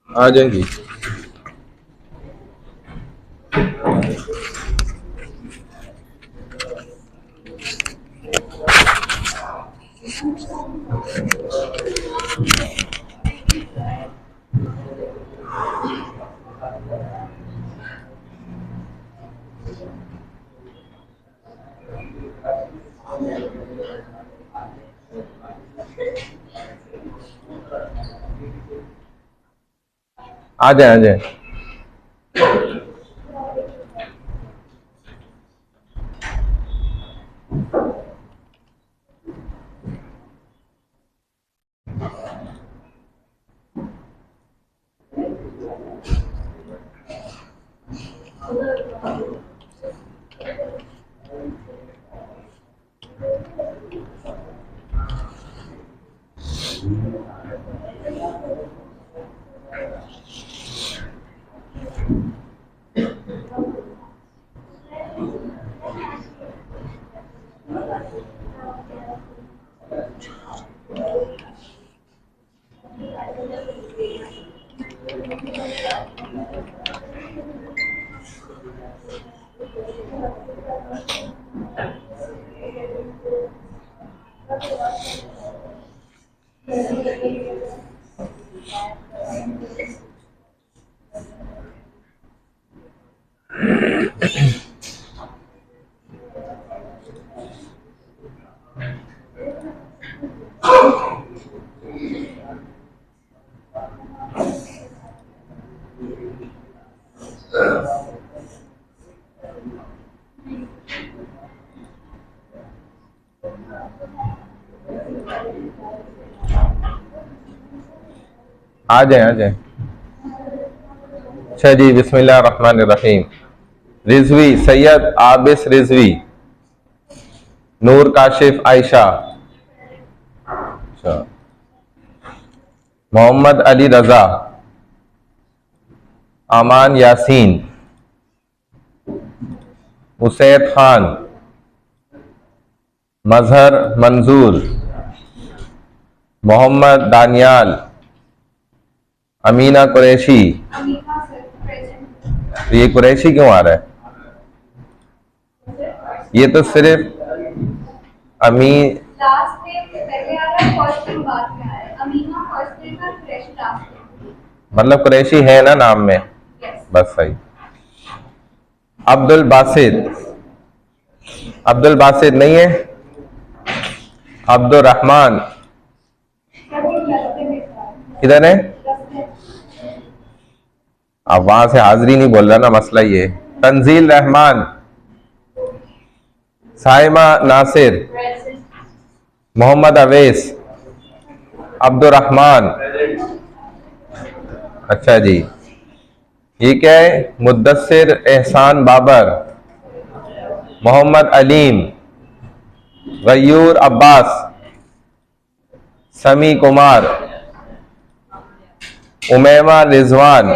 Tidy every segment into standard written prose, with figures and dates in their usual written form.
आ जाएंगी। आ जाए आ जाए। आ जाए आ जाए। अच्छा जी, बिस्मिल्लाह रहमान रहीम। रिजवी सैयद आबिस रिजवी, नूर काशिफ आयशा, अच्छा, मोहम्मद अली रजा, आमान यासीन, उसैद खान, मजहर मंजूर, मोहम्मद दानियाल, अमीना कुरैशी। तो ये कुरैशी क्यों आ रहा है? ये तो सिर्फ अमी लास्ट नेम पहले आ रहा है, फर्स्ट नेम बाद में आ रहा है। अमीना फर्स्ट नेम है, कुरैशी लास्ट नेम। मतलब कुरैशी है ना नाम में? बस सही। अब्दुल बासित, अब्दुल बासित नहीं है। अब्दुल रहमान किधर है? अब वहां से हाजिरी नहीं बोल रहा ना, मसला ये। तंजील रहमान, साइमा नासिर, मोहम्मद अवैस, अब्दुल रहमान। अच्छा जी, ये क्या है? मुद्दस्सिर एहसान बाबर, मोहम्मद अलीम, गयूर अब्बास, समी कुमार, उमैमा रिजवान,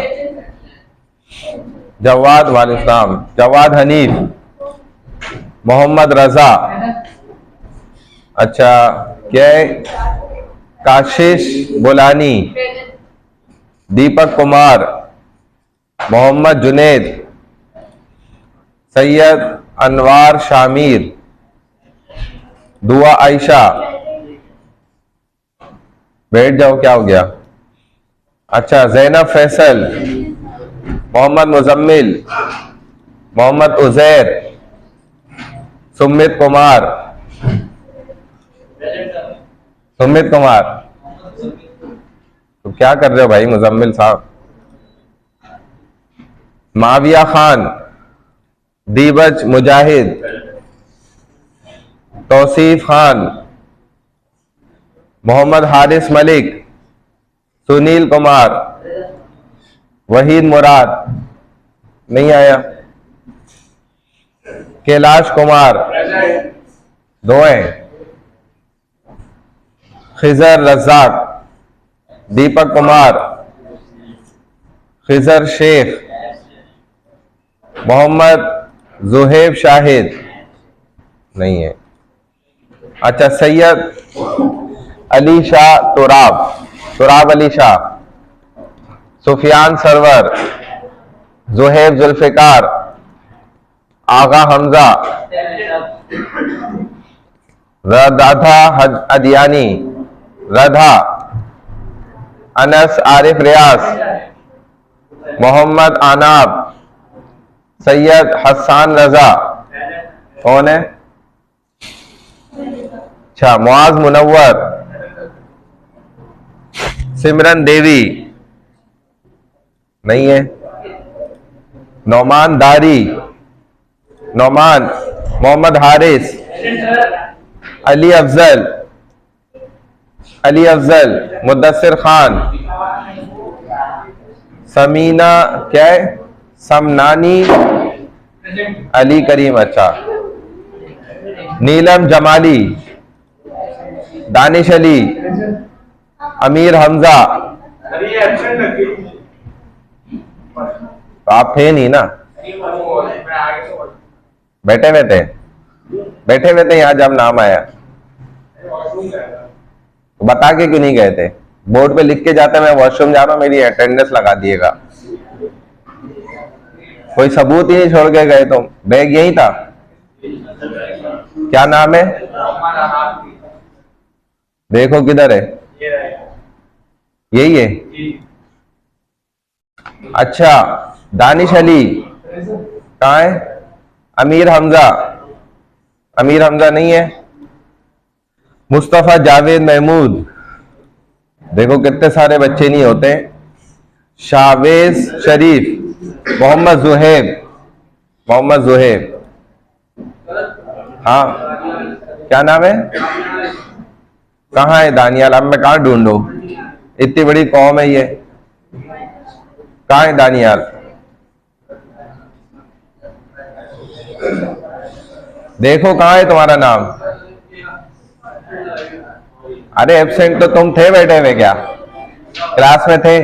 जवाद वालिस्लाम, जवाद हनीफ, मोहम्मद रजा। अच्छा, क्या है? काशिश बुलानी, दीपक कुमार, मोहम्मद जुनेद, सैयद अनवार शामिर, दुआ आयशा। बैठ जाओ, क्या हो गया? अच्छा, जैनब फैसल, मोहम्मद मुजम्मिल, मोहम्मद उजैर, सुमित कुमार, सुमित कुमार। तो क्या कर रहे हो भाई मुजम्मिल साहब? माविया खान, दीबज मुजाहिद, तौसीफ खान, मोहम्मद हारिस मलिक, सुनील कुमार, वहीद मुराद नहीं आया, कैलाश कुमार दो हैं, खिजर रज्जाक, दीपक कुमार, खिजर शेख, मोहम्मद जुहेब शाहिद नहीं है, अच्छा, सैयद अली शाह तुराब, तुराब अली शाह, सुफियान सरवर, जुहैब जुल्फिकार, आगा हमजा, रधा अदियानी, रधा, अनस आरिफ रियाज, मोहम्मद आनाब, सैयद हसन रजा। कौन है? अच्छा, मुआज मुनव्वर, सिमरन देवी नहीं है, नौमान दारी, नौमान, मोहम्मद हारिस, अली अफजल, अली अफजल, मुद्दस्सिर खान, समीना, क्या है, समनानी, अली करीम, अच्छा, नीलम जमाली, दानिश अली, अमीर हमजा। तो आप थे नहीं ना, बैठे हुए थे, बैठे हुए थे यहाँ जब नाम आया, तो बता के क्यों नहीं गए थे? बोर्ड पे लिख के जाते मैं वॉशरूम जा रहा हूँ, मेरी अटेंडेंस लगा दिएगा। कोई सबूत ही नहीं छोड़ के गए, तो बैग यही था। क्या नाम है? देखो किधर है, यही है। अच्छा, दानिश अली कहाँ है? अमीर हमजा, अमीर हमजा नहीं है। मुस्तफा जावेद महमूद, देखो कितने सारे बच्चे नहीं होते। शावेज शरीफ, मोहम्मद जुहैब, मोहम्मद जुहैब, हाँ क्या नाम है? कहाँ है दानियाल? अब मैं कहाँ ढूंढूं, इतनी बड़ी कौम है ये, कहाँ है दानियाल? देखो कहाँ है तुम्हारा नाम? अरे एब्सेंट तो तुम थे बैठे हुए, क्या क्लास में थे?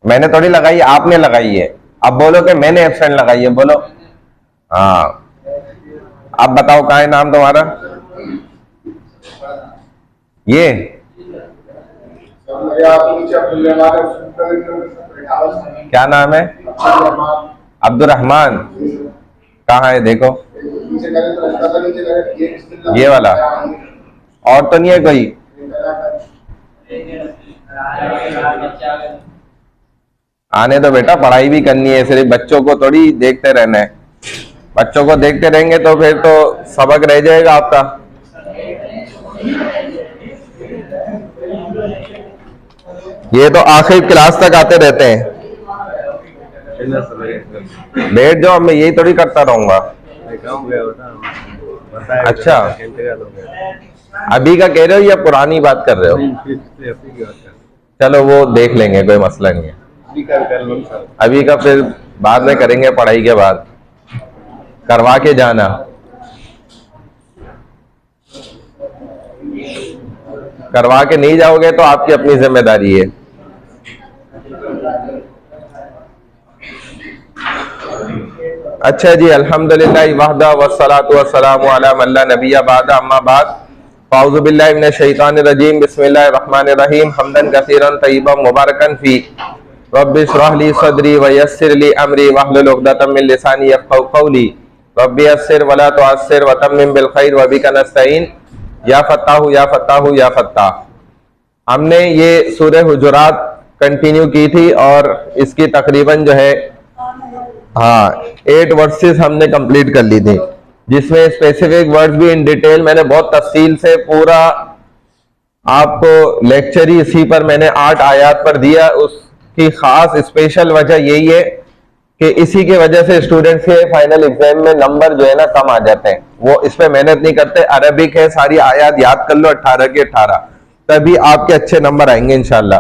मैंने थोड़ी लगाई, आपने लगाई है। अब बोलो कि मैंने एब्सेंट लगाई है, बोलो। हाँ, अब बताओ कहाँ है नाम तुम्हारा? ये क्या नाम है? अब्दुर्रहमान, कहाँ है देखो? ये वाला, और तो नहीं है कोई? आने दो बेटा, पढ़ाई भी करनी है, सिर्फ बच्चों को थोड़ी देखते रहना है। बच्चों को देखते रहेंगे तो फिर तो सबक रह जाएगा आपका। ये तो आखिर क्लास तक आते रहते हैं। बैठ जाओ, मैं यही थोड़ी करता रहूंगा। अच्छा, अभी का कह रहे हो या पुरानी बात कर रहे हो? चलो वो देख लेंगे, कोई मसला नहीं है। अभी का फिर बाद में करेंगे, पढ़ाई के बाद करवा के जाना। करवा के नहीं जाओगे तो आपकी अपनी जिम्मेदारी है। अच्छा जी, अल्हम्दुलिल्लाह वहदा वस्सलातु वस्सलामु अला मन ला नबिय्य बअदा, अम्मा बाद, फ़अऊज़ु बिल्लाहि मिनश शैतानिर रजीम, बिस्मिल्लाहिर रहमानिर रहीम, हम्दन कसीरन तय्यिबन मुबारकन फी, रब्बि इश्रह ली सदरी व यस्सिर ली अमरी वहलुल उक़दतम मिन लिसानी यफ़क़हू क़ौली, रब्बि यस्सिर वला तुअस्सिर व तम्मिम बिल खैर व बिका नस्तईन, या फत्ताहु या फत्ताहु या फत्ताह। हमने ये सूरह हुजुरात कंटिन्यू की थी और इसकी तकरीबन जो है 8 वर्सेस हमने कंप्लीट कर ली थी, जिसमें स्पेसिफिक वर्ड्स भी इन डिटेल मैंने बहुत तफसील से पूरा आपको लेक्चर ही इसी पर मैंने 8 आयात पर दिया। उसकी खास स्पेशल वजह यही है कि इसी की वजह से स्टूडेंट्स के फाइनल एग्जाम में नंबर जो है ना कम आ जाते हैं। वो इस पे मेहनत नहीं करते। अरबिक है, सारी आयात याद कर लो 18 के 18, तभी आपके अच्छे नंबर आएंगे इंशाल्लाह।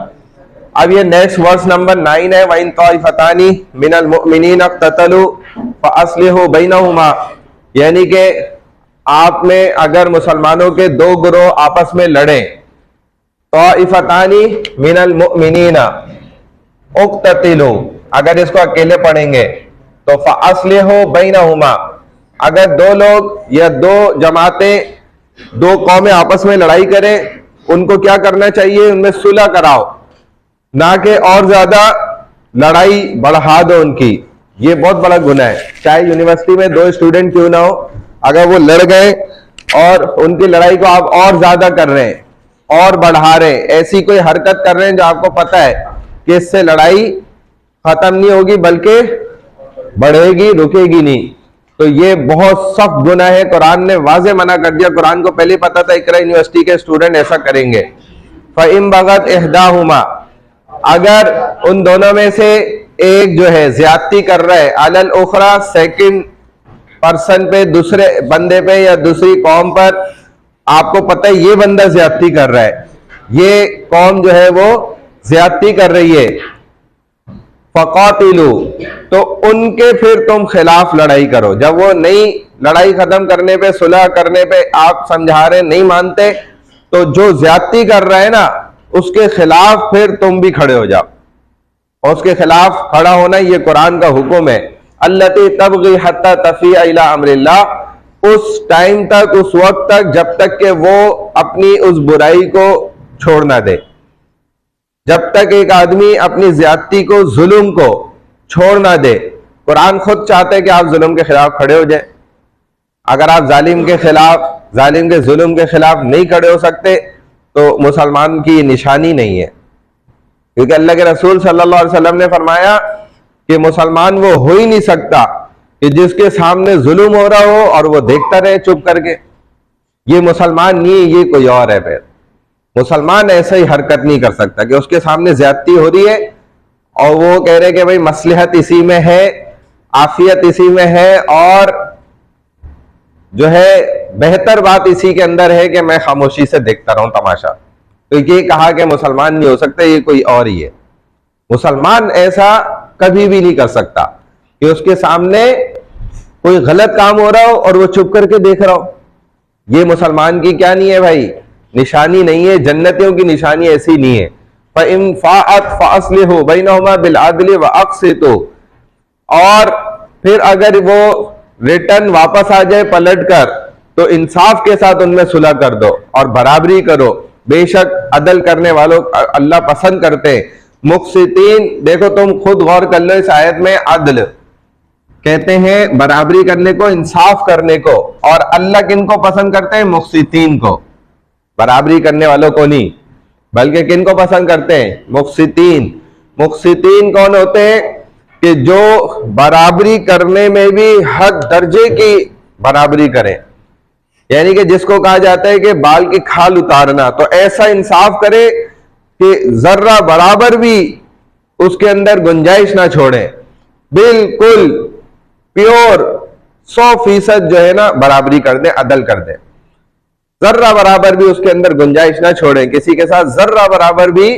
अब ये नेक्स्ट वर्स नंबर 9 है, वइन ताइफतानी मिनल मुमिनीन इक़्ततलू फ़अस्लिहू बैनहुमा, यानी कि आप में अगर मुसलमानों के 2 ग्रोह आपस में लड़े, ताइफतानी मिनल मुमिनीन इक़्ततलू, अगर इसको अकेले पढ़ेंगे तो फ़अस्लिहू बैनहुमा, अगर दो लोग या दो जमातें, दो कौमें आपस में लड़ाई करें, उनको क्या करना चाहिए? उनमें सुलह कराओ, ना कि और ज्यादा लड़ाई बढ़ा दो उनकी। ये बहुत बड़ा गुनाह है। चाहे यूनिवर्सिटी में दो स्टूडेंट क्यों ना हो, अगर वो लड़ गए और उनकी लड़ाई को आप और ज्यादा कर रहे हैं और बढ़ा रहे हैं, ऐसी कोई हरकत कर रहे हैं जो आपको पता है कि इससे लड़ाई खत्म नहीं होगी बल्कि बढ़ेगी, रुकेगी नहीं, तो ये बहुत सख्त गुनाह है। कुरान ने वाज़े मना कर दिया। कुरान को पहले पता था इकरा यूनिवर्सिटी के स्टूडेंट ऐसा करेंगे। फ़इम बगत इहदाहुमा, अगर उन दोनों में से एक जो है ज्यादती कर रहा है, अलल उखरा, सेकंड पर्सन पे, दूसरे बंदे पे या दूसरी कौम पर, आपको पता है ये बंदा ज्यादती कर रहा है, ये कौम जो है वो ज्यादती कर रही है, फ़क़ातिलू, तो उनके फिर तुम खिलाफ लड़ाई करो। जब वो नहीं, लड़ाई खत्म करने पे, सुलह करने पे आप समझा रहे नहीं मानते, तो जो ज्यादती कर रहा है ना उसके खिलाफ फिर तुम भी खड़े हो जाओ। और उसके खिलाफ खड़ा होना ये कुरान का हुक्म है। अल्लती तबगी हत्ता तफीअ इला अम्रिल्लाह, उस टाइम तक, उस वक्त तक जब तक कि वो अपनी उस बुराई को छोड़ ना दे। जब तक एक आदमी अपनी ज्यादती को, जुल्म को छोड़ ना दे। कुरान खुद चाहते हैं कि आप जुल्म के खिलाफ खड़े हो जाए। अगर आप जालिम के खिलाफ, जालिम के जुल्म के खिलाफ नहीं खड़े हो सकते तो मुसलमान की निशानी नहीं है। क्योंकि अल्लाह के रसूल सल्लल्लाहु अलैहि वसल्लम ने फरमाया कि मुसलमान वो हो ही नहीं सकता कि जिसके सामने जुल्म हो रहा हो और वो देखता रहे चुप करके। ये मुसलमान नहीं है, ये कोई और है। फिर मुसलमान ऐसा ही हरकत नहीं कर सकता कि उसके सामने ज्यादती हो रही है और वो कह रहे कि भाई मसलहत इसी में है, आफियत इसी में है, और जो है बेहतर बात इसी के अंदर है कि मैं खामोशी से देखता रहूं तमाशा। तो ये कहा कि मुसलमान नहीं हो सकता, ये कोई और ही है। मुसलमान ऐसा कभी भी नहीं कर सकता कि उसके सामने कोई गलत काम हो रहा हो और वो चुप करके देख रहा हो। ये मुसलमान की क्या नहीं है भाई, निशानी नहीं है। जन्नतियों की निशानी ऐसी नहीं है। फ़इन फ़ाअत फ़अस्लिहु बैनहुमा बिल अदलि व अक़सितु, और फिर अगर वो रिटर्न वापस आ जाए पलट कर, तो इंसाफ के साथ उनमें सुलह कर दो और बराबरी करो। बेशक अदल करने वालों अल्लाह पसंद करते हैं। मुक़सितीन, देखो तुम खुद गौर कर लो, इस आयत में अदल कहते हैं बराबरी करने को, इंसाफ करने को, और अल्लाह किनको पसंद करते हैं? मुक़सितीन को, बराबरी करने वालों को नहीं, बल्कि किनको पसंद करते हैं? मुक़सितीन। मुक़सितीन कौन होते हैं? कि जो बराबरी करने में भी हद दर्जे की बराबरी करें, यानी कि जिसको कहा जाता है कि बाल की खाल उतारना, तो ऐसा इंसाफ करे कि जर्रा बराबर भी उसके अंदर गुंजाइश ना छोड़े, बिल्कुल प्योर 100% जो है ना बराबरी कर दे, अदल कर दे, जर्रा बराबर भी उसके अंदर गुंजाइश ना छोड़े, किसी के साथ जर्रा बराबर भी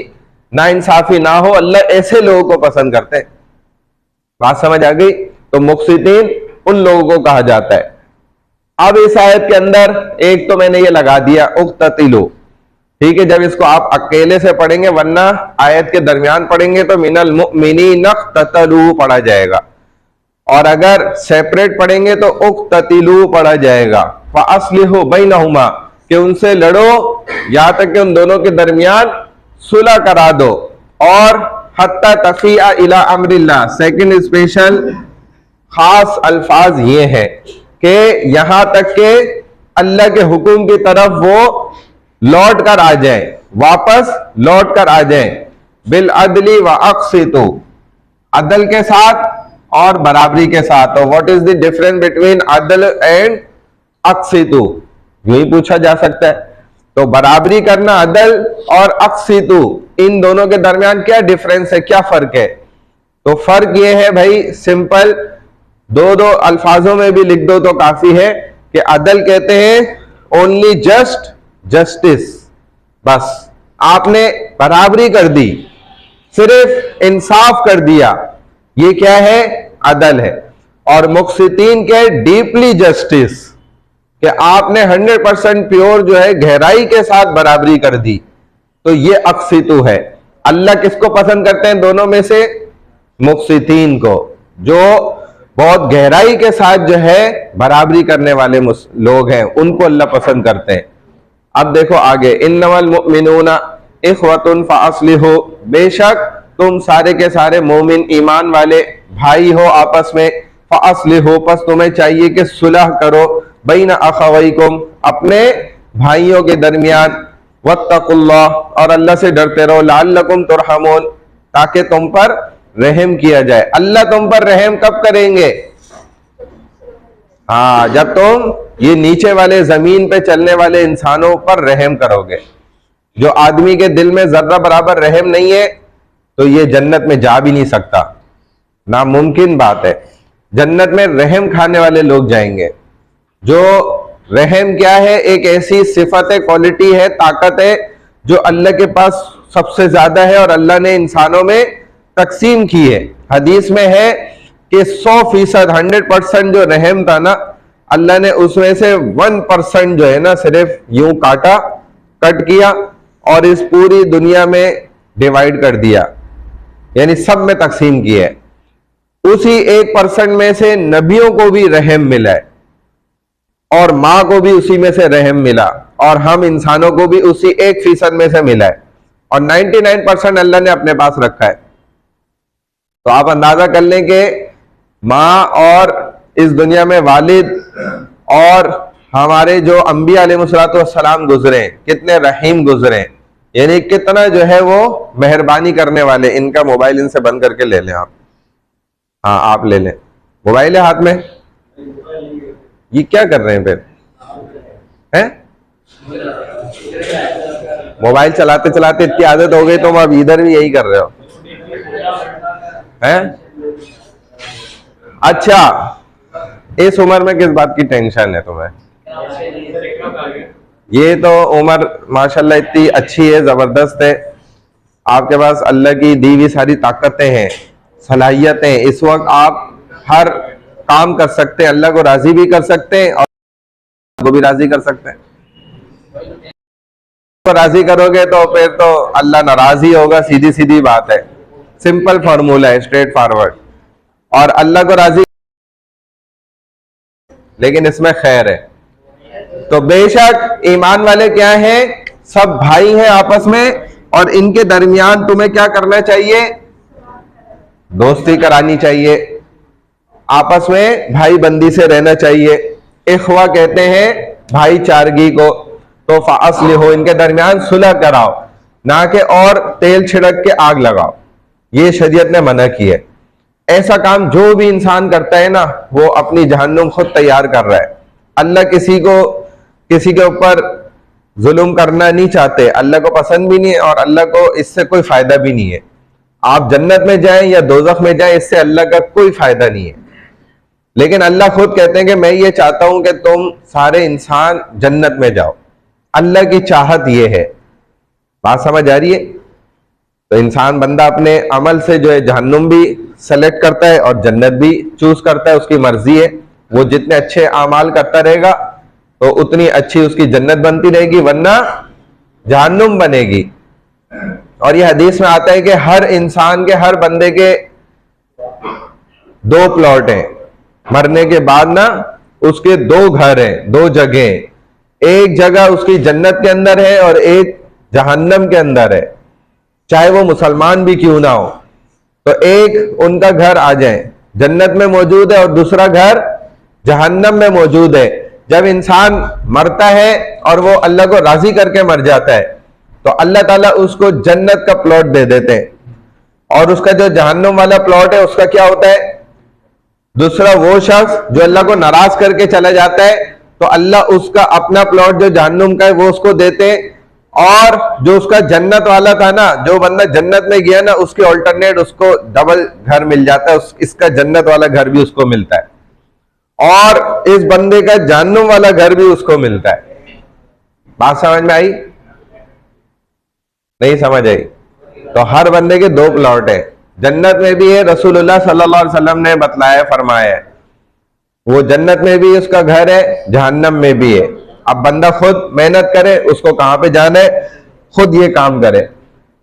नाइंसाफी ना हो। अल्लाह ऐसे लोगों को पसंद करते हैं। बात समझ आ गई? तो मुक़सितीन उन लोगों को कहा जाता है। अब इस आयत के अंदर एक तो मैंने ये लगा दिया उक़्ततिलू, ठीक है। जब इसको आप अकेले से पढ़ेंगे, वरना आयत के दरमियान पढ़ेंगे तो मिनल मुमिनीन इक़्ततलू पढ़ा जाएगा, और अगर सेपरेट पढ़ेंगे तो उक़्ततिलू पढ़ा जाएगा। फ़अस्लिहु बैनहुमा, कि उनसे लड़ो, यहां तक कि उन दोनों के दरमियान सुलह करा दो। और हत्ता तफ़ीअ इला अम्रिल्लाह, सेकंड स्पेशल खास अल्फाज ये है कि यहां तक के अल्लाह के हुक्म की तरफ वो लौट कर आ जाए, वापस लौट कर आ जाए। बिल अदली व अक़सितु, अदल के साथ और बराबरी के साथ। तो what is the difference between अदल एंड अक़सितु, यही पूछा जा सकता है। तो बराबरी करना, अदल और अक़सितु, इन दोनों के दरमियान क्या डिफरेंस है, क्या फर्क है? तो फर्क यह है भाई, सिंपल, दो अल्फाजों में भी लिख दो तो काफी है कि अदल कहते हैं ओनली जस्ट, जस्टिस, बस आपने बराबरी कर दी, सिर्फ इंसाफ कर दिया, ये क्या है? अदल है। और मुक़सितीन क्या है? डीपली जस्टिस, कि आपने 100% प्योर जो है गहराई के साथ बराबरी कर दी, तो ये अक़सितु है। अल्लाह किसको पसंद करते हैं दोनों में से? मुक़सितीन को, जो बहुत गहराई के साथ जो है बराबरी करने वाले लोग हैं, उनको अल्लाह पसंद करते हैं। अब देखो आगे, इन्नमल मुमिनूना इखवतुन फअस्लिहु, बेशक तुम सारे के सारे मोमिन ईमान वाले भाई हो आपस में, फअस्लिहु, बस तुम्हें चाहिए कि सुलह करो, बैन अखवैकुम, अपने भाइयों के दरमियान, वत्तकुल्लाह, और अल्लाह से डरते रहो, लअल्लकुम तुरहमून, ताकि तुम पर रहम किया जाए। अल्लाह तुम पर रहम कब करेंगे? हाँ, जब तुम ये नीचे वाले जमीन पे चलने वाले इंसानों पर रहम करोगे। जो आदमी के दिल में जर्रा बराबर रहम नहीं है तो ये जन्नत में जा भी नहीं सकता, नामुमकिन बात है। जन्नत में रहम खाने वाले लोग जाएंगे। जो रहम क्या है? एक ऐसी सिफत है, क्वालिटी है, ताकत है जो अल्लाह के पास सबसे ज्यादा है और अल्लाह ने इंसानों में तकसीम की है। हदीस में है कि 100%, 100% जो रहम था ना, अल्लाह ने उसमें से 1% जो है ना सिर्फ यूं कट किया और इस पूरी दुनिया में डिवाइड कर दिया, यानी सब में तकसीम किया है। उसी 1% में से नबियों को भी रहम मिला है और माँ को भी उसी में से रहम मिला, और हम इंसानों को भी उसी 1% में से मिला है, और 99% अल्लाह ने अपने पास रखा है। तो आप अंदाजा कर लें कि माँ और इस दुनिया में वालिद और हमारे जो अंबिया अलैहिस्सलाम गुजरे, कितने रहीम गुजरे, यानी कितना जो है वो मेहरबानी करने वाले। इनका मोबाइल इनसे बंद करके ले लें आप। हाँ, आप ले लें, मोबाइल है हाथ में। ये क्या कर रहे हैं फिर? हैं? मोबाइल चलाते चलाते इतनी आदत हो गई, तुम अब इधर भी यही कर रहे हो हैं? अच्छा, इस उम्र में किस बात की टेंशन है तुम्हें? ये तो उम्र माशाल्लाह इतनी अच्छी है, जबरदस्त है। आपके पास अल्लाह की दी हुई सारी ताकतें हैं, सलाहियतें। इस वक्त आप हर काम कर सकते हैं, अल्लाह को राजी भी कर सकते हैं और को भी राजी कर सकते हैं। तो राजी करोगे तो फिर तो अल्लाह नाराज ही होगा, सीधी सीधी बात है, सिंपल फॉर्मूला है, स्ट्रेट फॉरवर्ड। और अल्लाह को राजी, लेकिन इसमें खैर है। तो बेशक ईमान वाले क्या हैं? सब भाई हैं आपस में, और इनके दरमियान तुम्हें क्या करना चाहिए? दोस्ती करानी चाहिए, आपस में भाई बंदी से रहना चाहिए। इख्वा कहते हैं भाईचारगी को। तो फास्लिहो, इनके दरमियान सुलह कराओ, ना कि और तेल छिड़क के आग लगाओ। ये शरीयत ने मना की है। ऐसा काम जो भी इंसान करता है ना, वो अपनी जहन्नुम खुद तैयार कर रहा है। अल्लाह किसी के ऊपर जुल्म करना नहीं चाहते, अल्लाह को पसंद भी नहीं है, और अल्लाह को इससे कोई फायदा भी नहीं है। आप जन्नत में जाएं या दोज़ख में जाएं, इससे अल्लाह का कोई फायदा नहीं है। लेकिन अल्लाह खुद कहते हैं कि मैं ये चाहता हूं कि तुम सारे इंसान जन्नत में जाओ। अल्लाह की चाहत ये है। बात समझ आ रही है? तो इंसान बंदा अपने अमल से जो है जहन्नुम भी सेलेक्ट करता है और जन्नत भी चूज करता है, उसकी मर्जी है। वो जितने अच्छे अमाल करता रहेगा तो उतनी अच्छी उसकी जन्नत बनती रहेगी, वरना जहन्नुम बनेगी। और ये हदीस में आता है कि हर इंसान के, हर बंदे के 2 प्लॉट हैं। मरने के बाद ना उसके 2 घर हैं, 2 जगह। एक जगह उसकी जन्नत के अंदर है और एक जहन्नम के अंदर है, चाहे वो मुसलमान भी क्यों ना हो। तो एक उनका घर आ जाए जन्नत में मौजूद है और दूसरा घर जहन्नम में मौजूद है। जब इंसान मरता है और वो अल्लाह को राजी करके मर जाता है तो अल्लाह ताला उसको जन्नत का प्लॉट दे देते हैं, और उसका जो जहन्नम वाला प्लॉट है उसका क्या होता है? दूसरा वो शख्स जो अल्लाह को नाराज करके चला जाता है तो अल्लाह उसका अपना प्लॉट जो जहन्नुम का है वो उसको देते हैं, और जो उसका जन्नत वाला था ना, जो बंदा जन्नत में गया ना, उसके ऑल्टरनेट उसको डबल घर मिल जाता है, इसका जन्नत वाला घर भी उसको मिलता है, और इस बंदे का जहन्नुम वाला घर भी उसको मिलता है। बात समझ में आई? नहीं समझ आई? तो हर बंदे के 2 प्लॉट है। जन्नत में भी है, रसूलुल्लाह सल्लल्लाहु अलैहि वसल्लम ने बतलाया, फरमाया है, वो जन्नत में भी उसका घर है, जहन्नम में भी है। अब बंदा खुद मेहनत करे, उसको कहां पे जाना है, खुद ये काम करे।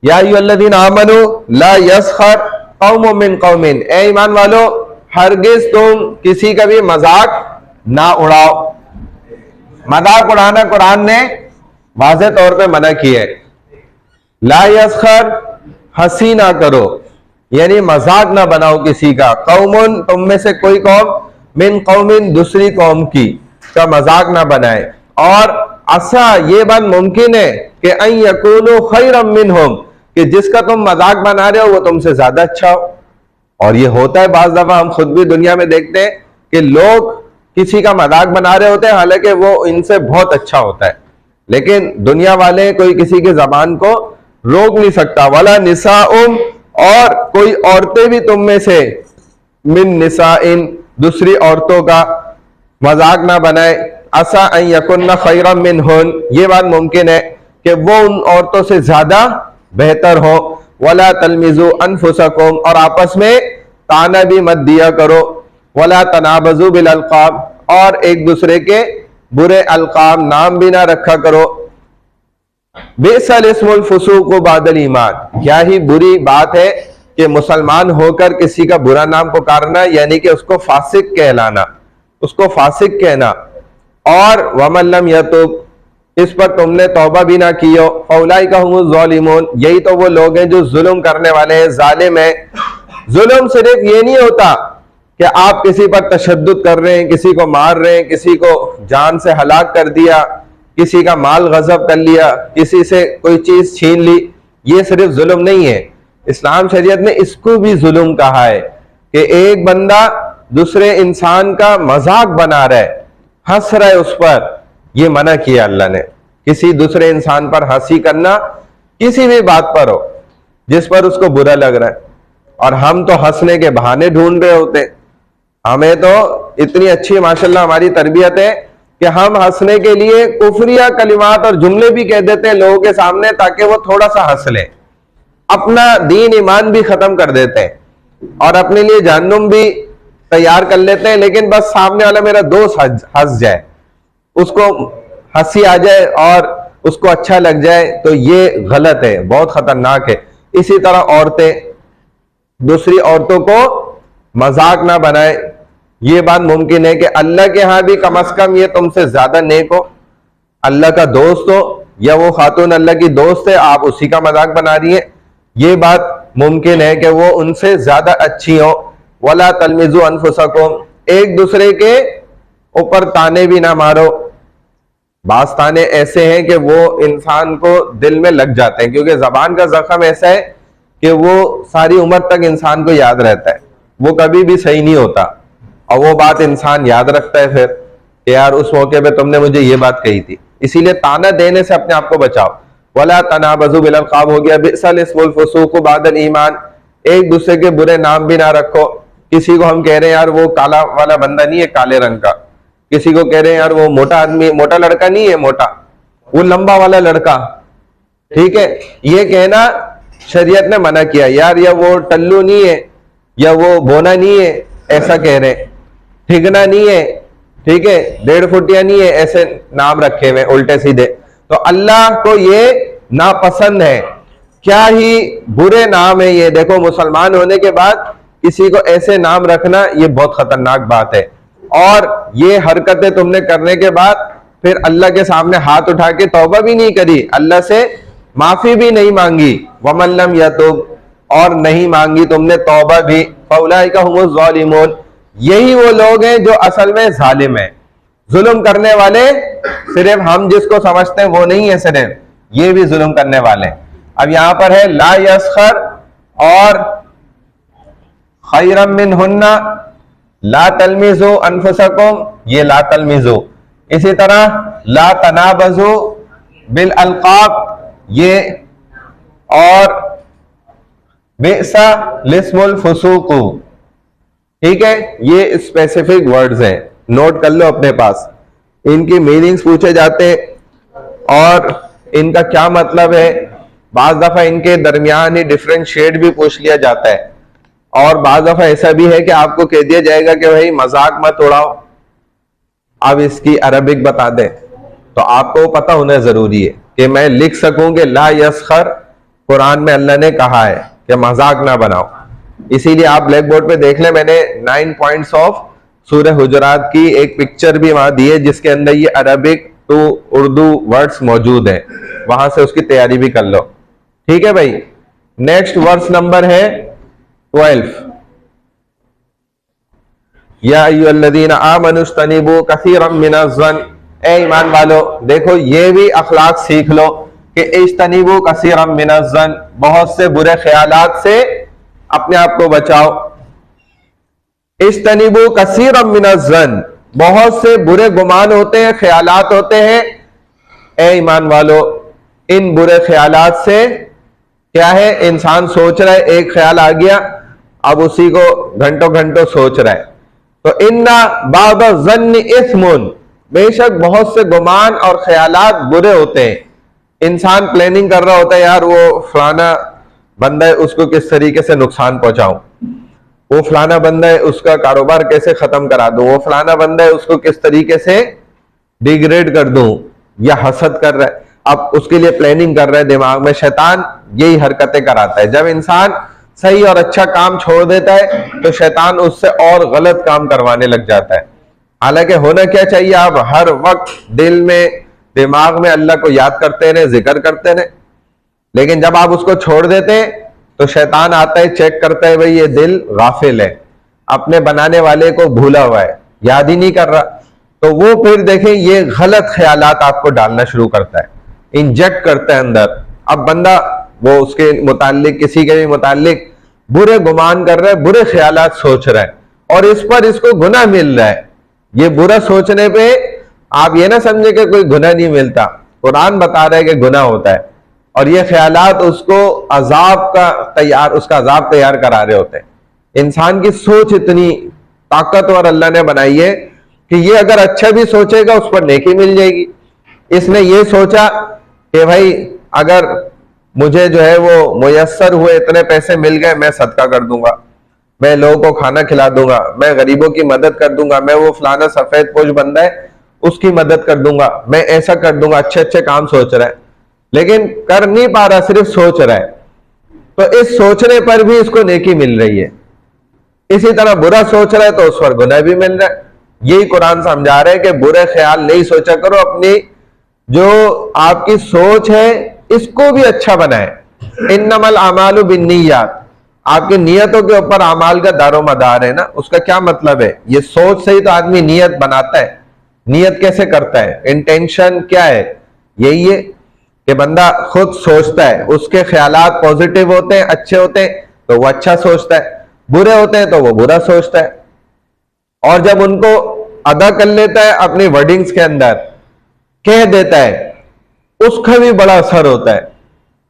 या अय्युहल्लज़ीना आमनू ला यस्खर कौमुम मिन कौमिन, ए ईमान वालो, हरगिज तुम किसी का भी मजाक ना उड़ाओ। मजाक उड़ाना कुरान ने वाज़े तौर पे मना किया है। ला यस्खर, हंसी ना करो, यानी मजाक ना बनाओ किसी का। कौमुन, तुम में से कोई कौम, मिन कौमिन, दूसरी कौम की का मजाक ना बनाए। और असा, ये बात मुमकिन है कि अन यकूनु खैरम मिनहुम, कि जिसका तुम मजाक बना रहे हो वो तुमसे ज्यादा अच्छा हो। और ये होता है बाज दफा, हम खुद भी दुनिया में देखते हैं कि लोग किसी का मजाक बना रहे होते हैं, हालांकि वो इनसे बहुत अच्छा होता है, लेकिन दुनिया वाले कोई किसी की जबान को रोक नहीं सकता। वला निसाउम, और कोई औरतें भी तुम में से, मिन निसाइन, दूसरी औरतों का मजाक ना बनाए। असा अन यकुन्ना खैरम मिनहुन, ये बात मुमकिन है कि वो उन औरतों से ज्यादा बेहतर हो। वला तलमिजु अनफुसकुम, और आपस में ताना भी मत दिया करो। वला तनाबजु बिल अलकाब, और एक दूसरे के बुरे अलकाब, नाम भी ना रखा करो। बेसल इस्मुल फुसूक बादल ईमान, क्या ही बुरी बात है कि मुसलमान होकर किसी का बुरा नाम पुकारना, यानी कि उसको फासिक कहलाना, उसको फासिक कहना। और वमल्लम यतुब, इस पर तुमने तौबा भी ना कियो, फौलाई का ज़ालिमून, यही तो वो लोग हैं जो जुल्म करने वाले हैं, जालिम है। जुल्म सिर्फ ये नहीं होता कि आप किसी पर तशद्दुद कर रहे हैं, किसी को मार रहे हैं, किसी को जान से हलाक कर दिया, किसी का माल गजब कर लिया, किसी से कोई चीज छीन ली, ये सिर्फ जुल्म नहीं है। इस्लाम शरीयत ने इसको भी जुल्म कहा है कि एक बंदा दूसरे इंसान का मजाक बना रहा है, हंस रहा है उस पर, ये मना किया अल्लाह ने। किसी दूसरे इंसान पर हंसी करना, किसी भी बात पर हो जिस पर उसको बुरा लग रहा है, और हम तो हंसने के बहाने ढूंढ रहे होते। हमें तो इतनी अच्छी माशाल्लाह हमारी तरबियत है कि हम हंसने के लिए कुफरिया कलिमात और जुमले भी कह देते हैं लोगों के सामने, ताकि वो थोड़ा सा हंस ले, अपना दीन ईमान भी खत्म कर देते हैं और अपने लिए जहन्नुम भी तैयार कर लेते हैं, लेकिन बस सामने वाला मेरा दोस्त हंस जाए, उसको हंसी आ जाए और उसको अच्छा लग जाए, तो ये गलत है, बहुत खतरनाक है। इसी तरह औरतें दूसरी औरतों को मजाक ना बनाए। ये बात मुमकिन है कि अल्लाह के यहां भी कम अज कम ये तुमसे ज्यादा नेक हो, अल्लाह का दोस्त हो, या वो खातून अल्लाह की दोस्त है, आप उसी का मजाक बना रही है, ये बात मुमकिन है कि वो उनसे ज्यादा अच्छी हो। वला तलमिजु अनफुसकुम, एक दूसरे के ऊपर ताने भी ना मारो। बास ताने ऐसे हैं कि वो इंसान को दिल में लग जाते हैं, क्योंकि जबान का जख्म ऐसा है कि वो सारी उम्र तक इंसान को याद रहता है, वो कभी भी सही नहीं होता, और वो बात इंसान याद रखता है फिर कि यार उस मौके पे तुमने मुझे ये बात कही थी। इसीलिए ताना देने से अपने आप को बचाओ। वला तनाबजु बिल अलकाब हो गया, बिसल इस्मुल फुसूक बादल ईमान, एक दूसरे के बुरे नाम भी ना रखो। किसी को हम कह रहे हैं यार वो काला वाला बंदा नहीं है, काले रंग का, किसी को कह रहे हैं यार वो मोटा आदमी, मोटा लड़का नहीं है मोटा, वो लंबा वाला लड़का, ठीक है, ये कहना शरीयत ने मना किया। यार या वो टल्लू नहीं है, या वो बोना नहीं है, ऐसा कह रहे, ठिगना नहीं है, ठीक है, 1.5 फुटिया नहीं है, ऐसे नाम रखे हुए उल्टे सीधे, तो अल्लाह को ये नापसंद है। क्या ही बुरे नाम है ये। देखो, मुसलमान होने के बाद किसी को ऐसे नाम रखना ये बहुत खतरनाक बात है, और ये हरकतें तुमने करने के बाद फिर अल्लाह के सामने हाथ उठा के तौबा भी नहीं करी, अल्लाह से माफी भी नहीं मांगी, वमल्लम यतुब, और नहीं मांगी तुमने तौबा भी, फौलाइका हुमुज़ ज़ालिमून, यही वो लोग हैं जो असल में जालिम है। जुल्म करने वाले सिर्फ हम जिसको समझते हैं वो नहीं है, सिर्फ ये भी जुल्म करने वाले। अब यहां पर है ला यस्खर और खैरम मिनहुन्ना, ला तलमिजु अनफुसकुम, ये ला तलमिजु। इसी तरह ला तनाबजु बिल अलकाब, ये, और बिसा लिस्मुल फुसूकु, ठीक है, ये स्पेसिफिक वर्ड्स हैं, नोट कर लो अपने पास। इनकी मीनिंग्स पूछे जाते और इनका क्या मतलब है, बाज दफा इनके दरमियान ही डिफरेंट शेड भी पूछ लिया जाता है, और बाज दफा ऐसा भी है कि आपको कह दिया जाएगा कि भाई मजाक मत उड़ाओ, अब इसकी अरबिक बता दें, तो आपको पता होना जरूरी है कि मैं लिख सकूं कि ला यस्खर कुरान में अल्लाह ने कहा है कि मजाक ना बनाओ, इसीलिए आप ब्लैक बोर्ड पे देख लें, मैंने 9 पॉइंट्स ऑफ सूरह हुजरात की एक पिक्चर भी वहां दी है जिसके अंदर ये अरबिक टू उर्दू वर्ड्स मौजूद है, वहां से उसकी तैयारी भी कर लो। ठीक है भाई। नेक्स्ट वर्स नंबर है 12। या अय्युहल्लज़ीना आमनुस्तनिबू कसीरम मिनज़्ज़न, ए ईमान वालो देखो ये भी अखलाक सीख लो कि इज्तनिबू कसीरम मिनज़्ज़न, बहुत से बुरे ख्यालात से अपने आप को बचाओ। इज्तनिबू कसीरम मिनज़्ज़न, बहुत से बुरे गुमान होते हैं, ख्यालात होते हैं। ए ईमान वालो इन बुरे ख्यालात से क्या है, इंसान सोच रहा है, एक ख्याल आ गया, अब उसी को घंटों घंटों सोच रहा है। तो इन्ना बाद ज़न्नि इस्मुन, बेशक बहुत से गुमान और ख्यालात बुरे होते हैं। इंसान प्लानिंग कर रहा होता है, यार वो फलाना बंदा है उसको किस तरीके से नुकसान पहुंचाऊं, वो फलाना बंदा है उसका कारोबार कैसे खत्म करा दूं, वो फलाना बंदा है उसको किस तरीके से डिग्रेड कर दूं, या हसद कर रहा है, अब उसके लिए प्लानिंग कर रहा है दिमाग में। शैतान यही हरकतें कराता है। जब इंसान सही और अच्छा काम छोड़ देता है तो शैतान उससे और गलत काम करवाने लग जाता है। हालांकि होना क्या चाहिए, आप हर वक्त दिल में दिमाग में अल्लाह को याद करते रहे, जिक्र करते रहे। लेकिन जब आप उसको छोड़ देते हैं तो शैतान आता है, चेक करता है, भाई ये दिल गाफिल है, अपने बनाने वाले को भूला हुआ है, याद ही नहीं कर रहा। तो वो फिर देखें ये गलत ख्यालात आपको डालना शुरू करता है, इंजेक्ट करता है अंदर। अब बंदा वो उसके मुतालिक, किसी के भी मुतालिक बुरे गुमान कर रहा है, बुरे ख्यालात सोच रहा है, और इस पर इसको गुनाह मिल रहा है। ये बुरा सोचने पे आप ये ना समझे कि कोई गुनाह नहीं मिलता, कुरान बता रहा है कि गुनाह होता है, और ये ख्यालात उसको उसका अजाब तैयार करा रहे होते हैं। इंसान की सोच इतनी ताकतवर अल्लाह ने बनाई है कि ये अगर अच्छा भी सोचेगा उस पर नेकी मिल जाएगी। इसने ये सोचा कि भाई अगर मुझे जो है वो मुयस्सर हुए, इतने पैसे मिल गए, मैं सदका कर दूंगा, मैं लोगों को खाना खिला दूंगा, मैं गरीबों की मदद कर दूंगा, मैं वो फलाना सफेद पोश बंदा है उसकी मदद कर दूंगा, मैं ऐसा कर दूंगा। अच्छे अच्छे काम सोच रहा है लेकिन कर नहीं पा रहा, सिर्फ सोच रहा है। तो इस सोचने पर भी इसको नेकी मिल रही है। इसी तरह बुरा सोच रहा है तो उस पर गुनाह भी मिल रहा है। यही कुरान समझा रहे हैं कि बुरे ख्याल नहीं सोचा करो, अपनी जो आपकी सोच है इसको भी अच्छा बनाए। इन्नमल अमालु बिन्नियात, आपकी नियतों के ऊपर अमाल का दारोमदार है ना। उसका क्या मतलब है, ये सोच से ही तो आदमी नियत बनाता है। नियत कैसे करता है, इंटेंशन क्या है, यही है कि बंदा खुद सोचता है, उसके ख्यालात पॉजिटिव होते हैं, अच्छे होते हैं तो वो अच्छा सोचता है, बुरे होते हैं तो वो बुरा सोचता है। और जब उनको अदा कर लेता है अपनी वर्डिंग्स के अंदर, कह देता है, उसका भी बड़ा असर होता है।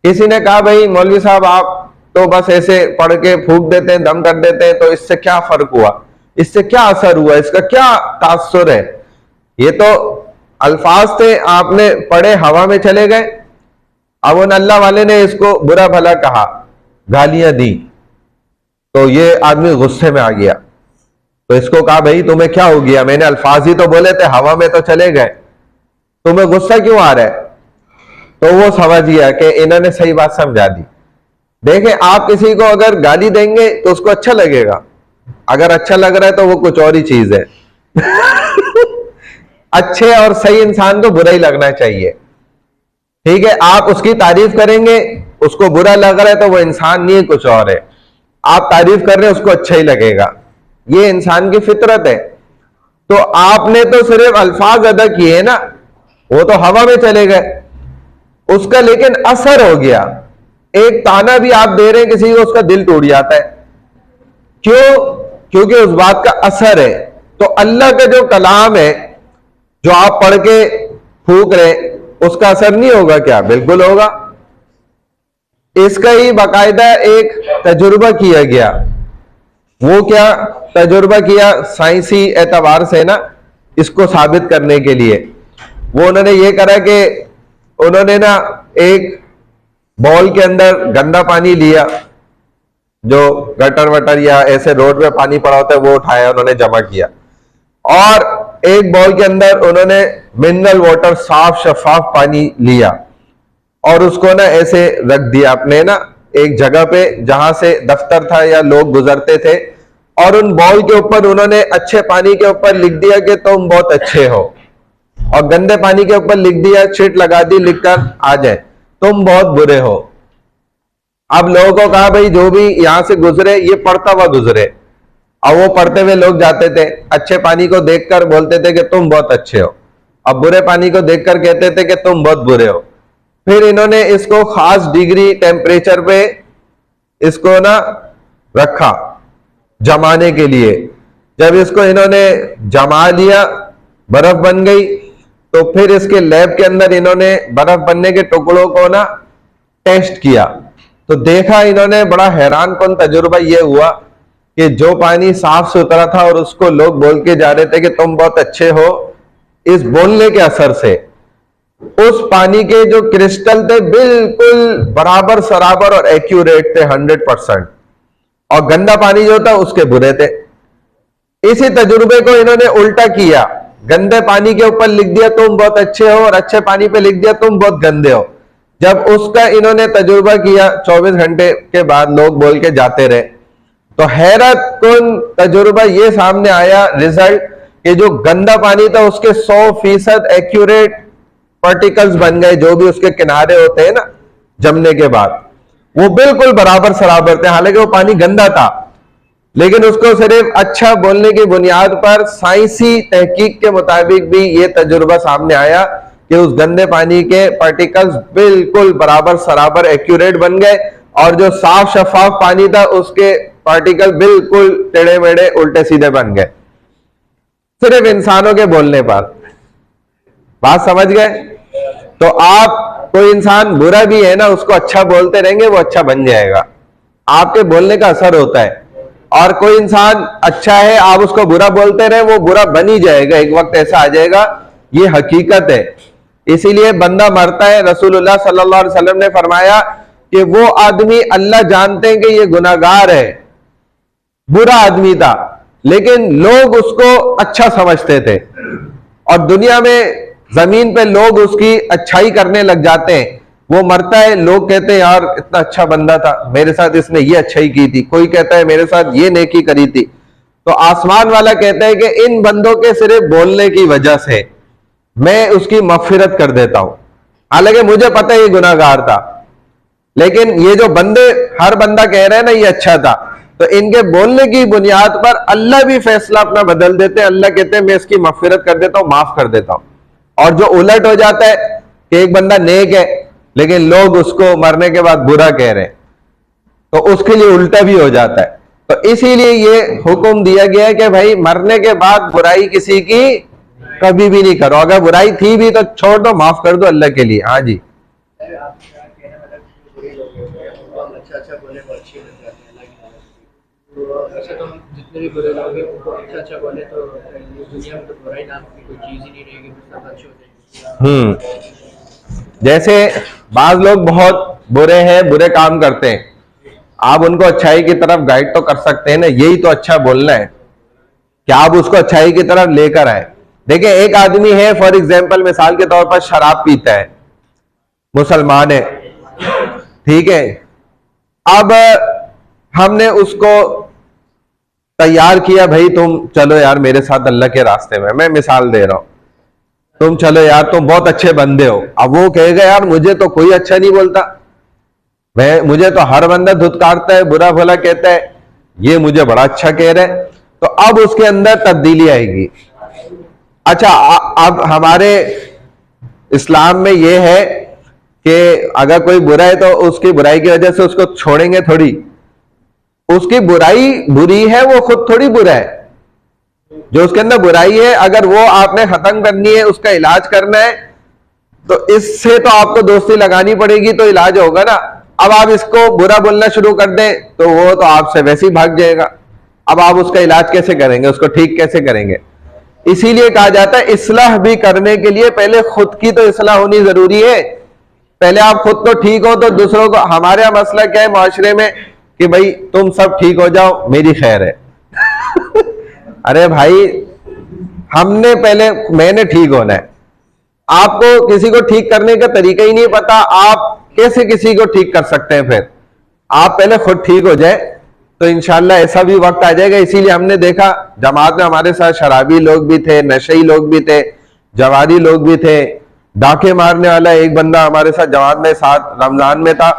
किसी ने कहा भाई मौलवी साहब आप तो बस ऐसे पढ़ के फूंक देते हैं, दम कर देते हैं, तो इससे क्या फर्क हुआ, इससे क्या असर हुआ, इसका क्या तासुर है। ये तो अल्फाज थे, आपने पढ़े, हवा में चले गए। अब उन अल्लाह वाले ने इसको बुरा भला कहा, गालियां दी, तो ये आदमी गुस्से में आ गया। तो इसको कहा भाई तुम्हें क्या हो गया, मैंने अल्फाज ही तो बोले थे, हवा में तो चले गए, तुम्हें गुस्सा क्यों आ रहा है। तो वो समझ गया कि इन्होंने सही बात समझा दी। देखें, आप किसी को अगर गाली देंगे तो उसको अच्छा लगेगा, अगर अच्छा लग रहा है तो वो कुछ और ही चीज है। अच्छे और सही इंसान को बुरा ही लगना चाहिए। ठीक है, आप उसकी तारीफ करेंगे, उसको बुरा लग रहा है तो वो इंसान नहीं है, कुछ और है। आप तारीफ कर रहे हैं, उसको अच्छा ही लगेगा, ये इंसान की फितरत है। तो आपने तो सिर्फ अल्फाज अदा किए ना, वो तो हवा में चले गए, उसका लेकिन असर हो गया। एक ताना भी आप दे रहे हैं किसी को, उसका दिल टूट जाता है। क्यों? क्योंकि उस बात का असर है। तो अल्लाह का जो कलाम है, जो आप पढ़ के फूंक रहे, उसका असर नहीं होगा क्या? बिल्कुल होगा। इसका ही बाकायदा एक तजुर्बा किया गया। वो क्या तजुर्बा किया? साइंसी एतबार से ना, इसको साबित करने के लिए वो उन्होंने ये करा कि उन्होंने ना एक बॉल के अंदर गंदा पानी लिया, जो गटर वटर या ऐसे रोड पे पानी पड़ा होता है वो उठाया, उन्होंने जमा किया, और एक बॉल के अंदर उन्होंने मिनरल वाटर, साफ शफाफ पानी लिया, और उसको ना ऐसे रख दिया अपने ना एक जगह पे जहां से दफ्तर था या लोग गुजरते थे, और उन बॉल के ऊपर उन्होंने अच्छे पानी के ऊपर लिख दिया कि तुम बहुत अच्छे हो, और गंदे पानी के ऊपर लिख दिया, चिट लगा दी, लिखकर आ जाए तुम बहुत बुरे हो। अब लोगों को कहा भाई जो भी यहां से गुजरे ये पढ़ता हुआ गुजरे, और वो पढ़ते हुए लोग जाते थे, अच्छे पानी को देखकर बोलते थे कि तुम बहुत अच्छे हो, अब बुरे पानी को देखकर कहते थे कि तुम बहुत बुरे हो। फिर इन्होंने इसको खास डिग्री टेम्परेचर पे इसको ना रखा जमाने के लिए। जब इसको इन्होंने जमा लिया, बर्फ बन गई, तो फिर इसके लैब के अंदर इन्होंने बर्फ बनने के टुकड़ों को ना टेस्ट किया, तो देखा इन्होंने, बड़ा हैरान कौन तजुर्बा ये हुआ कि जो पानी साफ सुथरा था और उसको लोग बोल के जा रहे थे कि तुम बहुत अच्छे हो, इस बोलने के असर से उस पानी के जो क्रिस्टल थे बिल्कुल बराबर सराबर और एक्यूरेट थे 100%, और गंदा पानी जो था उसके बुरे थे। इसी तजुर्बे को इन्होंने उल्टा किया, गंदे पानी के ऊपर लिख दिया तुम बहुत अच्छे हो, और अच्छे पानी पे लिख दिया तुम बहुत गंदे हो। जब उसका इन्होंने तजुर्बा किया 24 घंटे के बाद लोग बोल के जाते रहे, तो हैरत कुन तजुर्बा ये सामने आया रिजल्ट कि जो गंदा पानी था उसके 100% एक्यूरेट पार्टिकल्स बन गए, जो भी उसके किनारे होते हैं ना जमने के बाद, वो बिल्कुल बराबर सराबर थे। हालांकि वो पानी गंदा था, लेकिन उसको सिर्फ अच्छा बोलने की बुनियाद पर साइंसी तहकीक के मुताबिक भी ये तजुर्बा सामने आया कि उस गंदे पानी के पार्टिकल्स बिल्कुल बराबर सराबर एक्यूरेट बन गए, और जो साफ शफाफ पानी था उसके पार्टिकल बिल्कुल टेढ़े मेढ़े उल्टे सीधे बन गए, सिर्फ इंसानों के बोलने पर। बात समझ गए? तो आप कोई इंसान बुरा भी है ना, उसको अच्छा बोलते रहेंगे वो अच्छा बन जाएगा, आपके बोलने का असर होता है। और कोई इंसान अच्छा है, आप उसको बुरा बोलते रहे, वो बुरा बन ही जाएगा, एक वक्त ऐसा आ जाएगा, ये हकीकत है। इसीलिए बंदा मरता है, रसूलुल्लाह सल्लल्लाहु अलैहि वसल्लम ने फरमाया कि वो आदमी अल्लाह जानते हैं कि ये गुनाहगार है, बुरा आदमी था, लेकिन लोग उसको अच्छा समझते थे, और दुनिया में जमीन पे लोग उसकी अच्छाई करने लग जाते हैं। वो मरता है, लोग कहते हैं यार इतना अच्छा बंदा था, मेरे साथ इसने ये अच्छाई की थी, कोई कहता है मेरे साथ ये नेकी करी थी। तो आसमान वाला कहता है कि इन बंदों के सिर्फ बोलने की वजह से मैं उसकी मगफिरत कर देता हूं, हालांकि मुझे पता है ये गुनाहगार था, लेकिन ये जो बंदे, हर बंदा कह रहे हैं ना ये अच्छा था, तो इनके बोलने की बुनियाद पर अल्लाह भी फैसला अपना बदल देते हैं। अल्लाह कहते हैं मैं इसकी मगफिरत कर देता हूं, माफ कर देता हूं। और जो उलट हो जाता है कि एक बंदा नेक है लेकिन लोग उसको मरने के बाद बुरा कह रहे हैं, तो उसके लिए उल्टा भी हो जाता है। तो इसीलिए ये हुक्म दिया गया है कि भाई मरने के बाद बुराई किसी की कभी भी नहीं करो, अगर बुराई थी भी तो छोड़ दो, माफ कर दो अल्लाह के लिए। हाँ जी, अच्छा बोले तो अच्छे लग जाते हैं, तो ऐसे तो हम जितने भी बुरे लोग हैं उनको अच्छा बोले तो दुनिया में तो बुराई नाम की कोई चीज ही नहीं रहेगी, सब अच्छे हो जाएंगे। जैसे बाज लोग बहुत बुरे हैं, बुरे काम करते हैं, आप उनको अच्छाई की तरफ गाइड तो कर सकते हैं ना, यही तो अच्छा बोलना है कि आप उसको अच्छाई की तरफ लेकर आए। देखिए एक आदमी है, फॉर एग्जाम्पल मिसाल के तौर पर शराब पीता है, मुसलमान है, ठीक है, अब हमने उसको तैयार किया, भाई तुम चलो यार मेरे साथ अल्लाह के रास्ते में, मैं मिसाल दे रहा हूं, तुम चलो यार तुम बहुत अच्छे बंदे हो। अब वो कहेगा यार मुझे तो कोई अच्छा नहीं बोलता, मुझे तो हर बंदा धुतकारता है, बुरा भला कहता है, ये मुझे बड़ा अच्छा कह रहा है, तो अब उसके अंदर तब्दीली आएगी। अच्छा अब हमारे इस्लाम में यह है कि अगर कोई बुरा है तो उसकी बुराई की वजह से उसको छोड़ेंगे थोड़ी, उसकी बुराई बुरी है, वो खुद थोड़ी बुरा है, जो उसके अंदर बुराई है अगर वो आपने खत्म करनी है, उसका इलाज करना है, तो इससे तो आपको दोस्ती लगानी पड़ेगी, तो इलाज होगा ना। अब आप इसको बुरा बोलना शुरू कर दें तो वो तो आपसे वैसे ही भाग जाएगा, अब आप उसका इलाज कैसे करेंगे, उसको ठीक कैसे करेंगे? इसीलिए कहा जाता है इस्लाह भी करने के लिए पहले खुद की तो इस्लाह होनी जरूरी है, पहले आप खुद तो ठीक हो तो दूसरों को। हमारे यहाँ मसला क्या है माशरे में कि भाई तुम सब ठीक हो जाओ मेरी खैर है अरे भाई हमने पहले, मैंने ठीक होना है, आपको किसी को ठीक करने का तरीका ही नहीं पता, आप कैसे किसी को ठीक कर सकते हैं? फिर आप पहले खुद ठीक हो जाए तो इंशाल्लाह ऐसा भी वक्त आ जाएगा। इसीलिए हमने देखा जमात में हमारे साथ शराबी लोग भी थे, नशेई लोग भी थे, जवारी लोग भी थे, डाके मारने वाला एक बंदा हमारे साथ जमात में साथ रमजान में था,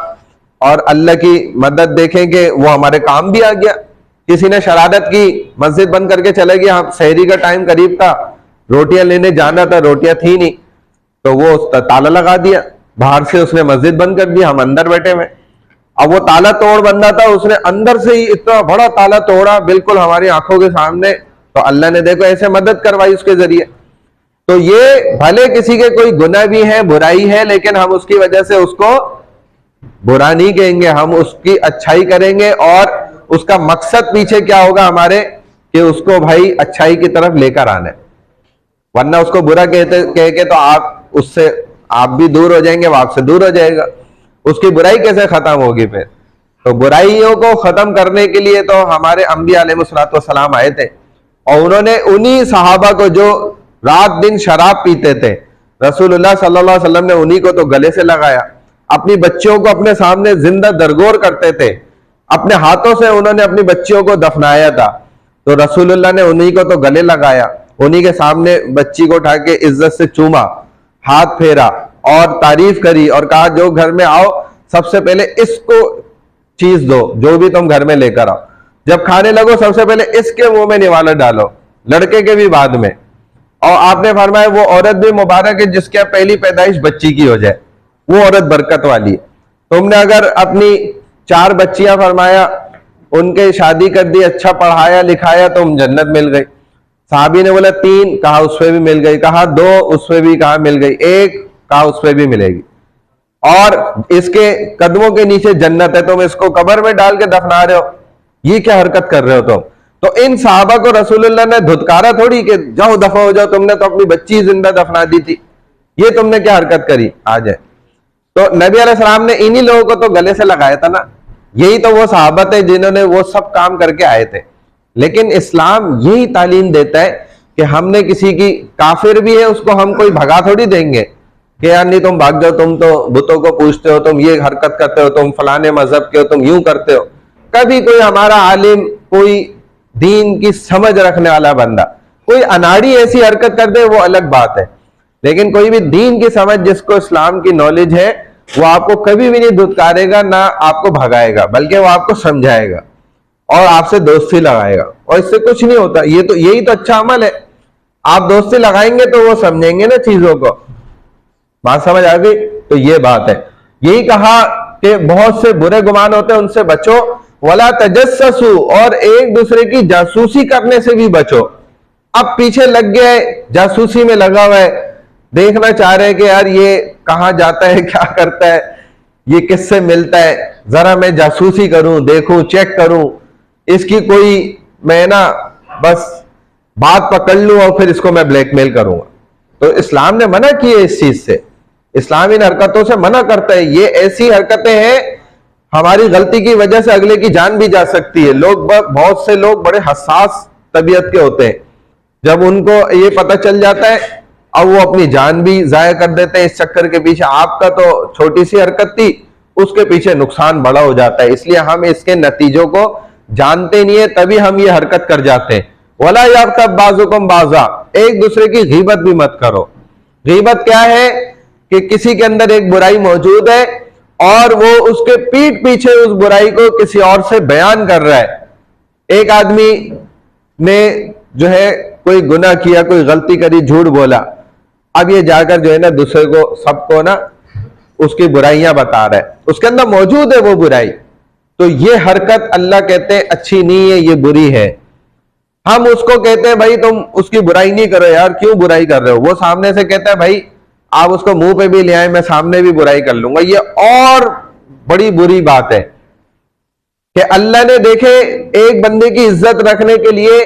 और अल्लाह की मदद देखेंगे वो हमारे काम भी आ गया। किसी ने शरारत की, मस्जिद बंद करके चले गया, हम सहरी का टाइम करीब था, रोटियां लेने जाना था, रोटियां थी नहीं, तो वो ताला लगा दिया, बाहर से उसने मस्जिद बंद कर दिया, हम अंदर बैठे हुए। अब वो ताला तोड़ बंदा था, उसने अंदर से ही इतना बड़ा ताला तोड़ा बिल्कुल हमारी आंखों के सामने, तो अल्लाह ने देखो ऐसे मदद करवाई उसके जरिए। तो ये भले किसी के कोई गुनाह भी है, बुराई है, लेकिन हम उसकी वजह से उसको बुरा नहीं कहेंगे, हम उसकी अच्छाई करेंगे, और उसका मकसद पीछे क्या होगा हमारे, कि उसको भाई अच्छाई की तरफ लेकर आना है। वरना उसको बुरा कह के तो आप भी दूर हो जाएंगे, वो आपसे दूर हो जाएगा, उसकी बुराई कैसे खत्म होगी फिर। तो बुराइयों को खत्म करने के लिए तो हमारे अंबिया अलैहिस्सलाम आए थे, और उन्होंने उन्हीं सहाबा को जो रात दिन शराब पीते थे, रसूलुल्लाह सल्लल्लाहु अलैहि वसल्लम ने उन्हीं को तो गले से लगाया, अपनी बच्चियों को अपने सामने जिंदा दरगोर करते थे, अपने हाथों से उन्होंने अपनी बच्चियों को दफनाया था, तो रसूलुल्लाह ने उन्हीं को तो गले लगाया, उन्हीं के सामने बच्ची को उठा के इज्जत से चूमा, हाथ फेरा और तारीफ करी, और कहा जो घर में आओ सबसे पहले इसको चीज दो, जो भी तुम घर में लेकर आओ, जब खाने लगो सबसे पहले इसके मुंह में निवाला डालो, लड़के के भी बाद में। और आपने फरमाया वो औरत भी मुबारक है जिसके पहली पैदाइश बच्ची की हो जाए, वो औरत बरकत वाली है। तुमने अगर अपनी 4 बच्चियां फरमाया, उनके शादी कर दी, अच्छा पढ़ाया लिखाया, तुम जन्नत मिल गई। साहबी ने बोला 3, कहा उसपे भी मिल गई, कहा 2, उसपे भी कहा मिल गई, 1, कहा उसपे भी मिलेगी, और इसके कदमों के नीचे जन्नत है, तुम इसको कब्र में डाल के दफना रहे हो, ये क्या हरकत कर रहे हो तुम। तो इन साहबा को रसूलुल्लाह ने धुतकारा थोड़ी कि जाओ दफा हो जाओ, तुमने तो अपनी बच्ची जिंदा दफना दी थी, ये तुमने क्या हरकत करी आज है। तो नबी अलैहिस्सलाम ने इन्हीं लोगों को तो गले से लगाया था ना, यही तो वो सहाबत है जिन्होंने वो सब काम करके आए थे। लेकिन इस्लाम यही तालीम देता है कि हमने किसी की, काफिर भी है उसको हम कोई भगा थोड़ी देंगे कि यार नहीं तुम भाग जाओ, तुम तो बुतों को पूजते हो, तुम ये हरकत करते हो, तुम फलाने मजहब के हो, तुम यूं करते हो। कभी कोई हमारा आलिम, कोई दीन की समझ रखने वाला बंदा कोई अनाड़ी ऐसी हरकत कर दे वो अलग बात है, लेकिन कोई भी दीन की समझ, जिसको इस्लाम की नॉलेज है, वो आपको कभी भी नहीं धुतकारेगा, ना आपको भगाएगा, बल्कि वो आपको समझाएगा और आपसे दोस्ती लगाएगा, और इससे कुछ नहीं होता। ये तो यही तो अच्छा अमल है, आप दोस्ती लगाएंगे तो वो समझेंगे ना चीजों को। बात समझ आ गई? तो ये बात है। यही कहा कि बहुत से बुरे गुमान होते हैं, उनसे बचो, वला तजस्ससु, और एक दूसरे की जासूसी करने से भी बचो। अब पीछे लग गया है, जासूसी में लगा हुआ है, देखना चाह रहे हैं कि यार ये कहां जाता है, क्या करता है, ये किससे मिलता है, जरा मैं जासूसी करूं, देखूं, चेक करूं, इसकी कोई मैं ना बस बात पकड़ लूं और फिर इसको मैं ब्लैकमेल करूंगा। तो इस्लाम ने मना की है इस चीज से, इस्लाम इन हरकतों से मना करता है। ये ऐसी हरकतें हैं, हमारी गलती की वजह से अगले की जान भी जा सकती है। बहुत से लोग बड़े हसास तबीयत के होते हैं, जब उनको ये पता चल जाता है अब वो अपनी जान भी जाया कर देते हैं इस चक्कर के पीछे। आपका तो छोटी सी हरकत थी, उसके पीछे नुकसान बड़ा हो जाता है, इसलिए हम इसके नतीजों को जानते नहीं है, तभी हम ये हरकत कर जाते हैं। वला याग़्तब बाज़ुकुम बाज़ा, एक दूसरे की गीबत भी मत करो। गीबत क्या है कि किसी के अंदर एक बुराई मौजूद है और वो उसके पीठ पीछे उस बुराई को किसी और से बयान कर रहा है। एक आदमी ने जो है कोई गुनाह किया, कोई गलती करी, झूठ बोला, अब ये जाकर जो है ना दूसरे को, सबको ना उसकी बुराइयां बता रहा है, उसके अंदर मौजूद है वो बुराई। तो ये हरकत अल्लाह कहते हैं अच्छी नहीं है, ये बुरी है। हम उसको कहते हैं भाई तुम उसकी बुराई नहीं करो यार, क्यों बुराई कर रहे हो। वो सामने से कहता है भाई आप उसको मुंह पे भी ले आए, मैं सामने भी बुराई कर लूंगा। ये और बड़ी बुरी बात है कि अल्लाह ने देखे एक बंदे की इज्जत रखने के लिए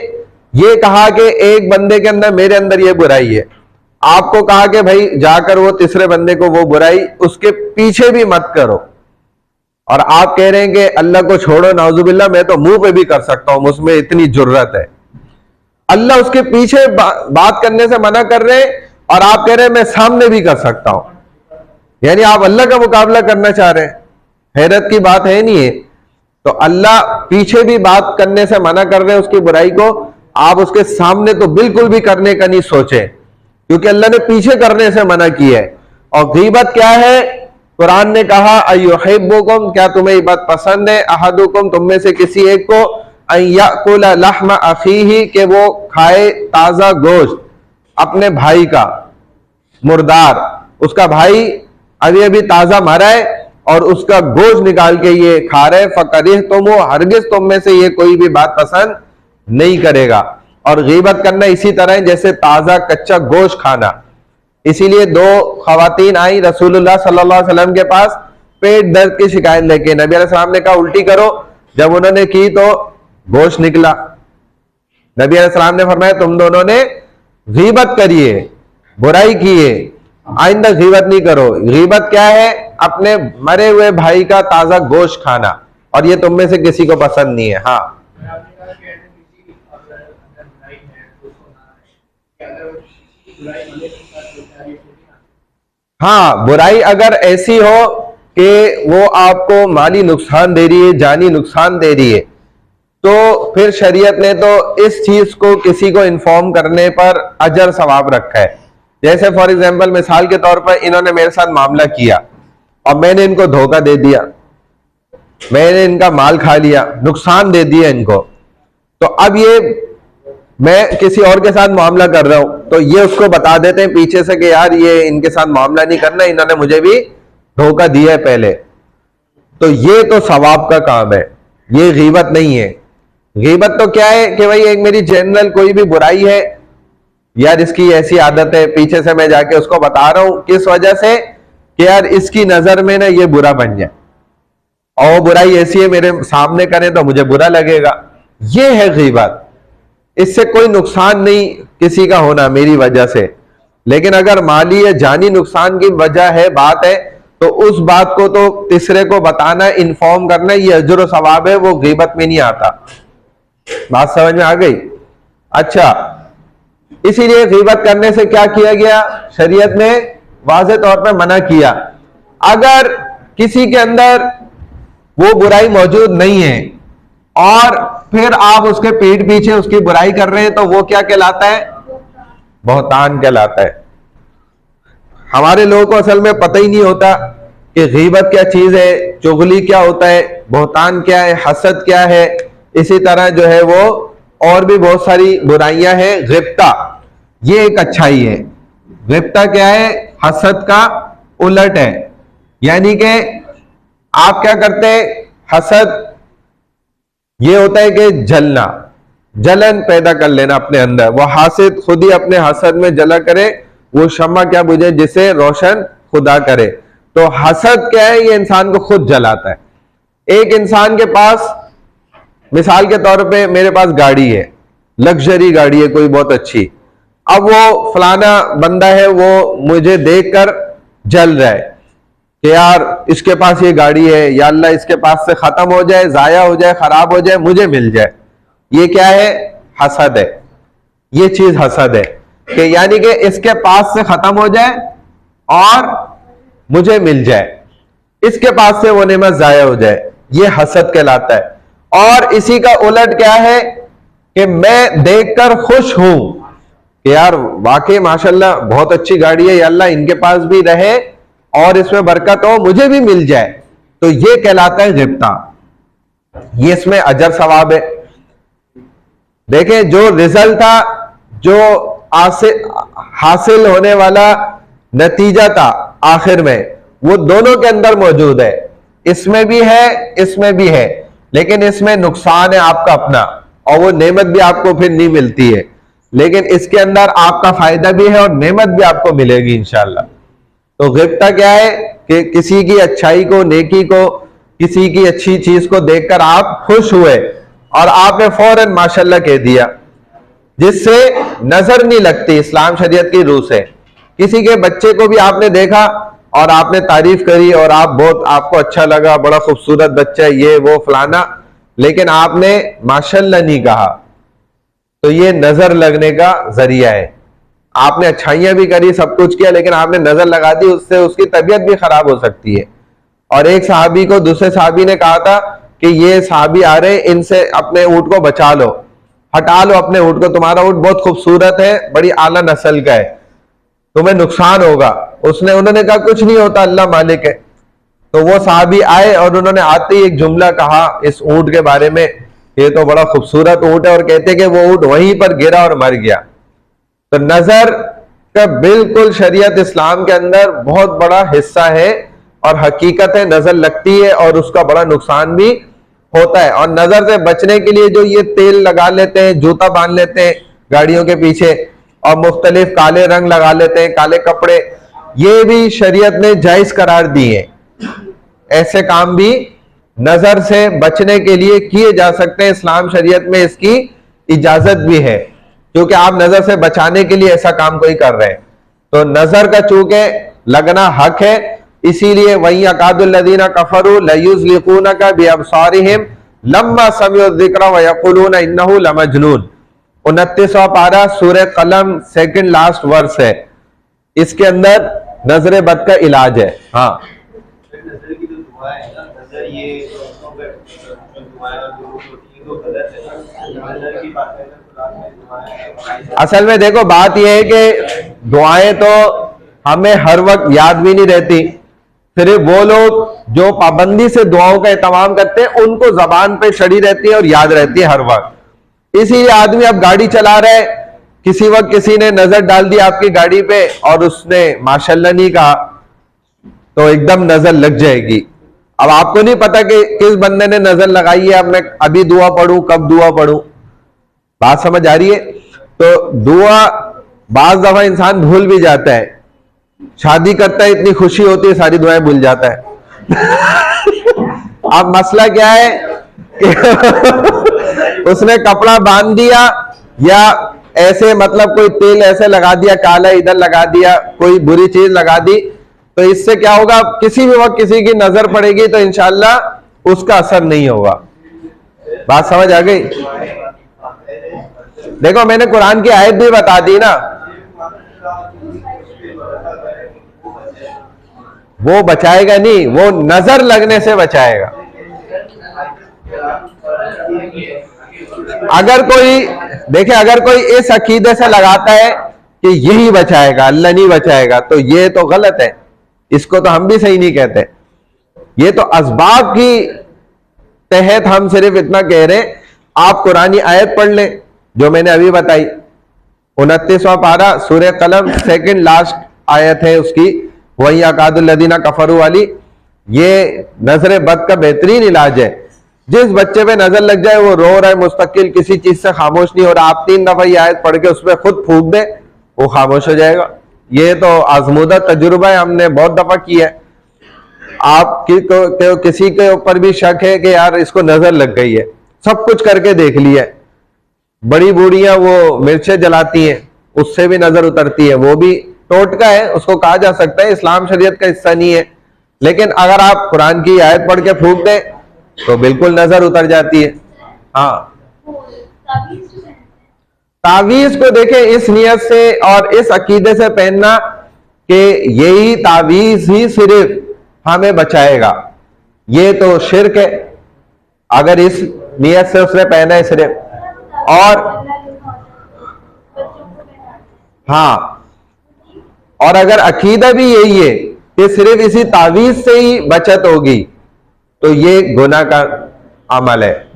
ये कहा कि एक बंदे के अंदर, मेरे अंदर ये बुराई है, आपको कहा कि भाई जाकर वो तीसरे बंदे को वो बुराई उसके पीछे भी मत करो। और आप कह रहे हैं कि अल्लाह को छोड़ो, नाउजुबिल्लाह, मैं तो मुंह पे भी कर सकता हूं, मुझमें इतनी जुर्रत है। अल्लाह उसके पीछे बात करने से मना कर रहे हैं और आप कह रहे हैं मैं सामने भी कर सकता हूं। यानी आप अल्लाह का मुकाबला करना चाह रहे हैं। हैरत की बात है नहीं है। तो अल्लाह पीछे भी बात करने से मना कर रहे हैं उसकी बुराई को, आप उसके सामने तो बिल्कुल भी करने का नहीं सोचे, क्योंकि अल्लाह ने पीछे करने से मना किया है। और गीबत क्या है? कुरान ने कहा अय्युहिब्बुकुम, क्या तुम्हें ये बात पसंद है, अहदुकुम, तुम में से किसी एक को, अय्याकुल लहमा अखीही, के वो खाए ताजा गोश्त अपने भाई का, मुर्दार, उसका भाई अभी अभी ताजा मरा है और उसका गोश्त निकाल के ये खा रहे, फकरिह तुम, हरगिज तुम में से ये कोई भी बात पसंद नहीं करेगा। और गीबत करना इसी तरह है जैसे ताजा कच्चा गोश्त खाना। इसीलिए दो खवातीन आई रसूलुल्लाह सल्लल्लाहु अलैहि वसल्लम के पास पेट दर्द की शिकायत लेके, नबी अलैहि सलाम ने कहा उल्टी करो, जब उन्होंने की तो गोश्त निकला। नबी अलैहि सलाम ने फरमाया तुम दोनों ने गीबत करिए, बुराई किए, आइंदा गीबत नहीं करो। गीबत क्या है? अपने मरे हुए भाई का ताजा गोश्त खाना, और ये तुम में से किसी को पसंद नहीं है। हाँ, हाँ, बुराई अगर ऐसी हो कि वो आपको माली नुकसान दे रही है, जानी नुकसान दे रही है, तो फिर शरीयत ने तो इस चीज को किसी को इन्फॉर्म करने पर अजर सवाब रखा है। जैसे फॉर एग्जांपल, मिसाल के तौर पर इन्होंने मेरे साथ मामला किया और मैंने इनको धोखा दे दिया, मैंने इनका माल खा लिया, नुकसान दे दिया इनको, तो अब ये मैं किसी और के साथ मामला कर रहा हूं, तो ये उसको बता देते हैं पीछे से कि यार ये इनके साथ मामला नहीं करना, इन्होंने मुझे भी धोखा दिया है पहले, तो ये तो सवाब का काम है, ये गीबत नहीं है। गीबत तो क्या है कि भाई एक मेरी जनरल कोई भी बुराई है, यार इसकी ऐसी आदत है, पीछे से मैं जाके उसको बता रहा हूं, किस वजह से कि यार इसकी नजर में ना ये बुरा बन जाए, और वो बुराई ऐसी है मेरे सामने करे तो मुझे बुरा लगेगा, ये है गीबत। इससे कोई नुकसान नहीं किसी का होना मेरी वजह से, लेकिन अगर माली या जानी नुकसान की वजह है, बात है, तो उस बात को तो तीसरे को बताना, इन्फॉर्म करना, ये अजर और सवाब है, वो गीबत में नहीं आता। बात समझ में आ गई? अच्छा, इसीलिए गीबत करने से क्या किया गया? शरीयत ने वाज़े तौर पर मना किया। अगर किसी के अंदर वो बुराई मौजूद नहीं है और फिर आप उसके पीठ पीछे उसकी बुराई कर रहे हैं, तो वो क्या कहलाता है? बहतान कहलाता है। हमारे लोगों को असल में पता ही नहीं होता कि गीबत क्या चीज है, चुगली क्या होता है, बहतान क्या है, हसद क्या है। इसी तरह जो है वो और भी बहुत सारी बुराइयां हैं। गिब्ता ये एक अच्छाई है। गिब्ता क्या है? हसद का उलट है, यानी कि आप क्या करते हैं? हसद ये होता है कि जलना, जलन पैदा कर लेना अपने अंदर। वो हासिद खुद ही अपने हसद में जला करे, वो शम्मा क्या बुझे जिसे रोशन खुदा करे। तो हसद क्या है? ये इंसान को खुद जलाता है। एक इंसान के पास, मिसाल के तौर पे मेरे पास गाड़ी है, लग्जरी गाड़ी है कोई बहुत अच्छी, अब वो फलाना बंदा है वो मुझे देखकर जल रहा है कि यार इसके पास ये गाड़ी है, या अल्लाह इसके पास से खत्म हो जाए, जाया हो जाए, खराब हो जाए, मुझे मिल जाए। ये क्या है? हसद है। ये चीज हसद है कि यानी कि इसके पास से खत्म हो जाए और मुझे मिल जाए, इसके पास से वो नेमत जाया हो जाए, ये हसद कहलाता है। और इसी का उलट क्या है कि मैं देखकर खुश हूं कि यार वाकई माशाल्लाह बहुत अच्छी गाड़ी है, या अल्लाह इनके पास भी रहे और इसमें बरकत हो, मुझे भी मिल जाए, तो ये कहलाता है गिब्ता। ये इसमें अजर सवाब है। देखें, जो रिजल्ट था, जो हासिल होने वाला नतीजा था आखिर में, वो दोनों के अंदर मौजूद है। इसमें भी है, इसमें भी है, लेकिन इसमें नुकसान है आपका अपना, और वो नेमत भी आपको फिर नहीं मिलती है। लेकिन इसके अंदर आपका फायदा भी है और नेमत भी आपको मिलेगी इंशाअल्लाह। तो गिब्ता क्या है कि किसी की अच्छाई को, नेकी को, किसी की अच्छी चीज को देखकर आप खुश हुए और आपने फौरन माशाल्लाह कह दिया, जिससे नजर नहीं लगती इस्लाम शरीयत की रूह से। किसी के बच्चे को भी आपने देखा और आपने तारीफ करी और आप बहुत, आपको अच्छा लगा, बड़ा खूबसूरत बच्चा है, ये वो फलाना, लेकिन आपने माशाल्लाह नहीं कहा, तो ये नजर लगने का जरिया है। आपने अच्छाइयां भी करी, सब कुछ किया, लेकिन आपने नजर लगा दी, उससे उसकी तबीयत भी खराब हो सकती है। और एक सहाबी को दूसरे सहाबी ने कहा था कि ये साहबी आ रहे, इनसे अपने ऊँट को बचा लो, हटा लो अपने ऊँट को, तुम्हारा ऊँट बहुत खूबसूरत है, बड़ी आला नस्ल का है, तुम्हें नुकसान होगा। उन्होंने कहा कुछ नहीं होता, अल्लाह मालिक है। तो वो साहबी आए और उन्होंने आते ही एक जुमला कहा इस ऊँट के बारे में, ये तो बड़ा खूबसूरत ऊँट है, और कहते कि वो ऊँट वहीं पर गिरा और मर गया। तो नजर का बिल्कुल शरीयत इस्लाम के अंदर बहुत बड़ा हिस्सा है और हकीकत है, नजर लगती है और उसका बड़ा नुकसान भी होता है। और नजर से बचने के लिए जो ये तेल लगा लेते हैं, जूता बांध लेते हैं गाड़ियों के पीछे और मुख्तलिफ काले रंग लगा लेते हैं, काले कपड़े, ये भी शरीयत ने जायज करार दिए। ऐसे काम भी नजर से बचने के लिए किए जा सकते हैं, इस्लाम शरीयत में इसकी इजाजत भी है, क्योंकि आप नजर से बचाने के लिए ऐसा काम कोई कर रहे हैं। तो नजर का चूंकि लगना हक है, इसीलिए वही अकादुल्लज़ीना कफरू लयुज़लिकूनका बिअबसारिहिम लम्मा समिउ ज़िक्र व यक़ूलून इन्नहु लमजनून। 29वां पारा सूरह कलम सेकंड लास्ट वर्स है, इसके अंदर नजर बद का इलाज है। हाँ, नजर की जो दुआ है ना, नजर ये जो दुआ है जो होती है वो गलत है। नजर की बात है ना, कुरान में दुआ है। असल में देखो बात यह है कि दुआएं तो हमें हर वक्त याद भी नहीं रहती, सिर्फ वो लोग जो पाबंदी से दुआओं का एहतमाम करते हैं उनको जबान पे चढ़ी रहती है और याद रहती है हर वक्त। इसीलिए आदमी अब गाड़ी चला रहा है, किसी वक्त किसी ने नजर डाल दी आपकी गाड़ी पे और उसने माशाल्लाह नहीं कहा तो एकदम नजर लग जाएगी। अब आपको नहीं पता कि किस बंदे ने नजर लगाई है, अब मैं अभी दुआ पढ़ूं, कब दुआ पढ़ूं, बात समझ आ रही है? तो दुआ बाज दफा इंसान भूल भी जाता है, शादी करता है इतनी खुशी होती है सारी दुआएं भूल जाता है। अब मसला क्या है कि उसने कपड़ा बांध दिया या ऐसे मतलब कोई तेल ऐसे लगा दिया, काला इधर लगा दिया, कोई बुरी चीज लगा दी, तो इससे क्या होगा, किसी भी वक्त किसी की नजर पड़ेगी तो इंशाल्लाह उसका असर नहीं होगा। बात समझ आ गई? देखो मैंने कुरान की आयत भी बता दी ना, वो बचाएगा नहीं, वो नजर लगने से बचाएगा। अगर कोई देखे, अगर कोई इस अकीदे से लगाता है कि यही बचाएगा, अल्लाह नहीं बचाएगा, तो ये तो गलत है, इसको तो हम भी सही नहीं कहते। ये तो असबाब की तहत हम सिर्फ इतना कह रहे हैं, आप कुरानी आयत पढ़ लें जो मैंने अभी बताई, 29वां पारा सूरह कलम सेकंड लास्ट आयत है उसकी, वही अकादुल्लज़ीना कफरू वाली। ये नजर बद का बेहतरीन इलाज है। जिस बच्चे पे नजर लग जाए, वो रो रहा है मुस्तकिल, किसी चीज से खामोश नहीं हो रहा, आप 3 दफा ये आयत पढ़ के उस पर खुद फूंक दे, वो खामोश हो जाएगा। ये तो आजमूदा तजुर्बा है, हमने बहुत दफा किया है। आप किसी के ऊपर भी शक है कि यार इसको नजर लग गई है, सब कुछ करके देख लिया है। बड़ी बूढ़ियां वो मिर्चें जलाती हैं, उससे भी नजर उतरती है, वो भी टोटका है, उसको कहा जा सकता है, इस्लाम शरीयत का हिस्सा नहीं है। लेकिन अगर आप कुरान की आयत पढ़ के फूंक दें तो बिल्कुल नजर उतर जाती है। हाँ, तावीज को देखें इस नियत से और इस अकीदे से पहनना कि यही तावीज ही सिर्फ हमें बचाएगा, ये तो शिर्क है अगर इस नियत से उसने पहना है सिर्फ। और हाँ, और अगर अकीदा भी यही है कि सिर्फ इसी तावीज से ही बचत होगी, तो ये गुनाह का अमल है,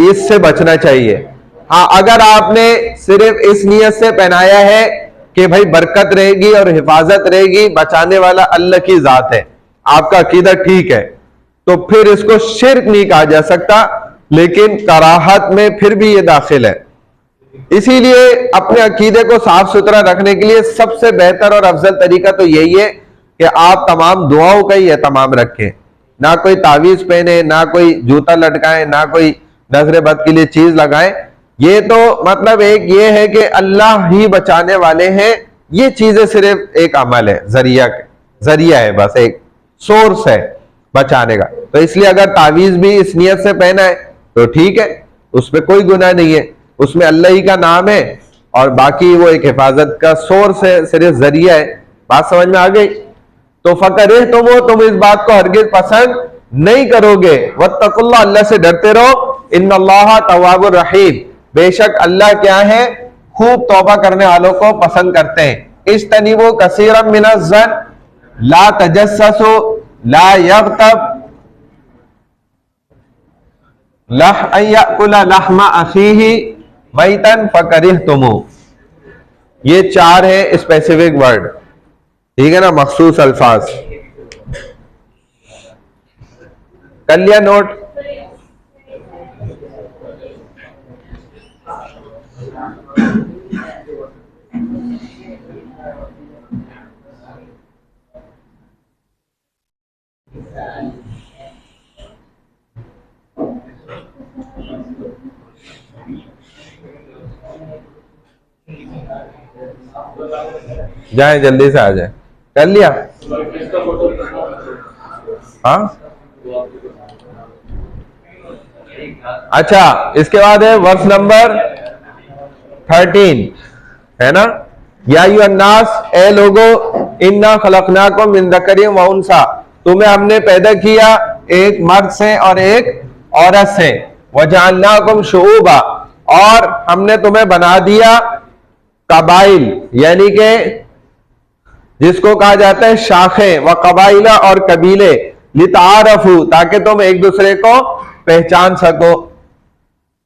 इससे बचना चाहिए। हाँ, अगर आपने सिर्फ इस नियत से पहनाया है कि भाई बरकत रहेगी और हिफाजत रहेगी, बचाने वाला अल्लाह की जात है, आपका अकीदा ठीक है, तो फिर इसको शिर्क नहीं कहा जा सकता, लेकिन कराहत में फिर भी ये दाखिल है। इसीलिए अपने अकीदे को साफ सुथरा रखने के लिए सबसे बेहतर और अफजल तरीका तो यही है कि आप तमाम दुआओं का ही एहतमाम रखें, ना कोई तावीज पहने, ना कोई जूता लटकाएं, ना कोई नजर बद के लिए चीज लगाएं। ये तो मतलब एक ये है कि अल्लाह ही बचाने वाले हैं, ये चीजें सिर्फ एक अमल है, जरिया है, बस एक सोर्स है बचाने का। तो इसलिए अगर तावीज भी इस नियत से पहना है तो ठीक है, उसमें कोई गुनाह नहीं है, उसमें अल्लाह ही का नाम है और बाकी वो एक हिफाजत का सोर्स है, सिर्फ जरिया है। बात समझ में आ गई? तो फकर तुम इस बात को हरगिज पसंद नहीं करोगे, वत्तकुल्लाह, अल्लाह से डरते रहो, इन्नल्लाह तव्वाबुर रहीम, बेशक अल्लाह क्या है, खूब तौबा करने वालों को पसंद करते हैं। इज्तनिबू कसीरम मिनज़्ज़न, ला तजस्ससु, ला यग़्तब, लह अन याकुला लहमा अखीही मैतन फकरिहतुमू। ये 4 है स्पेसिफिक वर्ड, ठीक है ना, मखसूस अल्फाज। कर लिया नोट? जाए जल्दी से आ जाए। कर लिया? हाँ, अच्छा, इसके बाद है वर्स नंबर 13, है ना। या अय्युहन्नास, ए लोगो, इन्ना खलकनाकुम मिन ज़करिन व उन्सा, तुम्हें हमने पैदा किया एक मर्द से और एक औरत से, वजअलनाकुम शुऊबा, और हमने तुम्हें बना दिया कबाइल, यानी कि जिसको कहा जाता है शाखें, व कबाइला, और कबीले, लितारफू, ताकि तुम एक दूसरे को पहचान सको।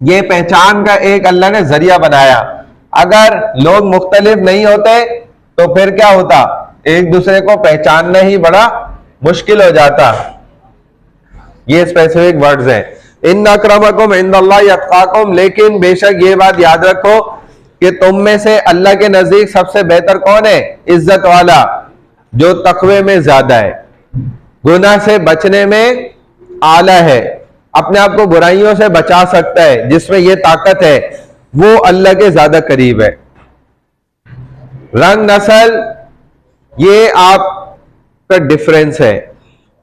ये पहचान का एक अल्लाह ने जरिया बनाया। अगर लोग मुख्तलिफ नहीं होते तो फिर क्या होता, एक दूसरे को पहचानना ही बड़ा मुश्किल हो जाता। ये स्पेसिफिक वर्ड्स हैं। इन अक्रमकुम इंदल्लाहि अत्काकुम, लेकिन बेशक ये बात याद रखो कि तुम में से अल्लाह के नजदीक सबसे बेहतर कौन है, इज्जत वाला, जो तकवे में ज्यादा है, गुनाह से बचने में आला है, अपने आप को बुराइयों से बचा सकता है, जिसमें यह ताकत है, वो अल्लाह के ज्यादा करीब है। रंग नस्ल, ये आपका डिफरेंस है,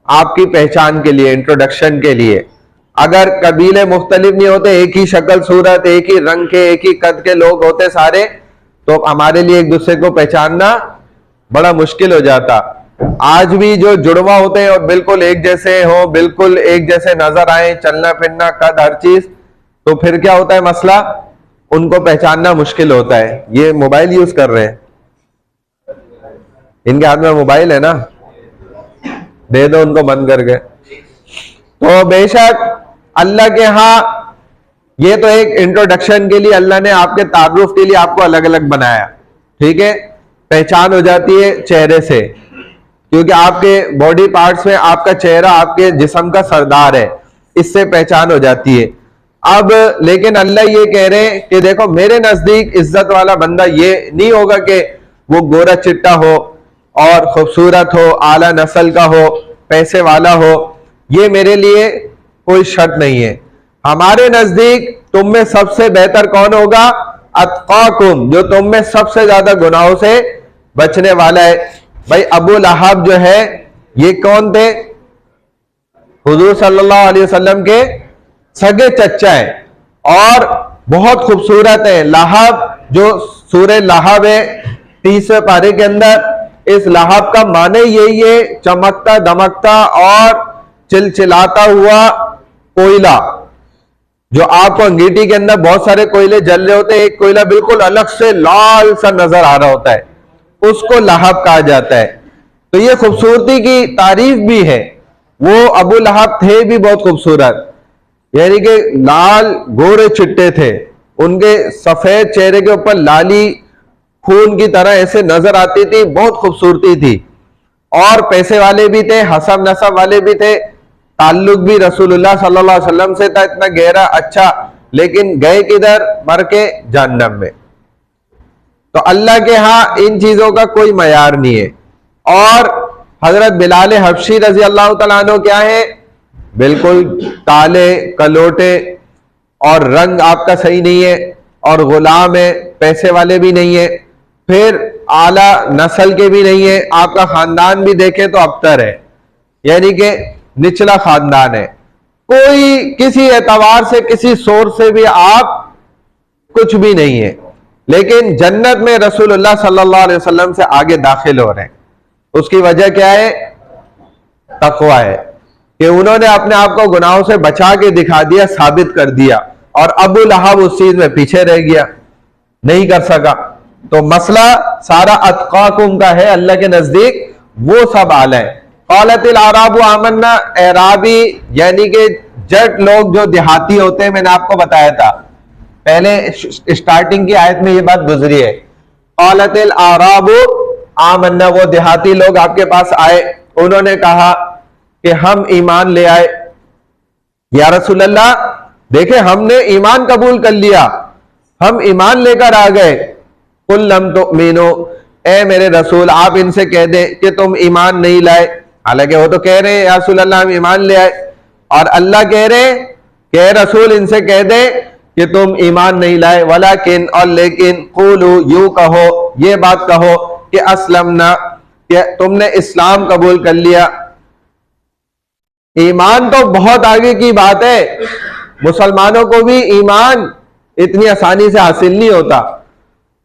आपकी पहचान के लिए, इंट्रोडक्शन के लिए। अगर कबीले मुख्तलिफ नहीं होते, एक ही शक्ल सूरत, एक ही रंग के, एक ही कद के लोग होते सारे, तो हमारे लिए एक दूसरे को पहचानना बड़ा मुश्किल हो जाता। आज भी जो जुड़वा होते हैं और बिल्कुल एक जैसे हो, बिल्कुल एक जैसे नजर आए, चलना फिरना, कद, हर चीज, तो फिर क्या होता है मसला, उनको पहचानना मुश्किल होता है। ये मोबाइल यूज कर रहे हैं, इनके हाथ में मोबाइल है ना, दे दो उनको बंद करके। तो बेशक अल्लाह के यहां, ये तो एक इंट्रोडक्शन के लिए अल्लाह ने आपके तारुफ के लिए आपको अलग अलग बनाया, ठीक है। पहचान हो जाती है चेहरे से, क्योंकि आपके बॉडी पार्ट्स में आपका चेहरा आपके जिस्म का सरदार है, इससे पहचान हो जाती है। अब लेकिन अल्लाह ये कह रहे हैं कि देखो, मेरे नजदीक इज्जत वाला बंदा ये नहीं होगा कि वो गोरा चिट्टा हो और खूबसूरत हो, आला नस्ल का हो, पैसे वाला हो, ये मेरे लिए कोई शर्त नहीं है। हमारे नजदीक तुम में सबसे बेहतर कौन होगा, अत्काकुम, जो तुम में सबसे ज्यादा गुनाहों से बचने वाला है। भाई अबू लहब जो है, ये कौन थे, हुजूर सल्लल्लाहु अलैहि वसल्लम के सगे चचा हैं और बहुत खूबसूरत है। लहब, जो सूरह लहब है 30वें पारे के अंदर, इस लहब का माने यही है, चमकता दमकता और चिलचिलाता हुआ कोयला। जो आपको अंगीठी के अंदर बहुत सारे कोयले जल रहे होते हैं, एक कोयला बिल्कुल अलग से लाल सा नजर आ रहा होता है, उसको लहब कहा जाता है। तो ये खूबसूरती की तारीफ भी है। वो अबू लहब थे भी बहुत खूबसूरत, यानी कि लाल गोरे चिट्टे थे, उनके सफेद चेहरे के ऊपर लाली खून की तरह ऐसे नजर आती थी, बहुत खूबसूरती थी। और पैसे वाले भी थे, हसब नसब वाले भी थे, ताल्लुक भी रसूलुल्लाह सल्लल्लाहु अलैहि वसल्लम से था इतना गहरा अच्छा, लेकिन गए किधर, मर के जहन्नम में। तो अल्लाह के यहां इन चीजों का कोई मयार नहीं है। और हजरत बिलाल हबशी रजी अल्लाह तआला अन्हु क्या है, बिल्कुल काले कलोटे और रंग आपका सही नहीं है, और गुलाम है, पैसे वाले भी नहीं है, फिर आला नस्ल के भी नहीं है, आपका खानदान भी देखें तो अबतर है, यानी कि निचला खानदान है। कोई किसी एतबार से, किसी सोर्स से भी आप कुछ भी नहीं है, लेकिन जन्नत में रसूलुल्लाह सल्लल्लाहु अलैहि वसल्लम से आगे दाखिल हो रहे हैं। उसकी वजह क्या है, तकवा है। कि उन्होंने अपने आप को गुनाहों से बचा के दिखा दिया, साबित कर दिया, और अबू लहब उस चीज में पीछे रह गया, नहीं कर सका। तो मसला सारा अत्काकुम का है अल्लाह के नजदीक, वो सब आला है। क़ालतिल अराबु आमन्ना, एराबी यानी कि जट लोग जो देहाती होते हैं, मैंने आपको बताया था पहले स्टार्टिंग की आयत में ये बात गुजरी है। क़ालतिल अराबु आमन्ना, वो देहाती लोग आपके पास आए, उन्होंने कहा कि हम ईमान ले आए। या रसूल अल्लाह, देखे हमने ईमान कबूल कर लिया, हम ईमान लेकर आ गए। कुल लम तुमिनो, ए मेरे रसूल आप इनसे कह दें कि तुम ईमान नहीं लाए। हालांकि वो तो कह रहे हैं या रसूल अल्लाह हम ईमान ले आए, और अल्लाह कह रहे कि रसूल इनसे कह दे कि तुम ईमान नहीं लाए। वलाकिन, और लेकिन, कुलू यूं कहो, ये बात कहो कि अस्लमना, कि तुमने इस्लाम कबूल कर लिया। ईमान तो बहुत आगे की बात है, मुसलमानों को भी ईमान इतनी आसानी से हासिल नहीं होता।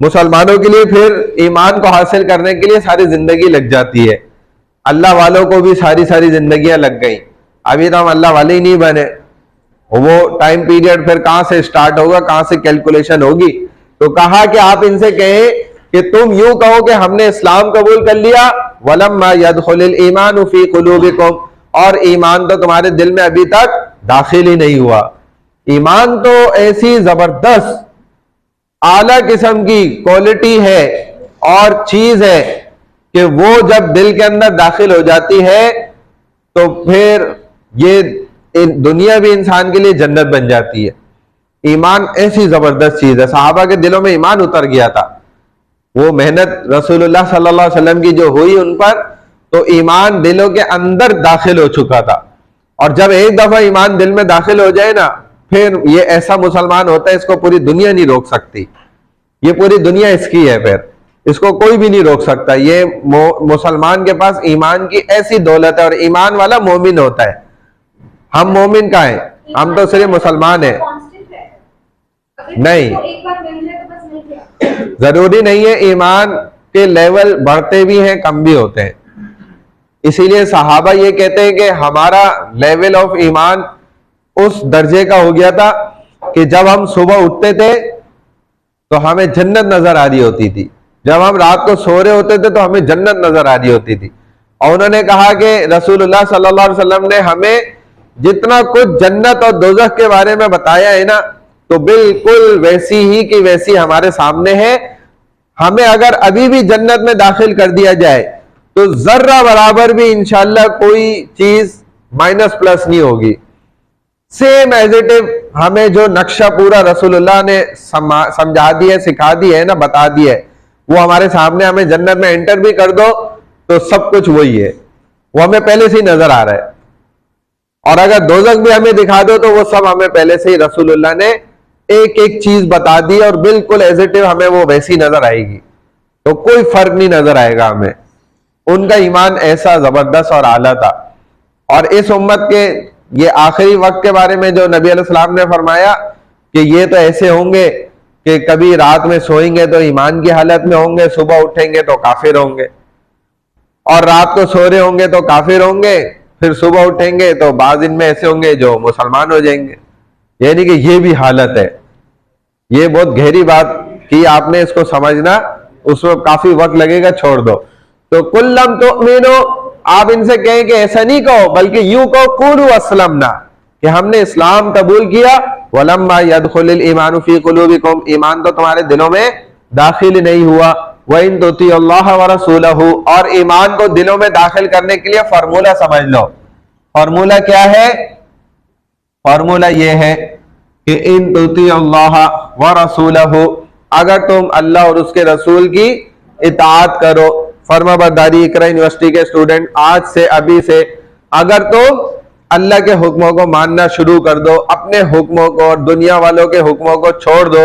मुसलमानों के लिए फिर ईमान को हासिल करने के लिए सारी जिंदगी लग जाती है। अल्लाह वालों को भी सारी सारी जिंदगियां लग गई, अभी तो हम अल्लाह वाले ही नहीं बने। वो टाइम पीरियड फिर कहां से स्टार्ट होगा, कहां से कैलकुलेशन होगी। तो कहा कि आप इनसे कहें कि तुम यूं कहो कि हमने इस्लाम कबूल कर लिया, वलम्मा यदखुलिल ईमानु फी कुलूबिकुम, और ईमान तो तुम्हारे दिल में अभी तक दाखिल ही नहीं हुआ। ईमान तो ऐसी जबरदस्त आला किस्म की क्वालिटी है और चीज है कि वो जब दिल के अंदर दाखिल हो जाती है तो फिर ये दुनिया भी इंसान के लिए जन्नत बन जाती है। ईमान ऐसी जबरदस्त चीज है, सहाबा के दिलों में ईमान उतर गया था। वो मेहनत रसूलुल्लाह सल्लल्लाहु अलैहि वसल्लम की जो हुई उन पर, तो ईमान दिलों के अंदर दाखिल हो चुका था। और जब एक दफा ईमान दिल में दाखिल हो जाए ना, फिर ये ऐसा मुसलमान होता है, इसको पूरी दुनिया नहीं रोक सकती। ये पूरी दुनिया इसकी है, फिर इसको कोई भी नहीं रोक सकता। ये मुसलमान के पास ईमान की ऐसी दौलत है, और ईमान वाला मोमिन होता है। हम मोमिन का है, हम तो सिर्फ मुसलमान है। नहीं, जरूरी नहीं है, ईमान के लेवल बढ़ते भी हैं, कम भी होते हैं। इसीलिए सहाबा ये कहते हैं कि हमारा लेवल ऑफ ईमान उस दर्जे का हो गया था कि जब हम सुबह उठते थे तो हमें जन्नत नजर आ रही होती थी, जब हम रात को सो रहे होते थे तो हमें जन्नत नजर आ रही होती थी। और उन्होंने कहा कि रसूलुल्लाह सल्लल्लाहु अलैहि वसल्लम ने हमें जितना कुछ जन्नत और दोज़ख के बारे में बताया है ना, तो बिल्कुल वैसी ही की वैसी हमारे सामने है। हमें अगर अभी भी जन्नत में दाखिल कर दिया जाए तो जर्रा बराबर भी इंशाअल्लाह कोई चीज माइनस प्लस नहीं होगी। सेम एज इट इज हमें जो नक्शा पूरा रसूलुल्लाह ने समझा दिया, सिखा दिया है ना, बता दिया है, वो हमारे सामने। हमें जन्नत में एंटर भी कर दो तो सब कुछ वही है, वो हमें पहले से ही नजर आ रहा है। और अगर दोज़ख भी हमें दिखा दो तो वो सब हमें पहले से ही रसूलुल्लाह ने एक एक चीज बता दी, और बिल्कुल एज इट इज हमें वो वैसी नजर आएगी। तो कोई फर्क नहीं नजर आएगा हमें। उनका ईमान ऐसा जबरदस्त और आला था। और इस उम्मत के ये आखिरी वक्त के बारे में जो नबी अलैहिस्सलाम ने फरमाया कि ये तो ऐसे होंगे कि कभी रात में सोएंगे तो ईमान की हालत में होंगे, सुबह उठेंगे तो काफिर होंगे, और रात को सो रहे होंगे तो काफिर होंगे, फिर सुबह उठेंगे तो बाज़ इनमें ऐसे होंगे जो मुसलमान हो जाएंगे। यानी कि ये भी हालत है। ये बहुत गहरी बात की आपने, इसको समझना उसमें काफी वक्त लगेगा, छोड़ दो। तो कुल्लम तुमिनो, आप इनसे कहें कि ऐसा नहीं कहो, बल्कि यूं कहो कुलू अस्लमना, कि हमने इस्लाम कबूल किया। वलम्मा यदखुलिल ईमानु फी कुलूबिकुम, ईमान तो तुम्हारे दिलों में दाखिल नहीं हुआ। वइन तुती अल्लाह व रसूलहु, और ईमान को दिलों में दाखिल करने के लिए फार्मूला समझ लो। फार्मूला क्या है? फार्मूला ये है कि इन तुती अल्लाह व रसूलहु, अगर तुम अल्लाह और उसके रसूल की इताअत करो, फर्माबरदारी। इकरा यूनिवर्सिटी के स्टूडेंट, आज से, अभी से अगर तुम अल्लाह के हुक्मों को मानना शुरू कर दो, अपने हुक्मों को और दुनिया वालों के हुक्मों को छोड़ दो,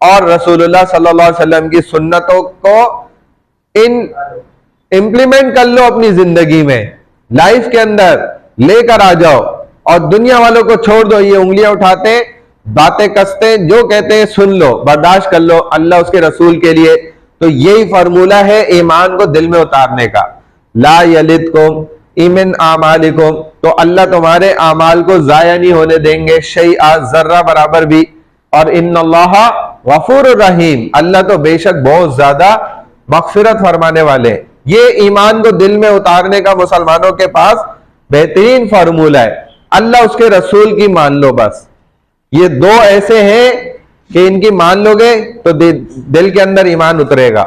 और रसूलुल्लाह सल्लल्लाहु अलैहि वसल्लम की सुन्नतों को इम्प्लीमेंट कर लो अपनी जिंदगी में, लाइफ के अंदर लेकर आ जाओ, और दुनिया वालों को छोड़ दो। ये उंगलियां उठाते, बातें कसते, जो कहते हैं सुन लो, बर्दाश्त कर लो अल्लाह उसके रसूल के लिए। तो यही फार्मूला है ईमान को दिल में उतारने का। ला यलिदकुम, इमिन आमालिकुम, तो अल्लाह तुम्हारे आमाल को जाया नहीं होने देंगे, शैआ जर्रा बराबर भी। और इन्नल्लाह गफूर रहीम, अल्लाह तो बेशक बहुत ज्यादा मगफिरत फरमाने वाले। ये ईमान को दिल में उतारने का मुसलमानों के पास बेहतरीन फार्मूला है। अल्लाह उसके रसूल की मान लो, बस ये दो ऐसे हैं कि इनकी मान लोगे तो दिल के अंदर ईमान उतरेगा,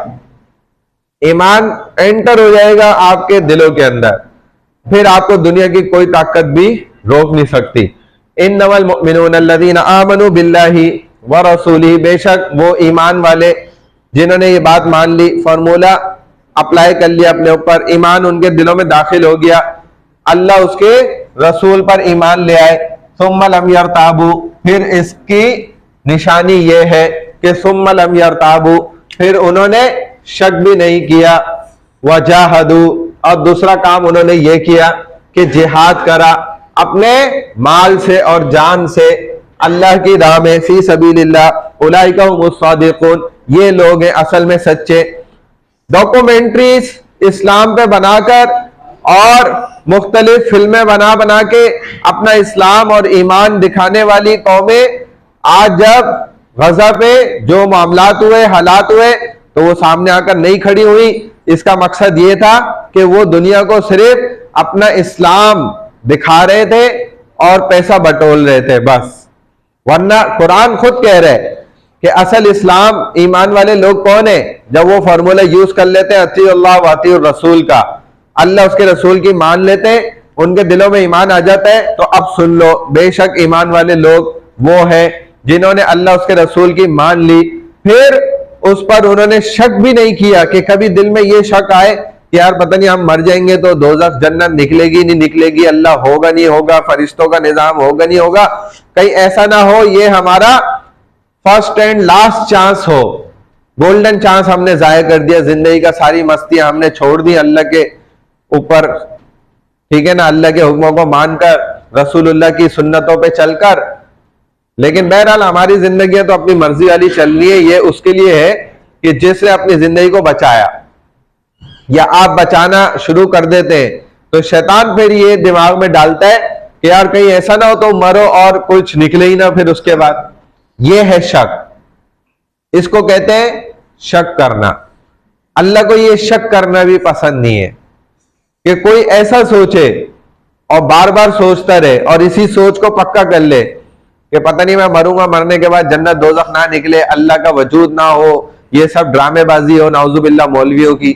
ईमान एंटर हो जाएगा आपके दिलों के अंदर, फिर आपको दुनिया की कोई ताकत भी रोक नहीं सकती। इन्नमल मुमिनूना अल्लज़ीना आमनू बिल्लाहि व रसूलिही, बेशक वो ईमान वाले जिन्होंने ये बात मान ली, फार्मूला अप्लाई कर लिया अपने ऊपर, ईमान उनके दिलों में दाखिल हो गया, अल्लाह उसके रसूल पर ईमान ले आए। सुम्मा लम यरताबू, फिर इसकी निशानी ये है कि सुम्मा लम यरताबू, फिर उन्होंने शक भी नहीं किया। वजाहदू, और दूसरा काम उन्होंने ये किया कि जिहाद करा अपने माल से और जान से अल्लाह की राह में, फी सबीलिल्लाह, उलाइका हुमुस सादिकून, ये लोग हैं असल में सच्चे। डॉक्यूमेंट्रीज इस्लाम पे बनाकर और मुख्तलिफ फिल्में बना बना के अपना इस्लाम और ईमान दिखाने वाली कौमें आज जब गजा पे जो मामलात हुए, हालात हुए, तो वो सामने आकर नहीं खड़ी हुई। इसका मकसद ये था कि वो दुनिया को सिर्फ अपना इस्लाम दिखा रहे थे और पैसा बटोर रहे थे बस, वरना कुरान खुद कह रहे कि असल इस्लाम ईमान वाले लोग कौन है, जब वो फार्मूला यूज कर लेते हैं अती अल्लाह व अती रसूल का, अल्लाह उसके रसूल की मान लेते हैं, उनके दिलों में ईमान आ जाता है। तो अब सुन लो, बेशक ईमान वाले लोग वो हैं जिन्होंने अल्लाह उसके रसूल की मान ली, फिर उस पर उन्होंने शक भी नहीं किया कि कभी दिल में ये शक आए कि यार पता नहीं हम मर जाएंगे तो दोज़ख जन्नत निकलेगी नहीं निकलेगी, अल्लाह होगा नहीं होगा, फरिश्तों का निजाम होगा नहीं होगा, कहीं ऐसा ना हो ये हमारा फर्स्ट एंड लास्ट चांस हो, गोल्डन चांस हमने जाया कर दिया, जिंदगी का सारी मस्तियां हमने छोड़ दी अल्लाह के ऊपर, ठीक है ना, अल्लाह के हुक्मों को मानकर, रसूलुल्लाह की सुन्नतों पे चलकर। लेकिन बहरहाल हमारी जिंदगी तो अपनी मर्जी वाली चल रही है। ये उसके लिए है कि जिसने अपनी जिंदगी को बचाया या आप बचाना शुरू कर देते हैं तो शैतान फिर ये दिमाग में डालता है कि यार कहीं ऐसा ना हो तो मरो और कुछ निकले ही ना फिर उसके बाद। ये है शक, इसको कहते हैं शक करना। अल्लाह को ये शक करना भी पसंद नहीं है कि कोई ऐसा सोचे और बार बार सोचता रहे और इसी सोच को पक्का कर ले कि पता नहीं मैं मरूंगा, मरने के बाद जन्नत दोज़ख ना निकले, अल्लाह का वजूद ना हो, ये सब ड्रामेबाजी हो, नाउजुबिल्लाह मौलवियों की।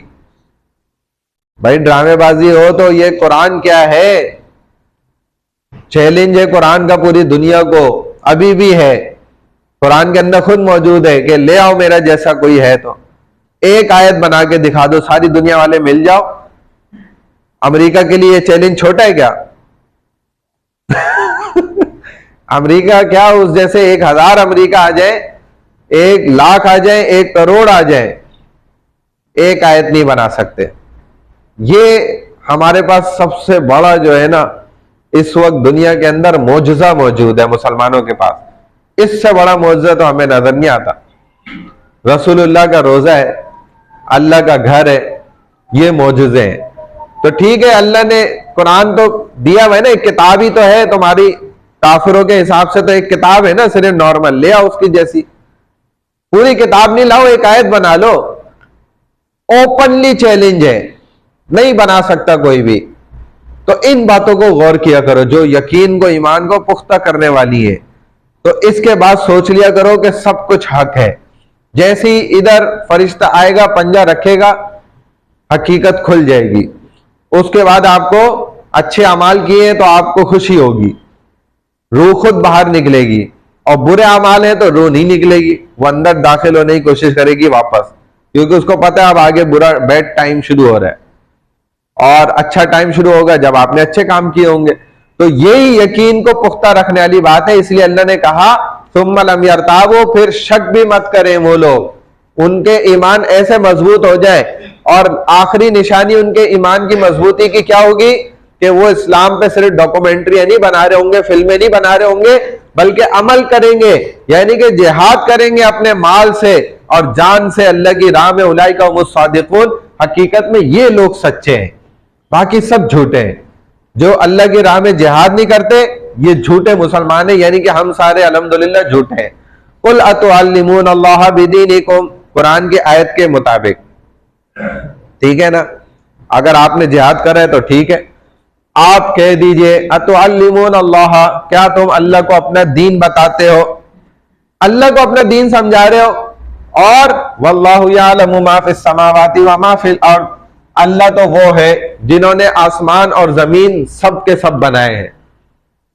भाई ड्रामेबाजी हो तो ये कुरान क्या है, चैलेंज है कुरान का पूरी दुनिया को, अभी भी है, कुरान के अंदर खुद मौजूद है कि ले आओ मेरा जैसा कोई है तो एक आयत बना के दिखा दो, सारी दुनिया वाले मिल जाओ। अमेरिका के लिए चैलेंज छोटा है क्या? अमेरिका क्या, उस जैसे 1000 अमेरिका आ जाए, 1 लाख आ जाए, 1 करोड़ आ जाए, एक आयत नहीं बना सकते। ये हमारे पास सबसे बड़ा जो है ना इस वक्त दुनिया के अंदर मौजूजा मौजूद है मुसलमानों के पास, इससे बड़ा मौजूदा तो हमें नजर नहीं आता। रसूलुल्लाह का रोजा है, अल्लाह का घर है, ये मौजूजे हैं। तो ठीक है, अल्लाह ने कुरान तो दिया हुआ है ना, एक किताब ही तो है, तुम्हारी काफिरों के हिसाब से तो एक किताब है ना, सिर्फ नॉर्मल, ले आओ उसकी जैसी, पूरी किताब नहीं लाओ, एक आयत बना लो। ओपनली चैलेंज है, नहीं बना सकता कोई भी। तो इन बातों को गौर किया करो जो यकीन को, ईमान को पुख्ता करने वाली है। तो इसके बाद सोच लिया करो कि सब कुछ हक है। जैसे ही इधर फरिश्ता आएगा, पंजा रखेगा, हकीकत खुल जाएगी। उसके बाद आपको अच्छे अमाल किए तो आपको खुशी होगी, रूह खुद बाहर निकलेगी, और बुरे अमाल है तो रूह नहीं निकलेगी, वो अंदर दाखिल होने की कोशिश करेगी वापस, क्योंकि उसको पता है अब आगे बुरा बैड टाइम शुरू हो रहा है और अच्छा टाइम शुरू होगा जब आपने अच्छे काम किए होंगे। तो यही यकीन को पुख्ता रखने वाली बात है। इसलिए अल्लाह ने कहा सुम्मा लम यरताबू, फिर शक भी मत करें वो लोग, उनके ईमान ऐसे मजबूत हो जाए। और आखिरी निशानी उनके ईमान की मजबूती की क्या होगी कि वो इस्लाम पे सिर्फ डॉक्यूमेंट्री नहीं बना रहे होंगे, फिल्में नहीं बना रहे होंगे, बल्कि अमल करेंगे, यानी कि जिहाद करेंगे अपने माल से और जान से अल्लाह की राह में। उलाइका हुमुस सादिकून, हकीकत में ये लोग सच्चे हैं, बाकी सब झूठे हैं। जो अल्लाह की राह में जिहाद नहीं करते ये झूठे मुसलमान है, यानी कि हम सारे अल्हम्दुलिल्लाह झूठे हैं। कुल अतुअल्लिमून अल्लाह बिदीनिकुम, कुरान की आयत के मुताबिक, ठीक है ना। अगर आपने जिहाद करा है तो ठीक है, आप कह दीजिए अतुअल्लिमून अल्लाह, क्या तुम अल्लाह को अपना दीन बताते हो, अल्लाह को अपना दीन समझा रहे हो। और वल्लाहु यअलमु मा फिस समावाति व मा फिल अर्द, अल्लाह तो वो है जिन्होंने आसमान और जमीन सब के सब बनाए हैं।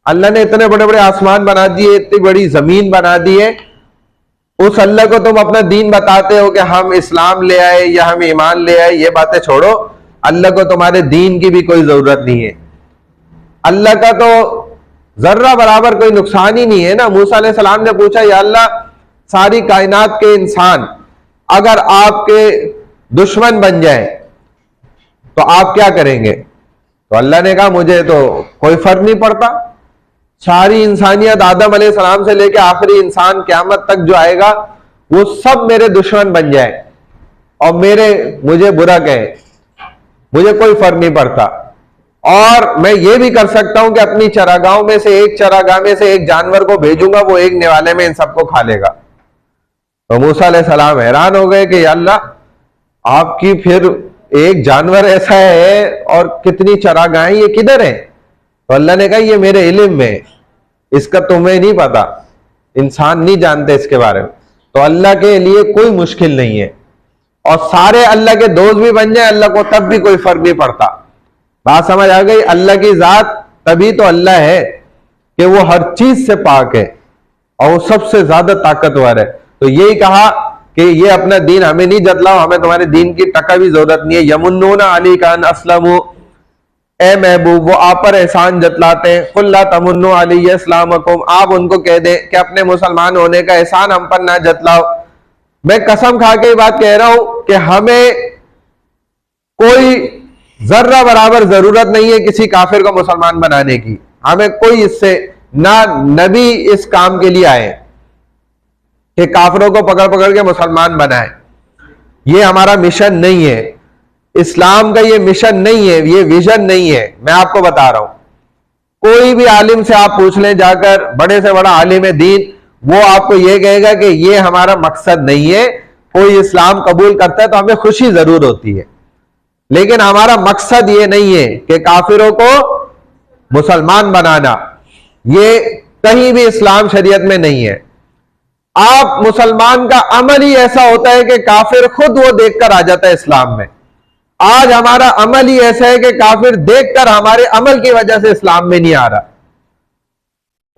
अल्लाह ने इतने बड़े बड़े आसमान बना दिए, इतनी बड़ी जमीन बना दी है, उस अल्लाह को तुम अपना दीन बताते हो कि हम इस्लाम ले आए या हम ईमान ले आए। ये बातें छोड़ो, अल्लाह को तुम्हारे दीन की भी कोई जरूरत नहीं है। अल्लाह का तो जर्रा बराबर कोई नुकसान ही नहीं है ना। मूसा अलैहिस्सलाम ने पूछा, या अल्लाह, सारी कायनात के इंसान अगर आपके दुश्मन बन जाए तो आप क्या करेंगे? तो अल्लाह ने कहा, मुझे तो कोई फर्क नहीं पड़ता। सारी इंसानियत आदम अलैहिस्सलाम से लेकर आखिरी इंसान क़यामत तक जो आएगा वो सब मेरे दुश्मन बन जाए और मुझे बुरा कहे, मुझे कोई फर्क नहीं पड़ता। और मैं ये भी कर सकता हूं कि अपनी चरागाहों में से एक चरागाह में से एक जानवर को भेजूंगा, वो एक निवाले में इन सबको खा लेगा। तो मूसा अलैहिस्सलाम हैरान हो गए कि या अल्लाह, आपकी फिर एक जानवर ऐसा है और कितनी चरागाहें, ये किधर है? तो अल्लाह ने कहा, ये मेरे इल्म में, इसका तुम्हें नहीं पता, इंसान नहीं जानते इसके बारे में। तो अल्लाह के लिए कोई मुश्किल नहीं है, और सारे अल्लाह के दोस्त भी बन जाए अल्लाह को तब भी कोई फर्क नहीं पड़ता। बात समझ आ गई? अल्लाह की जात तभी तो अल्लाह है कि वो हर चीज से पाक है और वो सबसे ज्यादा ताकतवर है। तो यही कहा कि ये अपना दीन हमें नहीं जतलाओ, हमें तुम्हारे दीन की टका भी जरूरत नहीं है। यमुन्नूना अलैका अन अस्लमू, ए महबूब, वो आप पर एहसान जतलाते हैं। कुल ला तमुन्नु अलैया इस्लामकुम, आप उनको कह दें कि अपने मुसलमान होने का एहसान हम पर ना जतलाओ। मैं कसम खा के बात कह रहा हूं कि हमें कोई जर्रा बराबर जरूरत नहीं है किसी काफिर को मुसलमान बनाने की। हमें कोई इससे, ना नबी इस काम के लिए आए कि काफिरों को पकड़ पकड़ के मुसलमान बनाए। ये हमारा मिशन नहीं है, इस्लाम का ये मिशन नहीं है, ये विजन नहीं है। मैं आपको बता रहा हूं, कोई भी आलिम से आप पूछ लें जाकर, बड़े से बड़ा आलिम दीन, वो आपको ये कहेगा कि ये हमारा मकसद नहीं है। कोई इस्लाम कबूल करता है तो हमें खुशी जरूर होती है, लेकिन हमारा मकसद ये नहीं है कि काफिरों को मुसलमान बनाना। ये कहीं भी इस्लाम शरीयत में नहीं है। आप मुसलमान का अमल ही ऐसा होता है कि काफिर खुद वो देखकर आ जाता है इस्लाम में। आज हमारा अमल ही ऐसा है कि काफिर देखकर हमारे अमल की वजह से इस्लाम में नहीं आ रहा।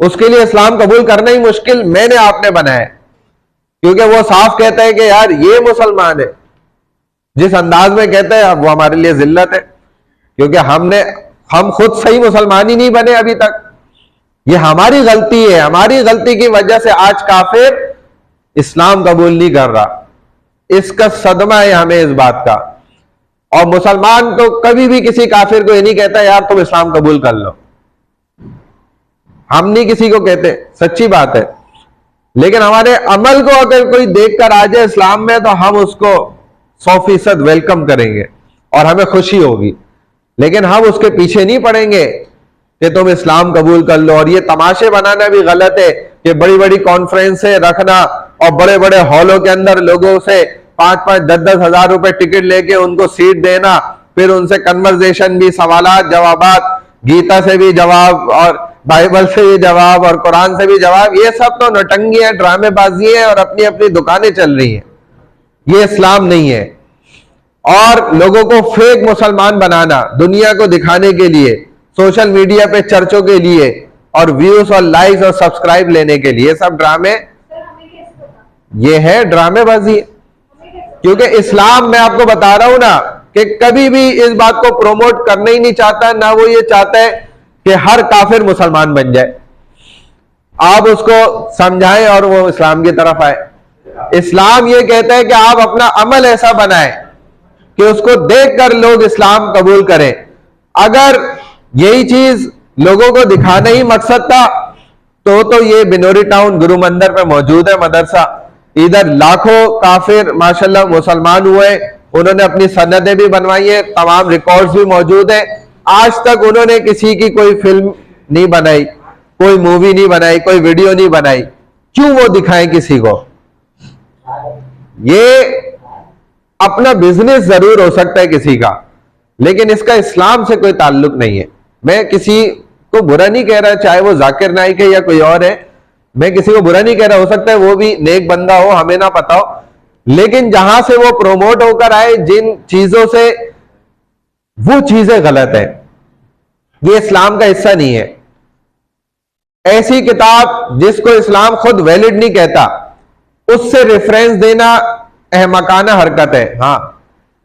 उसके लिए इस्लाम कबूल करना ही मुश्किल मैंने आपने बनाया, क्योंकि वो साफ कहता है कि यार ये मुसलमान है। जिस अंदाज में कहते हैं वो हमारे लिए जिल्लत है, क्योंकि हम खुद सही मुसलमान ही नहीं बने अभी तक। ये हमारी गलती है, हमारी गलती की वजह से आज काफिर इस्लाम कबूल नहीं कर रहा। इसका सदमा है हमें इस बात का। और मुसलमान तो कभी भी किसी काफिर को ये नहीं कहता यार तुम इस्लाम कबूल कर लो, हम नहीं किसी को कहते, सच्ची बात है। लेकिन हमारे अमल को अगर कोई देखकर आ जाए इस्लाम में तो हम उसको 100% वेलकम करेंगे और हमें खुशी होगी। लेकिन हम उसके पीछे नहीं पड़ेंगे कि तुम इस्लाम कबूल कर लो। और ये तमाशे बनाना भी गलत है कि बड़ी बड़ी कॉन्फ्रेंसें रखना और बड़े बड़े हॉलों के अंदर लोगों से 5-5, 10-10 हजार रुपए टिकट लेके उनको सीट देना, फिर उनसे कन्वर्सेशन भी, सवालात जवाबात, गीता से भी जवाब और बाइबल से भी जवाब और कुरान से भी जवाब। ये सब तो नटंगी है, ड्रामेबाजी है और अपनी अपनी दुकानें चल रही हैं। ये इस्लाम नहीं है। और लोगों को फेक मुसलमान बनाना, दुनिया को दिखाने के लिए, सोशल मीडिया पे चर्चों के लिए और व्यूज और लाइक्स और सब्सक्राइब लेने के लिए, सब ड्रामे, ये है ड्रामेबाजी। क्योंकि इस्लाम, मैं आपको बता रहा हूं ना, कि कभी भी इस बात को प्रोमोट करना ही नहीं चाहता, ना वो ये चाहता है कि हर काफिर मुसलमान बन जाए। आप उसको समझाएं और वो इस्लाम की तरफ आए। इस्लाम ये कहता है कि आप अपना अमल ऐसा बनाएं कि उसको देखकर लोग इस्लाम कबूल करें। अगर यही चीज लोगों को दिखाना ही मकसद था तो ये बिनोरी टाउन गुरु मंदिर पे मौजूद है मदरसा। इधर लाखों काफिर माशाल्लाह मुसलमान हुए, उन्होंने अपनी सनदें भी बनवाई है, तमाम रिकॉर्ड्स भी मौजूद है। आज तक उन्होंने किसी की कोई फिल्म नहीं बनाई, कोई मूवी नहीं बनाई, कोई वीडियो नहीं बनाई, क्यों वो दिखाएं किसी को? ये अपना बिजनेस जरूर हो सकता है किसी का, लेकिन इसका इस्लाम से कोई ताल्लुक नहीं है। मैं किसी को बुरा नहीं कह रहा, चाहे वो जाकिर नाइक है या कोई और है, मैं किसी को बुरा नहीं कह रहा, हो सकता है वो भी नेक बंदा हो, हमें ना पता हो, लेकिन जहां से वो प्रोमोट होकर आए जिन चीजों से, वो चीजें गलत है, ये इस्लाम का हिस्सा नहीं है। ऐसी किताब जिसको इस्लाम खुद वैलिड नहीं कहता, उससे रेफरेंस देना अहमकाना हरकत है। हाँ,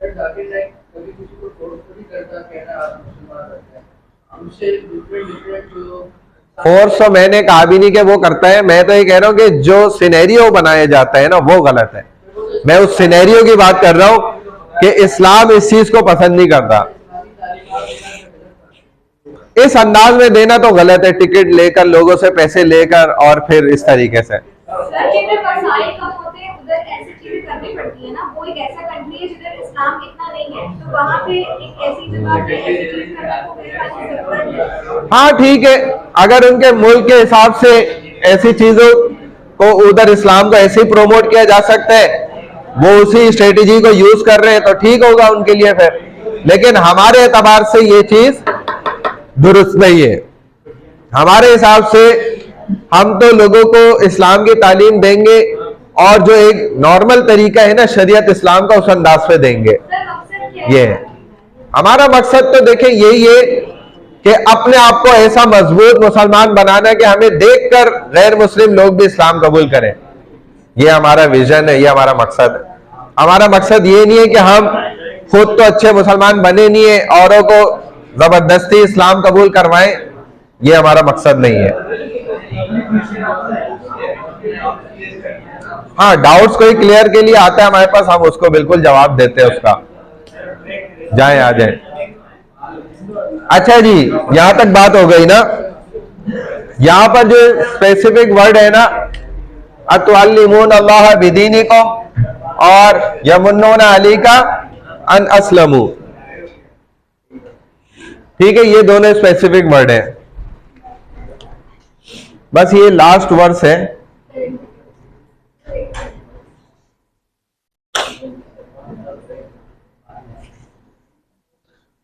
जाकिर नाइक कभी किसी को फोर्स नहीं करता, कहना आप मुसलमान रहते हैं, हमसे डिफरेंट जो फोर्स तो मैंने कहा भी नहीं कि वो करता है, मैं तो ये कह रहा हूं कि जो सिनेरियो बनाया जाता है ना, वो गलत है। मैं उस सिनेरियो की बात कर रहा हूं कि इस्लाम इस चीज को पसंद नहीं करता। इस अंदाज में देना तो गलत है, टिकट लेकर, लोगों से पैसे लेकर और फिर इस तरीके से। सर जिधर मसाइल कम होते हैं उधर ऐसी चीजें करनी पड़ती है ना। वो एक ऐसा कंट्री है जिधर इस्लाम इतना नहीं है, तो वहाँ पे एक ऐसी जगह पे ऐसी चीज करने को मेरे जरूरत है। हाँ ठीक है, अगर उनके मुल्क के हिसाब से ऐसी चीजों को, उधर इस्लाम को ऐसे ही प्रोमोट किया जा सकता है, वो उसी स्ट्रेटेजी को यूज कर रहे हैं, तो ठीक होगा उनके लिए फिर, लेकिन हमारे एतबार से ये चीज दुरुस्त नहीं है। हमारे हिसाब से हम तो लोगों को इस्लाम की तालीम देंगे और जो एक नॉर्मल तरीका है ना शरीयत इस्लाम का, उस अंदाज पे देंगे। सर मकसद क्या ये है? हमारा मकसद तो देखें यही है कि अपने आप को ऐसा मजबूत मुसलमान बनाना कि हमें देखकर गैर मुस्लिम लोग भी इस्लाम कबूल करें। ये हमारा विजन है, ये हमारा मकसद है। हमारा मकसद ये नहीं है कि हम खुद तो अच्छे मुसलमान बने नहीं है, औरों को जबरदस्ती इस्लाम कबूल करवाएं, ये हमारा मकसद नहीं है। हाँ, डाउट्स कोई क्लियर के लिए आता है हमारे पास, हम उसको बिल्कुल जवाब देते हैं उसका, जाएं आ जाएं। अच्छा जी, यहां तक बात हो गई ना। यहां पर जो स्पेसिफिक वर्ड है ना, अतुअल्लिमून अल्लाह बिदीनिकुम और यमुन्नून अलैका अन अस्लमू, ठीक है, ये दोनों स्पेसिफिक वर्ड है। बस ये लास्ट वर्स है।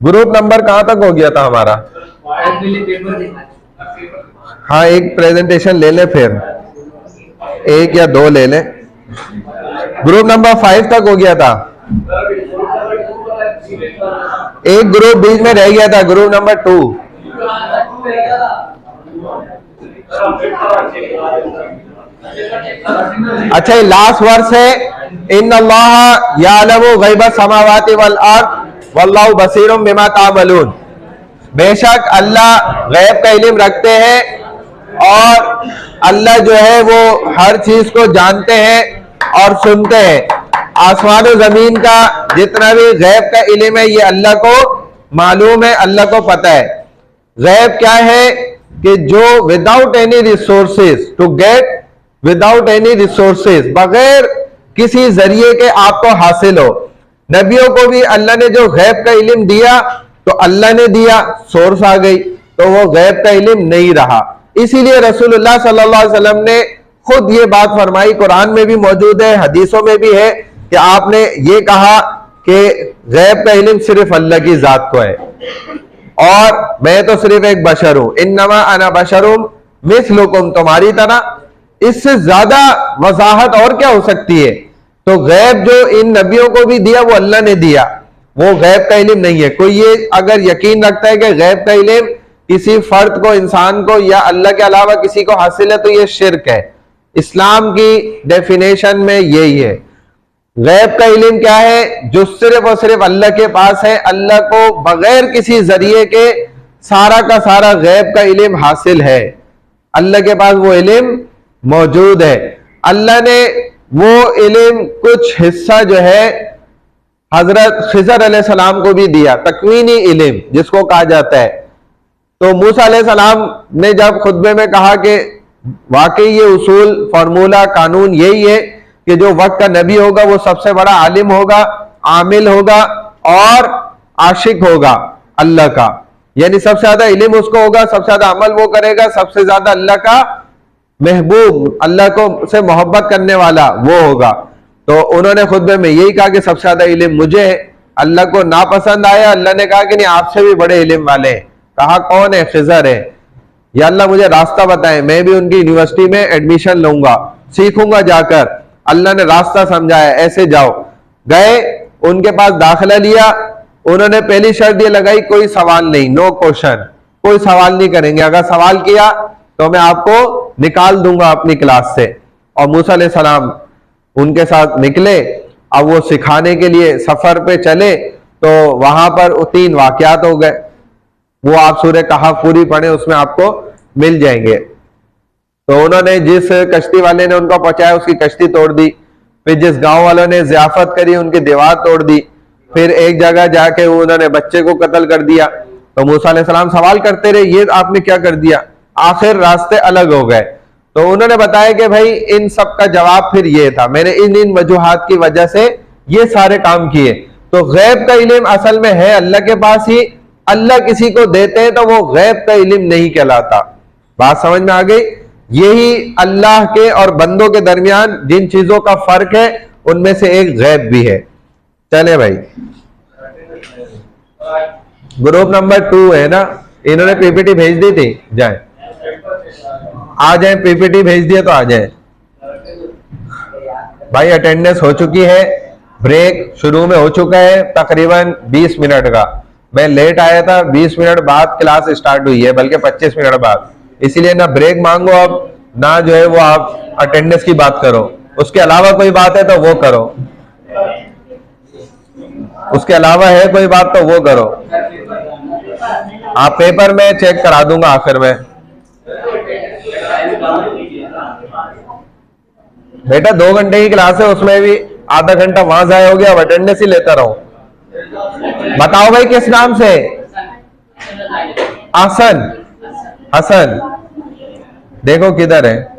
ग्रुप नंबर कहां तक हो गया था हमारा? हाँ, एक प्रेजेंटेशन ले ले, फिर एक या दो ले ले। ग्रुप नंबर 5 तक हो गया था, एक ग्रुप बीच में रह गया था, ग्रुप नंबर 2। अच्छा, ये लास्ट वर्स है, इन्नल्लाह यालमु गैब समावाति वल अर्द वल्लाहु बसीरुम बिमा तामलून। बेशक अल्लाह गैब का इल्म रखते हैं और अल्लाह जो है वो हर चीज को जानते हैं और सुनते हैं। आसमान और जमीन का जितना भी गैब का इल्म है, ये अल्लाह को मालूम है, अल्लाह को पता है। गैब क्या है कि जो without any resources to get, without any resources, बगैर किसी जरिए के आपको हासिल हो। नबियों को भी अल्लाह ने जो गैब का इल्म दिया तो अल्लाह ने दिया, सोर्स आ गई, तो वो गैब का इल्म नहीं रहा। इसीलिए रसूलुल्लाह सल्लल्लाहु अलैहि वसल्लम ने खुद ये बात फरमाई, कुरान में भी मौजूद है, हदीसों में भी है कि आपने ये कहा कि गैब का इल्म सिर्फ अल्लाह की जात को है और मैं तो सिर्फ एक बशर हूं, इन्नमा अना बशरुम मिस्लुकुम, तुम्हारी तरह। इससे ज्यादा वजाहत और क्या हो सकती है? तो गैब जो इन नबियों को भी दिया वो अल्लाह ने दिया, वो गैब का इल्म नहीं है। कोई ये अगर यकीन रखता है कि गैब का इल्म किसी फर्द को, इंसान को या अल्लाह के अलावा किसी को हासिल है, तो ये शिर्क है। इस्लाम की डेफिनेशन में यही है। गैब का इल्म क्या है? जो सिर्फ और सिर्फ अल्लाह के पास है, अल्लाह को बगैर किसी जरिए के सारा का सारा गैब का इल्म हासिल है, अल्लाह के पास वो इल्म मौजूद है। अल्लाह ने वो इल्म कुछ हिस्सा जो है हजरत खिजर अलैहिस्सलाम को भी दिया, तकवीनी इल्म जिसको कहा जाता है। तो मूसा अलैहिस्सलाम ने जब खुतबे में कहा कि वाकई ये उसूल, फार्मूला, कानून यही है कि जो वक्त का नबी होगा वो सबसे बड़ा आलिम होगा, आमिल होगा और आशिक होगा अल्लाह का। यानी सबसे ज्यादा इल्म उसको होगा, सबसे ज्यादा अमल वो करेगा, सबसे ज्यादा अल्लाह का महबूब, अल्लाह को से मोहब्बत करने वाला वो होगा। तो उन्होंने खुतबे में यही कहा कि सबसे ज्यादा इल्म मुझे है। अल्लाह को नापसंद आया, अल्लाह ने कहा कि नहीं आपसे भी बड़े इल्म वाले हैं। कहा कौन है? खिजर है। या अल्लाह मुझे रास्ता बताएं, मैं भी उनकी यूनिवर्सिटी में एडमिशन लूंगा, सीखूंगा जाकर। अल्लाह ने रास्ता समझाया, ऐसे जाओ। गए, उनके पास दाखिला लिया। उन्होंने पहली शर्त ये लगाई, कोई सवाल नहीं, नो क्वेश्चन, कोई सवाल नहीं करेंगे, अगर सवाल किया तो मैं आपको निकाल दूंगा अपनी क्लास से। और मूसा अलैहिस्सलाम उनके साथ निकले। अब वो सिखाने के लिए सफर पे चले तो वहां पर 3 वाकयात हो गए। वो आप सूरह कहफ पूरी पढ़े, उसमें आपको मिल जाएंगे। तो उन्होंने जिस कश्ती वाले ने उनको पहुंचाया उसकी कश्ती तोड़ दी। फिर जिस गांव वालों ने जियाफत करी उनकी दीवार तोड़ दी। फिर एक जगह जाके उन्होंने बच्चे को कत्ल कर दिया। तो मूसा अलैहिस्सलाम सवाल करते रहे, ये आपने क्या कर दिया? आखिर रास्ते अलग हो गए। तो उन्होंने बताया कि भाई इन सब का जवाब फिर ये था, मैंने इन इन वजूहात की वजह से ये सारे काम किए। तो गैब का इल्म असल में है अल्लाह के पास ही। अल्लाह किसी को देते हैं तो वो गैब का इल्म नहीं कहलाता। बात समझ में आ गई? यही अल्लाह के और बंदों के दरमियान जिन चीजों का फर्क है उनमें से एक गैब भी है। चले भाई, ग्रुप नंबर 2 है ना, इन्होंने पीपीटी भेज दी थी, जाए आ जाए, पीपीटी भेज दिए तो आ जाए भाई। अटेंडेंस हो चुकी है, ब्रेक शुरू में हो चुका है तकरीबन 20 मिनट का। मैं लेट आया था, 20 मिनट बाद क्लास स्टार्ट हुई है, बल्कि 25 मिनट बाद। इसीलिए ना ब्रेक मांगो अब, ना जो है वो आप अटेंडेंस की बात करो। उसके अलावा कोई बात है तो वो करो, उसके अलावा है कोई बात तो वो करो। आप पेपर में चेक करा दूंगा आखिर में। बेटा 2 घंटे की क्लास है, उसमें भी आधा घंटा वहां जाया हो गया, अब अटेंडेंस ही लेता रहो। बताओ भाई किस नाम से? आसन, हसन, देखो किधर है।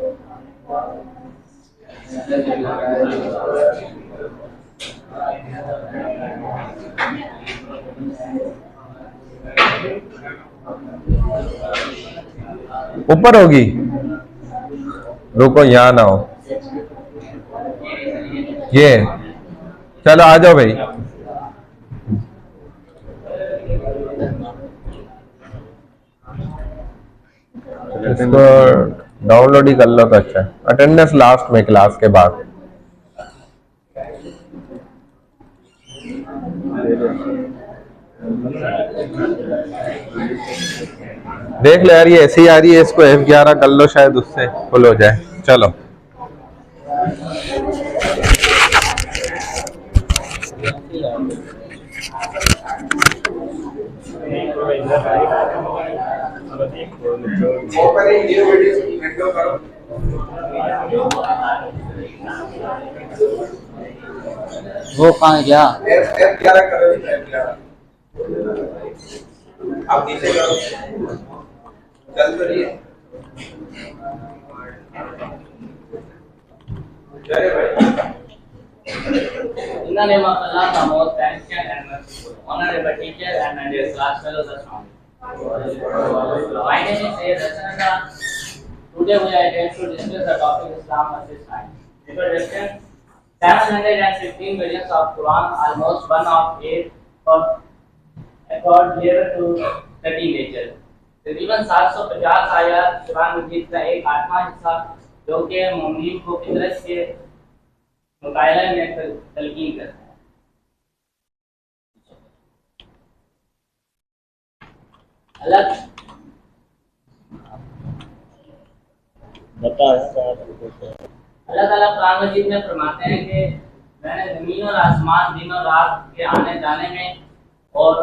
ऊपर होगी, रुको यहां ना हो। ये चलो आ जाओ भाई। इसको डाउनलोड ही कर लो तो अच्छा। अटेंडेंस लास्ट में क्लास के बाद। देख लो यार, ये ऐसी आ रही है, इसको F11 कर लो, शायद उससे फुल हो जाए। चलो वो कहाँ गया? F11 करो, F11 आप नीचे करो, चल तो रही है। चले भाई। In the name of Allah, the most thankful and merciful, honorable teacher and my dear class fellows around. My name is Sayyid Hassananda. Today we are here to discuss the topic Islam versus science. Introduction: 715 versions of Quran, almost 1 of 8 accord here to study nature. तकरीबन 750 आयत कुरान मजीद का एक 8वां हिस्सा जो कि मोमिन को फितरत के मुकाबले में तलकीन करता है। अल्लाह ताला कुरान मजीद में फरमाते हैं कि मैंने ज़मीन और आसमान, दिन और रात के आने जाने में और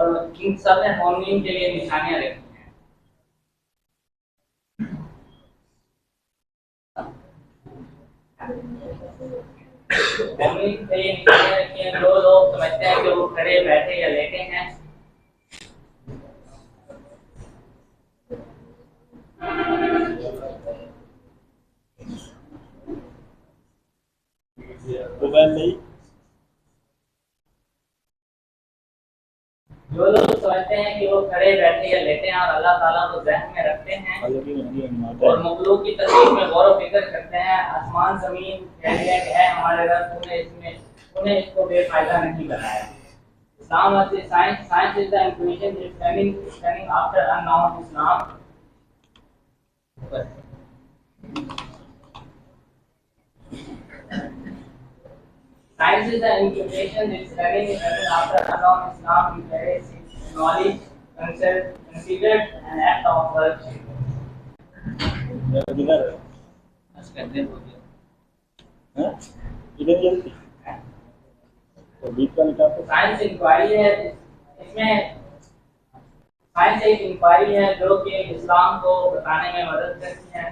इन सब में मोमिन के लिए निशानियां रखी हैं। मोमिन के लिए निशानियां रखी हैं। जो लोग समझते हैं कि वो खड़े, बैठे या लेटे हैं, जो लोग समझते हैं कि वो खड़े, खड़े बैठे या लेटे हैं और अल्लाह ताला को ज़हन में रखते हैं और मखलूक की तकलीफ में गौर व फिक्र करते हैं, आसमान जमीन है हमारे रब, उन्हें इसको बेफायदा नहीं बनाया। Islam as a science, science is the intuition standing after unknown Islam. Science is the intuition standing after unknown Islam. We carry knowledge, considered an act of virtue. Science inquiry है, इसमें साइंस एक inquiry है जो कि इस्लाम को बताने में मदद करती है।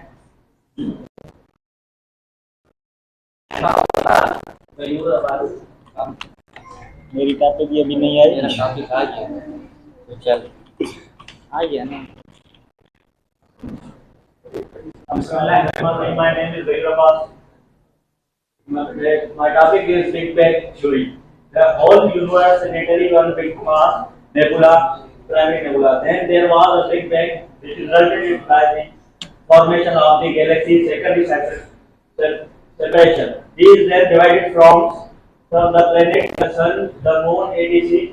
मेरी टॉपिक भी अभी नहीं आई, मेरा टॉपिक आ गया तो चल आ गया ना। My name is Zahir Abbas. My topic is Big Bang theory. The whole universe initially one big mass nebula, primary nebula. Then there was a Big Bang which resulted in the formation of the galaxy, secondary separation. These then divided from the planet, the sun, the moon, etc.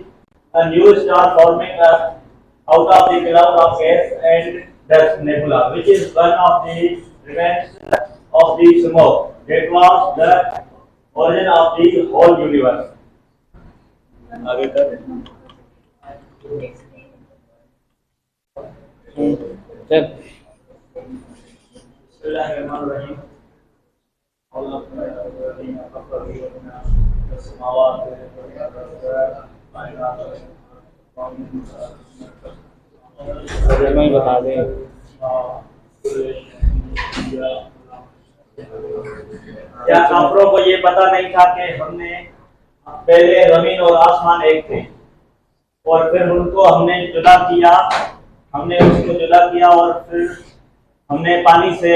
A new star forming out of the cloud of gas and dust nebula, which is one of the remains of the smoke. That was the origin of the whole universe. आगे कर चल बता दे। क्या काफिरों को ये पता नहीं था कि हमने पहले जमीन और आसमान एक थे और फिर उनको हमने जुदा किया, हमने उसको जुदा किया और फिर हमने पानी से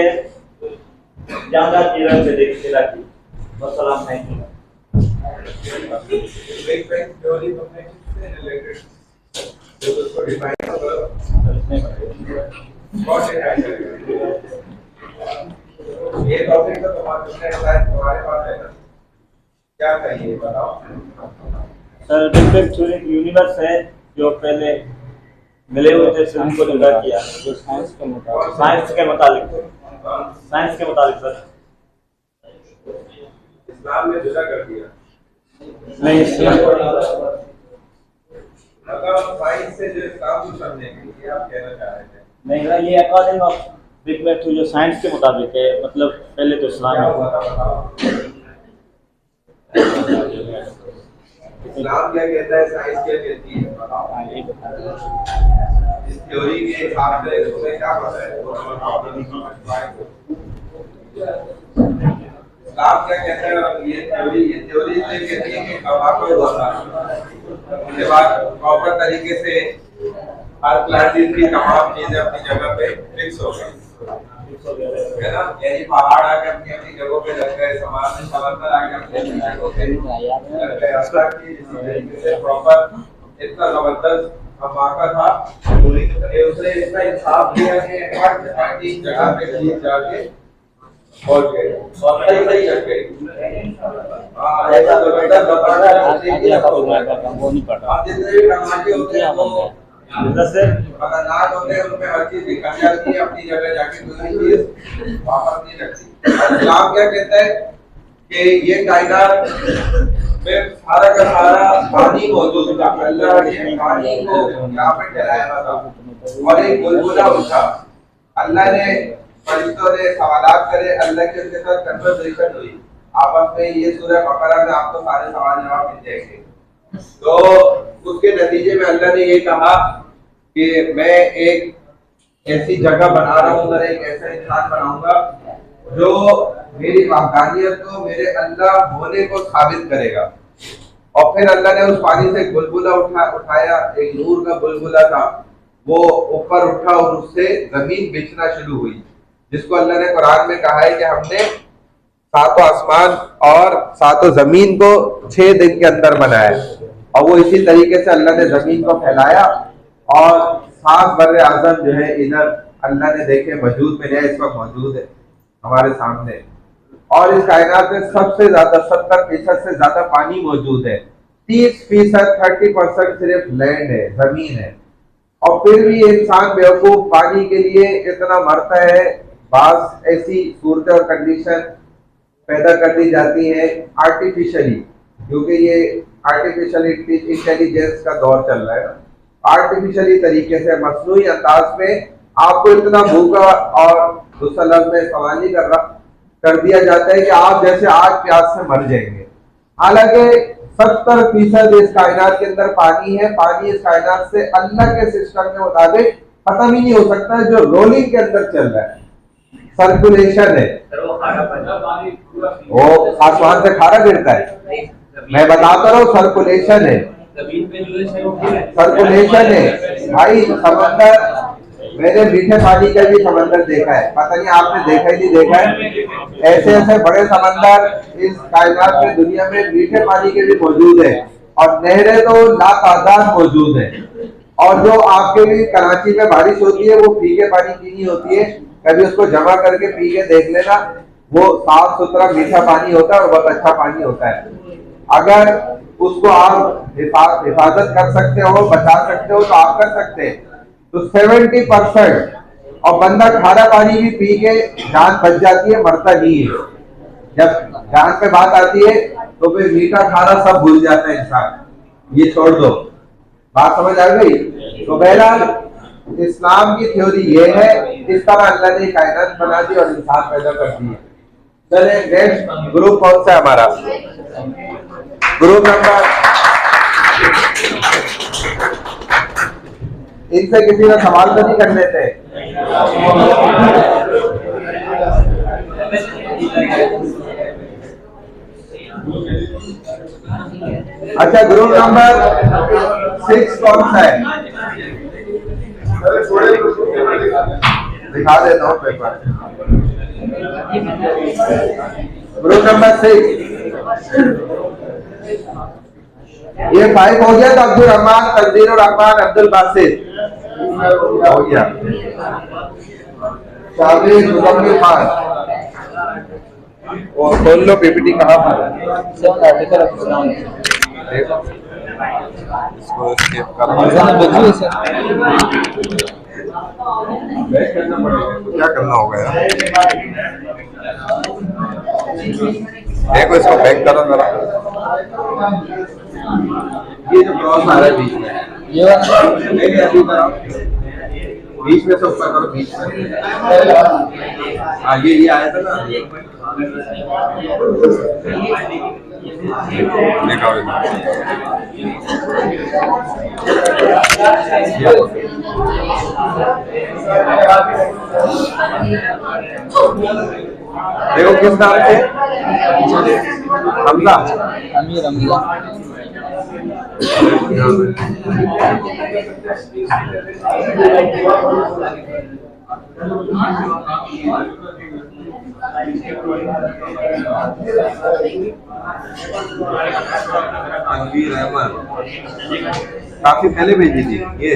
ज्यादा किरण से जुदा की। वस्सलाम, thank you. Big bang theory तुमने किससे रिलेटेड जो उसको डिफाइन करो बहुत ये टॉपिक तो तुम्हारे पास है ना, क्या कहिए बताओ। Sir big bang theory universe है जो पहले मिले हुए थे, फिर उनको जुदा किया जो साइंस के मुताबिक सर इस्लाम ने जुदा कर दिया नहीं मतलब साइंस से जो इस्लाम को समझेंगे, ये आप कहना चाह रहे थे। नहीं, ये according of big bang theory जो साइंस के मुताबिक है, मतलब पहले तो इस्लाम क्या है। हुआ था बताओ। इस्लाम क्या कहता है, साइंस क्या कहती है बताओ। इस थ्योरी के हिसाब से तुम्हें क्या पता है? इस्लाम क्या कहता है? ये थ्योरी से कहती है कि कबाको हुआ था, उसके बाद प्रॉपर तरीके से हर क्लासेस की तमाम चीजें अपनी जगह पे फिक्स हो गई है ना। यही पहाड़ आके अपनी अपनी जगहों पे लग गए, समाज में समंदर आके अपनी अपनी जगहों पे लग गए। अल्लाह की इसी तरीके से प्रॉपर इतना जबरदस्त धमाका था कि उसने इतना इंसाफ किया कि हर एक जगह पे ठीक जाके पहुंच गए और सही लग गई। हाँ, ऐसा जबरदस्त बताना है। वो नहीं पढ़ आप जितने भी टमाटे होते हैं वो अगर नाज होते हैं उनमें हर चीज निकल जाती है अपनी जगह जाके, कोई चीज वापस नहीं लगती। इस्लाम क्या कहता है कि ये कायनात में सारा का सारा पानी मौजूद था, अल्लाह ने पानी को यहाँ पे ठहराया था और एक बुलबुला उठा। अल्लाह ने फरिश्तों ने सवालात करे, अल्लाह के उनके साथ कन्वर्सेशन हुई आपस में। ये सूरह बकरा में आपको सारे सवाल जवाब मिल जाएंगे। तो उसके नतीजे में अल्लाह ने ये कहा कि मैं एक ऐसी जगह बना रहा हूँ, मैं एक ऐसा इंसान बनाऊंगा जो मेरी वहदानियत को, मेरे अल्लाह होने को साबित करेगा। और फिर अल्लाह ने उस पानी से बुलबुला उठाया, एक नूर का बुलबुला था, वो ऊपर उठा और उससे जमीन बिछना शुरू हुई, जिसको अल्लाह ने कुरान में कहा है कि हमने सातों आसमान और सातों जमीन को 6 दिन के अंदर बनाया। और वो इसी तरीके से अल्लाह ने जमीन को फैलाया और सात बर्रे आजम जो है इधर अल्लाह ने देखे वजूद में लिया, इस वक्त मौजूद है हमारे सामने। और इस कायनात में सबसे ज्यादा 70% से ज्यादा पानी मौजूद है। 30% 30% सिर्फ लैंड है, जमीन है। और फिर भी इंसान बेवकूफ पानी के लिए इतना मरता है। बास ऐसी सूरत और कंडीशन पैदा कर दी जाती है आर्टिफिशियली, क्योंकि ये आर्टिफिशियल इंटेलिजेंस का दौर चल रहा है। आर्टिफिशियली तरीके से मसनूई अंदाज में आपको इतना भूखा और दूसरा लफ्ज़ में सवाली कर दिया जाता है कि आप जैसे आग प्यास से मर जाएंगे। हालांकि 70% इस कायनात के अंदर पानी है। पानी इस कायनात से अल्लाह के सिस्टम के मुताबिक खत्म ही नहीं हो सकता है, जो रोलिंग के अंदर चल रहा है, सर्कुलेशन है। वो आसमान से खारा गिरता है, मैं बताता रहा हूँ, सर्कुलेशन है, सर्कुलेशन है भाई। समंदर, मैंने मीठे पानी का भी समंदर देखा है, पता नहीं आपने देखा ही नहीं देखा है। ऐसे ऐसे बड़े समंदर इस कायनात में, दुनिया में मीठे पानी के भी मौजूद है, और नहरें तो लातादाद मौजूद है। और जो आपके भी कराची में बारिश होती है वो फीके पानी की नहीं होती है, कभी उसको जमा करके पी के देख लेना, वो साफ सुथरा मीठा पानी होता है और बहुत अच्छा पानी होता है। अगर उसको आप हिफाजत कर सकते हो, बचा सकते हो, तो आप कर सकते हैं। तो 70% और बंदा खारा पानी भी पी के जान बच जाती है, मरता नहीं है। जब जान पे बात आती है तो फिर मीठा खारा सब भूल जाता है इंसान, ये छोड़ दो। बात समझ आ गई? तो बहरहाल इस्लाम की थ्योरी ये है, इस तरह अल्लाह ने कायनात बना दी और इंसान पैदा कर दिए। चले नेक्स्ट ग्रुप कौन सा है हमारा? ग्रुप नंबर, इनसे किसी ने सवाल तो नहीं करने थे? अच्छा, ग्रुप नंबर 6 कौन सा है? दिखा देता हूँ पेपर। ग्रुप नंबर 6, ये 5 हो गया। तो अब्दुल रहमान, तंजीर रहमान, अब्दुल बासित हो गया, शाबिर, मुजम्मिल खान। और खोल लो पीपीटी कहाँ पर है? देखो इसको स्किप करना क्या करना होगा यार? देखो इसको बैक करो जरा। ये जो क्रॉस आ रहा है बीच में, ये नहीं अभी करो, बीच में से ऊपर करो, बीच में। हाँ, ये आया था ना, देखो किस नाम से? हमजा, अमीर हमजा। तनवीर अहमद काफी पहले भेजी थी ये।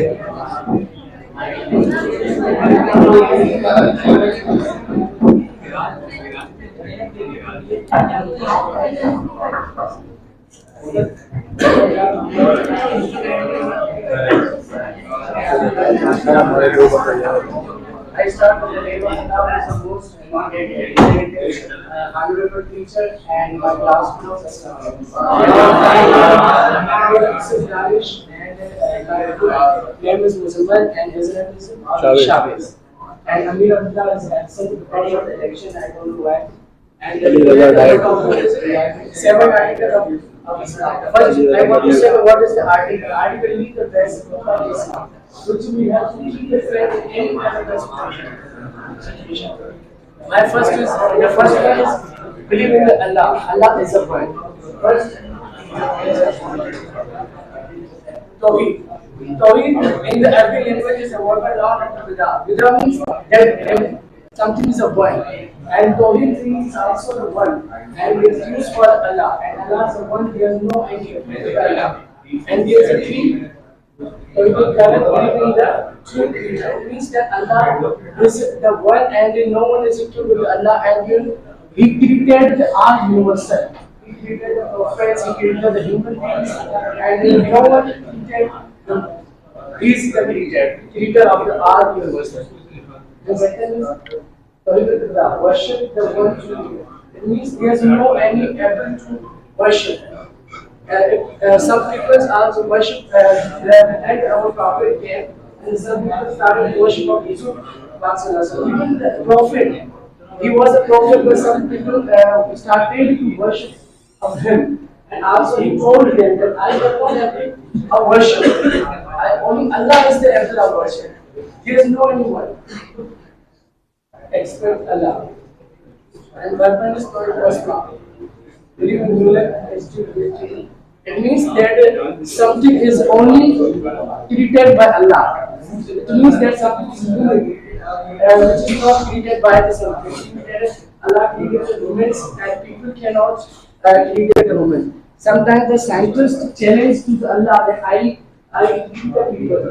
I start from the name of now as the most honorable teacher and my class fellows. Danish and my name is Muzammil and his name is Shabiz. And Amir Abdullah is absent because of the election. I don't know why. And the 7 articles of Islam. First, I want to say what is the article. Article means the best of Islam, which we have to keep the faith in any kind of situation. My first is, the first one is believe in Allah. Allah is a one. First, Tawheed. Tawheed in the Arabic language is a word by law and Bida. Bida means that something is a one. And Tawheed means also the one. And it's used for Allah. And Allah is the one, there is no idea of Allah. And there is a three So you will believe in the true creator. It means that Allah is the one and no one is equal with Allah, and He created our universal. He created the prophets, He created the human beings, and no one created the, He is the creator of the our universal. The second is the worship the one true creator. It means there is no any able to worship. Some people also worship and our prophet came, and some people started worship of Jesus. Even the prophet, he was a prophet, but some people started to worship of him. And also he told them that I don't want a worship. Only Allah is the author of worship. There is no anyone except Allah. And weapon is not possible. Believe in Mullah, it means that something is only created by Allah. It means that something is human, which is not created by the something. Allah created the humans and people cannot create the human. Sometimes the scientists challenge to Allah that I create the people,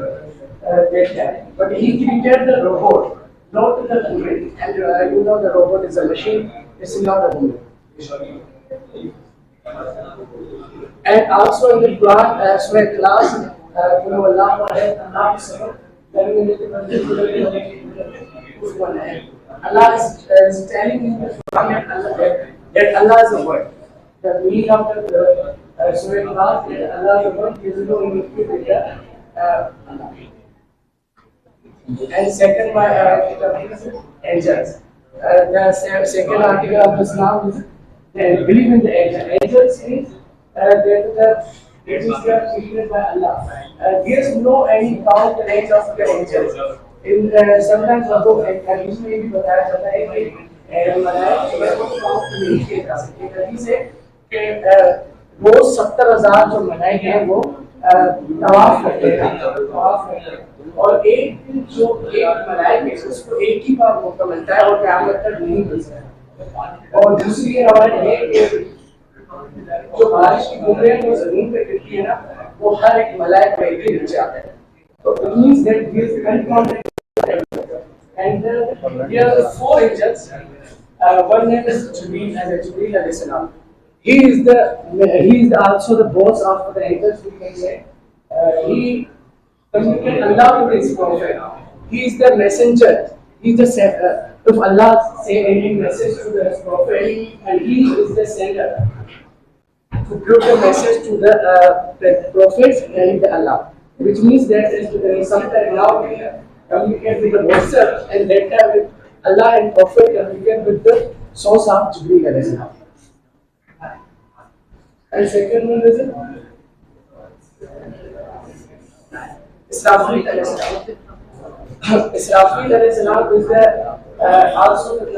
but he created the robot, not the human. And the robot is a machine, it's not a human. And also in the Quran, Surah Ikhlas, Allah is telling in the Quran that Allah is a word. The meaning of the Surah Ikhlas is Allah is a word, there is no unity with Allah. And second, angels. The second article of Islam is believe in the angels. Angels means that it is created by Allah. There is no any count the range of the angels. In sometimes usually भी बताया जाता है कि मलाइका को count नहीं किया जा सकता। नबी से कि वो 70,000 जो मलाइका हैं वो तवाफ करते हैं और एक जो एक मलाइका है उसको एक ही बार मौका मिलता है और क़यामत तक नहीं मिल सकता। और दूसरी रवायत है कि जो बारिश की बूंदें वो जमीन पे गिरती है ना वो हर एक मलाइका के नीचे आता है। तो it means that there is uncounted and there are 4 angels. One name is Jibreel, and Jibreel alayhi salam. He is also the boss of the angels. We can say he communicates Allah with his prophet. He is the messenger. He is the if Allah say any message to the prophet, and he is the sender to give the message to the prophets and the Allah, which means that sometimes now we communicate with the WhatsApp, and that time with Allah and Prophet communicate with the source of Jibreel alayhi salam. And second one is Israfil alayhi salam. Israfil alayhi salam is also the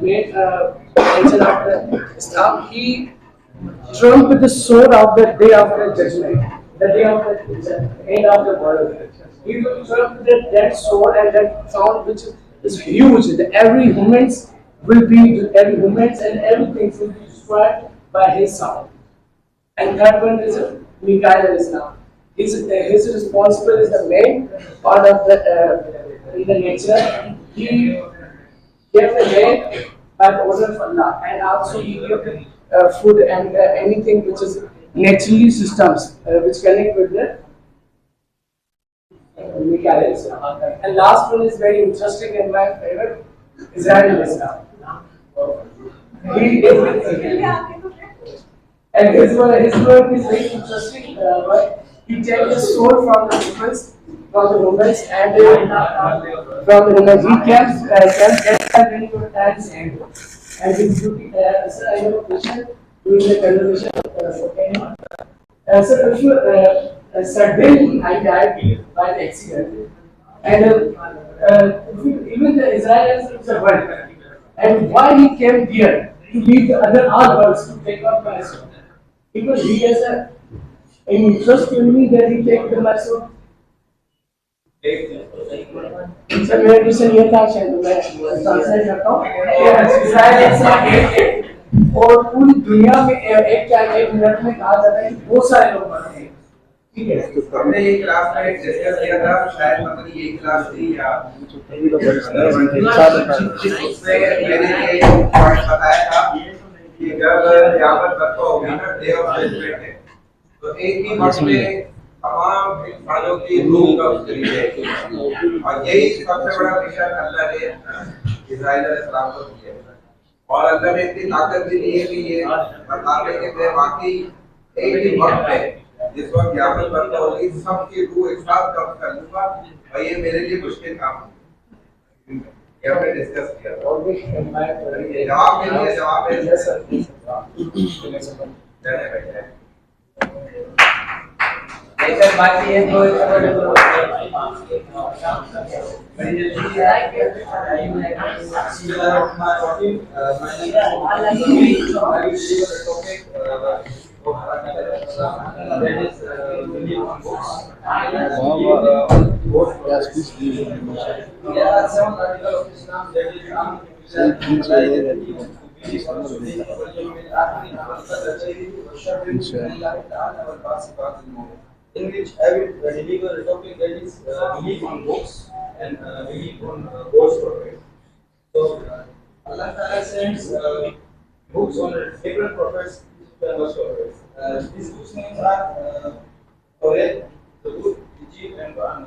main angel of the Islam. He trump with the sword of the day of the judgment, the day of the end of the world. He will trump that sword and that sound which is huge. Every humans and everything will be destroyed by his sound. And third one is Mikael alayhi salam. His responsible is the main part of the in the nature. He gave the rain by the order of Allah, and also he gave food and anything which is naturally systems which connect with the Mikael alayhi salam. And last one is very interesting and my favorite, Israel alayhi salam. And his work is very interesting. He takes the sword from the humans, and from the humans. He can get many times and his beauty. Sir, I have a question during the conversation. Sir, if suddenly I died by the accident, and even the Israelites is a word, and why he came here to leave the other all worlds to take up my soul? Because he has an interest in me that he take my soul. Sir मेरा question ये था शायद मैं translate करता हूँ और पूरी दुनिया में एक मिनट में कहा जाता है कि बहुत सारे लोग मरते हैं हमने ये क्लास में डिस्कस किया था, शायद पता नहीं ये क्लास थी या उसमें मैंने ये पॉइंट बताया था कि जब क़यामत बर्पा होगी ना, डे ऑफ जजमेंट है, तो एक ही वक्त में तमाम इंसानों की रूह कब्ज़ करी जाएगी, और यही सबसे बड़ा मिशन अल्लाह ने इस्राईल अलैहिस्सलाम को दिया है। और अल्लाह ने इतनी ताकत भी दी है कि ये बताने के मैं वाकई एक ही वक्त में जिस वक्त क़यामत बर्पा होगी सबकी रूह एक साथ कब्ज़ कर लूंगा, और ये मेरे लिए मुश्किल काम है। ये हमने डिस्कस किया था। जवाब दीजिए, जवाब दीजिए सर। लेकर बाकी है तो in which I will deliver a topic that is belief on books and belief on God's prophets. So Allah Ta'ala sends books on different prophets, famous prophets. These books names are Torah, Zabur, Injil, and Quran.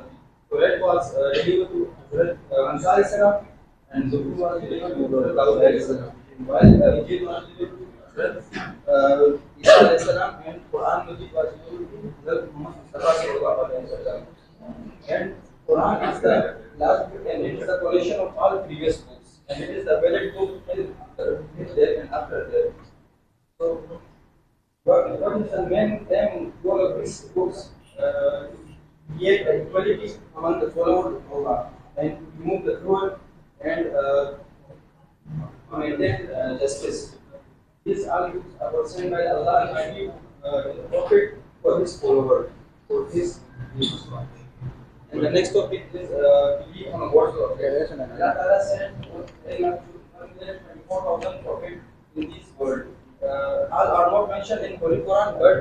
Torah was delivered to Hazrat Musa alayhi salam, and Zabur was delivered to Dawud alayhi salam. While Injil was delivered to Hazrat Isa alayhi salam, and Quran Majid was delivered to Hazrat Muhammad Mustafa sallallahu alayhi wasallam. And Quran is the last book, and it is the collection of all previous books, and it is the valid book in there and after there. So, what is the main aim goal of these books? Create equality among the followers of Allah, and remove the truth and maintain justice. These all books are sent by Allah Almighty prophet for his followers. So this is one. And the next topic is belief on God's prophets. Allah Ta'ala sent 124,000 prophets in this world. All are not mentioned in Holy Quran, but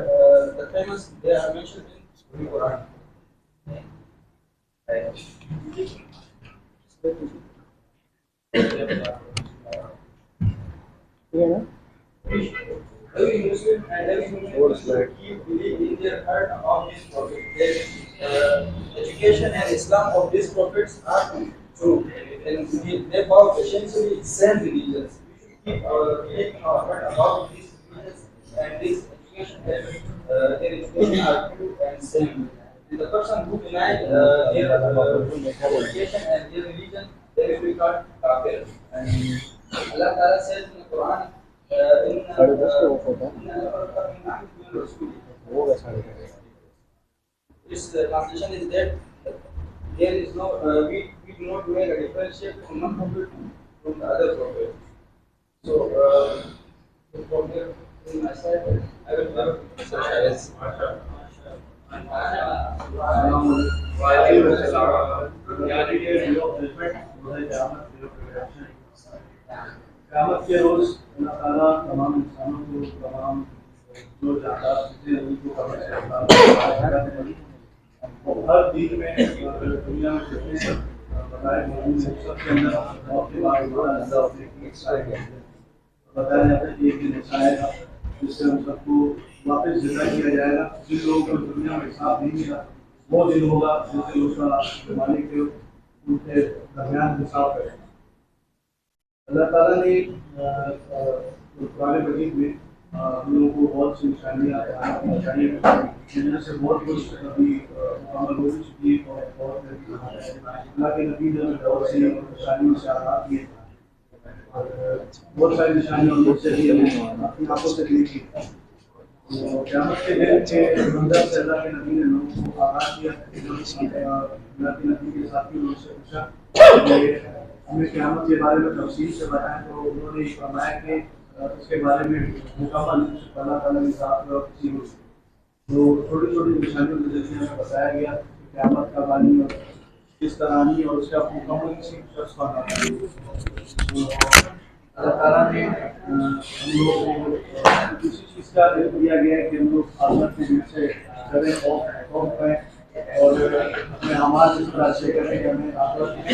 the famous they are mentioned in Holy Quran. Every Muslim and every Muslim should keep belief in their heart of this prophet. Education and Islam of these prophets are true, and they follow essentially same religions. We should keep our belief in our heart about these religions and this education and their education are true and same. And the person who denies their education and their religion, they will be called kafir. And Allah Ta'ala says in the Quran, this translation is that there is no we do not make a differentiate from one prophet from the other prophet. So from here in my side I will have क़यामत के रोज़ अल्लाह ताला तमाम इंसानों को तमाम जो जायदाद चीज़ें उनको कब्र से और हर दिन में दुनिया में जितने बताए मौजूद हैं सबके अंदर मौत के बाद बड़ा अंदर बताया जाता है कि एक दिन ऐसा आएगा जिससे हम सबको वापस जिंदा किया जाएगा। जिन लोगों को दुनिया में हिसाब नहीं मिला वो दिन होगा जिससे उसका मालिक थे उनके दरमियान हिसाब करेगा। अल्लाह ताला ने कुरान मजीद में हम लोगों को बहुत सी निशानियाँ बताई जिनमें से बहुत कुछ अभी मुकम्मल हो चुकी है और बहुत अल्लाह के नबी ने बहुत सी निशानियों से आगाह किए और बहुत सारी निशानियाँ उनसे भी अपनी आंखों से देखी। क़यामत के दिन के मंजर से अल्लाह के नबी ने लोगों को आगाह किया। अल्लाह के नबी के साथियों ने उससे पूछा हमें क़यामत के बारे में तफसील से बताएं, तो उन्होंने फरमाया कि इसके बारे में मुकम्मल अल्लाह ताला की ज़ात और किसी तो छोटी छोटी निशानियों के जरिए हमें बताया गया कि क़यामत कब आनी और किस तरह आनी और उसका मुकम्मल किसी शख्स पर आना। अल्लाह ताला ने हम लोग को किसी चीज़ का दिया गया है कि हम लोग आखिरत में से करें और पाएं और अपने हमारे इस तरह से करें कि हमें आखिरत में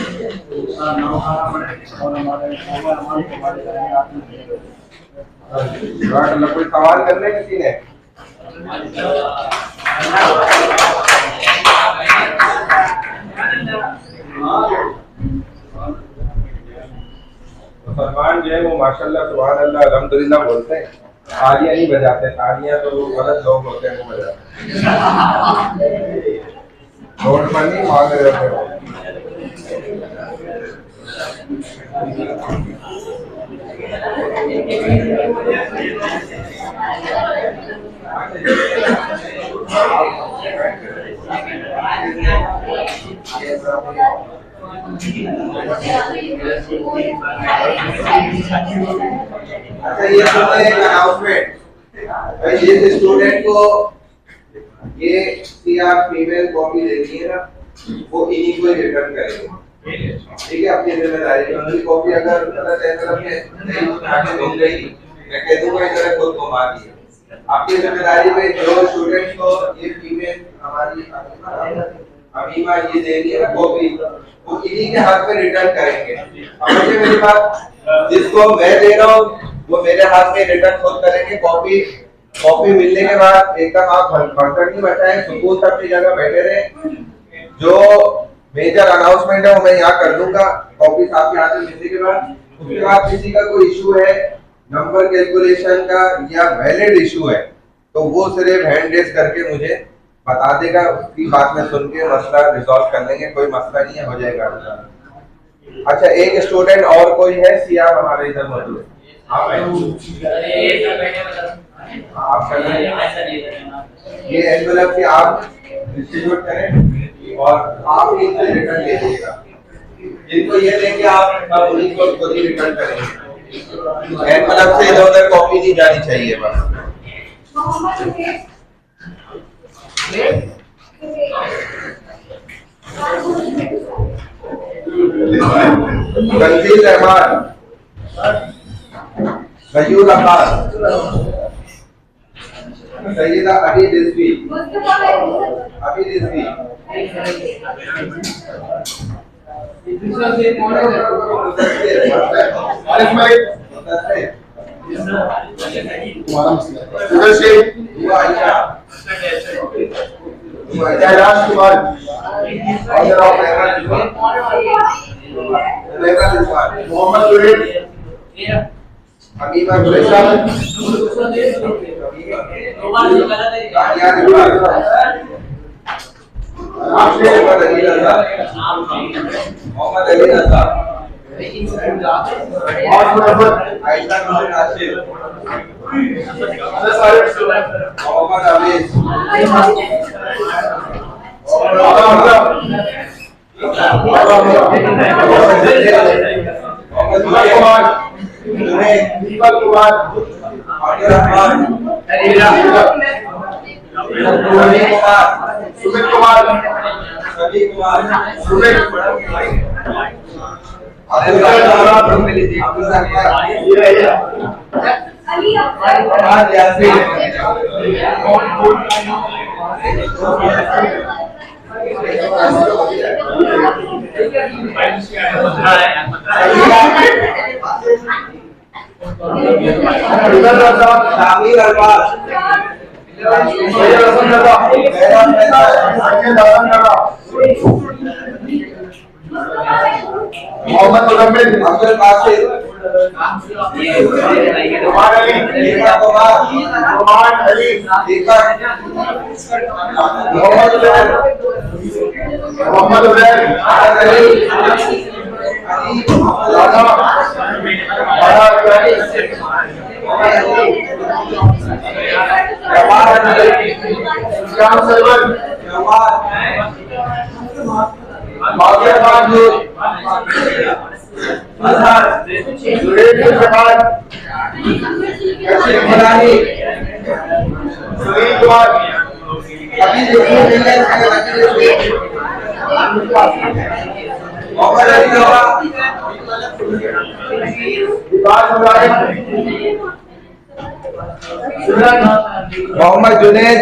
नुकसान ना उठाना पड़े और हमारे हमारे कोई सवाल कर ले किसी ने? मुसलमान जो है वो माशाल्लाह सुभान अल्लाह अल्हम्दुलिल्लाह बोलते हैं, तालियां नहीं बजाते। तालियां तो वो गलत लोग होते हैं, वो बजाते हैं। नोट मनी मांग रहे होते हैं। अच्छा, ये अनाउंसमेंट, जिस स्टूडेंट को ये सीआर फीमेल कॉपी देनी है ना, वो इन्हीं को रिटर्न करेंगे, ठीक है? अपनी जिम्मेदारी उनकी कॉपी अगर गलत है तो आगे मिल गई, मैं कह दूंगा इधर खुद को मार दिया। आपकी जिम्मेदारी में जो स्टूडेंट को ये फीमेल हमारी अमीमा ये देनी है कॉपी, वो इन्हीं के हाथ में रिटर्न करेंगे। अब मुझे मेरी बात, जिसको मैं दे रहा हूँ वो मेरे हाथ में रिटर्न खुद करेंगे। कॉपी मिलने के बाद एकदम आप भगदड़ नहीं मचाएं, सुकून से अपनी जगह बैठे रहे। जो मेजर अनाउंसमेंट है वो मैं यहाँ कर दूंगा कॉपी आपके हाथ में मिलने के बाद। उसके बाद किसी का कोई इशू है नंबर कैलकुलेशन का या वैलिड इशू है तो वो सिर्फ हैंड रेज करके मुझे बता देगा, उसकी बात में सुन के मसला रिजॉल्व कर लेंगे। कोई मसला नहीं है, हो जाएगा। अच्छा, एक स्टूडेंट और कोई है सियाब हमारे इधर मौजूद है, आप कर रहे हैं ये एनवेलप की आप डिस्ट्रीब्यूट करें और आप इनसे रिटर्न ले लीजिएगा। जिनको ये देंगे आप उन्हीं को खुद ही रिटर्न करेंगे। एनवेलप से इधर उधर कॉपी नहीं जानी चाहिए बस। तंजील रहमान, मयूर अब्बास, सैयदा अभी रिजवी, अभी रिजवी, कैलाश कुमार, मोहम्मद सुहेल, हमीमा गुलेशा, मोहम्मद अली रजा, मोहम्मद अमीर, दीपक कुमार, सुमित कुमार, सभी कुमार, मोहम्मद मुजम्मिल, अब्दुल कासिर, कुमार अली, कुमार अली, दीपक, मोहम्मद उबैर, मोहम्मद उबैर, अली, राना, श्याम सरवर, माफिया मानजूर, अजहर, सुरेश जहान, कशिफ मलानी, सुनील कुमार, अभी मोहम्मद जुनैद,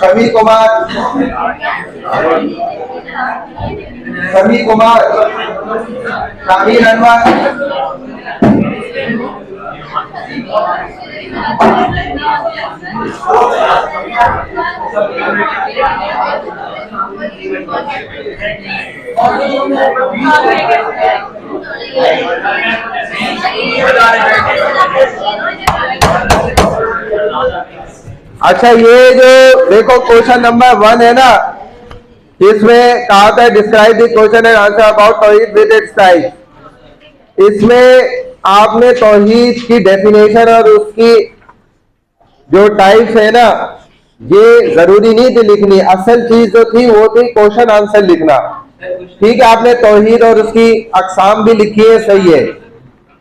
समी कुमार, शामीर अनवर, अच्छा, ये जो देखो क्वेश्चन नंबर 1 है ना, इसमें कहा था describe the question and answer about तौहीद विद इट्स टाइप। इसमें आपने तौहीद की डेफिनेशन और उसकी जो टाइप्स है ना, ये जरूरी नहीं थी लिखनी। असल चीज जो थी वो थी क्वेश्चन आंसर लिखना। ठीक है, आपने तौहीद और उसकी अकसाम भी लिखी है, सही है,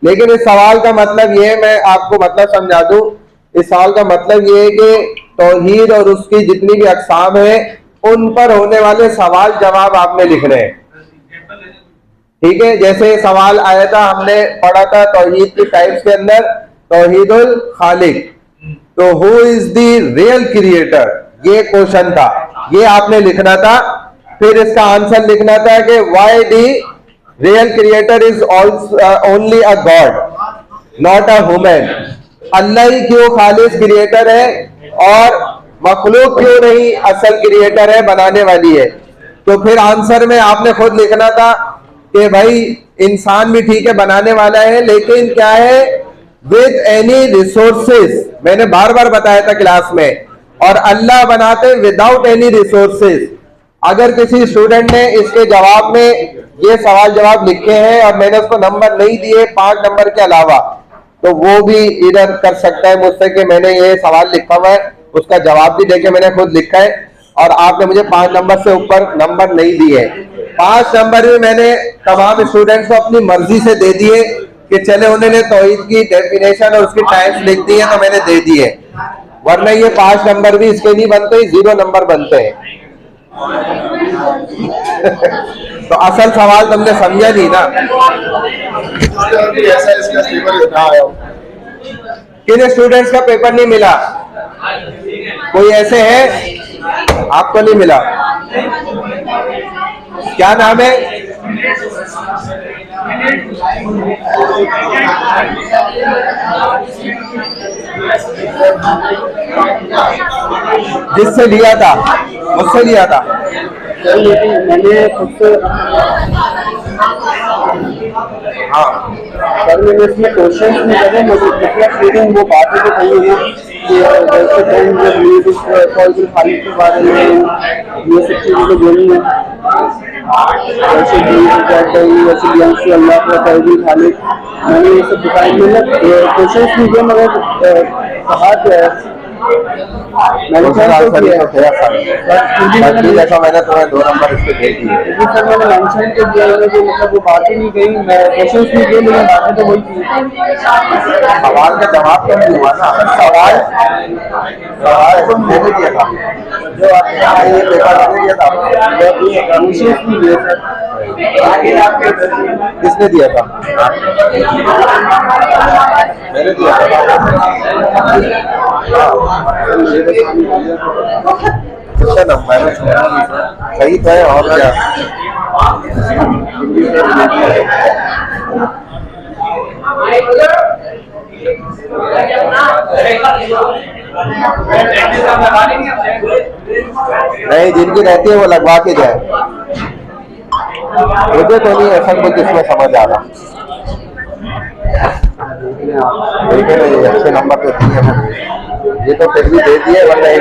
लेकिन इस सवाल का मतलब ये है, मैं आपको मतलब समझा दूं। इस सवाल का मतलब ये है कि तौहीद और उसकी जितनी भी अकसाम है उन पर होने वाले सवाल जवाब आपने लिखने हैं। ठीक है, जैसे सवाल आया था, हमने पढ़ा था तौहीद की टाइप्स के अंदर तौहीदुल खालिक, तो who is the real creator, ये क्वेश्चन था, ये आपने लिखना था। फिर इसका आंसर लिखना था कि why the real creator is only a God not a human. Allah ही क्यों खालिस क्रिएटर है और मखलूक क्यों नहीं असल क्रिएटर है, बनाने वाली है। तो फिर आंसर में आपने खुद लिखना था कि भाई इंसान भी ठीक है बनाने वाला है, लेकिन क्या है, विद एनी रिसोर्सेस। मैंने बार बार बताया था क्लास में, और अल्लाह बनाते विदाउट एनी रिसोर्सेस। अगर किसी स्टूडेंट ने इसके जवाब में ये सवाल जवाब लिखे हैं और मैंने उसको नंबर नहीं दिए 5 नंबर के अलावा, तो वो भी इधर कर सकता है मुझसे कि मैंने ये सवाल लिखा हुआ है, उसका जवाब भी देके मैंने खुद लिखा है और आपने मुझे 5 नंबर से ऊपर नंबर नहीं दिए। 5 नंबर भी मैंने तमाम स्टूडेंट्स को अपनी मर्जी से दे दिए कि चले उन्होंने तौहीद की डेफिनेशन और उसकी टाइप्स लिख दी है तो मैंने दे दिए, वरना ये 5 नंबर भी इसके नहीं बनते, 0 नंबर बनते हैं। तो असल सवाल तुमने समझा नहीं ना। किन स्टूडेंट्स का पेपर नहीं मिला? कोई ऐसे हैं आपको नहीं मिला? क्या नाम है? जिससे लिया था, मुझसे लिया था। मैंने खुद से, हाँ सर मैंने इसमें क्वेश्चन नहीं करे, मुझे कितना फीलिंग वो बातें तो कही है कि जैसे खालिक के बारे में ये सब चीज़ें तो बोली है, वैसे वैसे अल्लाह का फौजुल खालिक, मैंने ये सब बताया। मतलब क्वेश्चन नहीं किया मगर कहा क्या है, मैंने जैसा मैंने तुम्हें 2 नंबर इसके दे दिए। सर मैंने मेंशन तो किया है कि मतलब वो बातें नहीं कही, मैं क्वेश्चंस नहीं किए, लेकिन बातें तो वही थी। सवाल का जवाब तो नहीं हुआ ना, सवाल तो मैंने दिया था, जो आपने ये पेपर दे दिया था, क्वेश्चंस नहीं दिए सर। किसने दिया था? मैंने दिया था। अच्छा नंबर सही था और क्या? नहीं, जिनकी रहती है वो लगवा के जाए, मुझे तो नहीं ऐसा कुछ इसमें समझ आ रहा। अच्छे नंबर तो दिए हैं, ये तो फिर भी दे दिए, वरना ये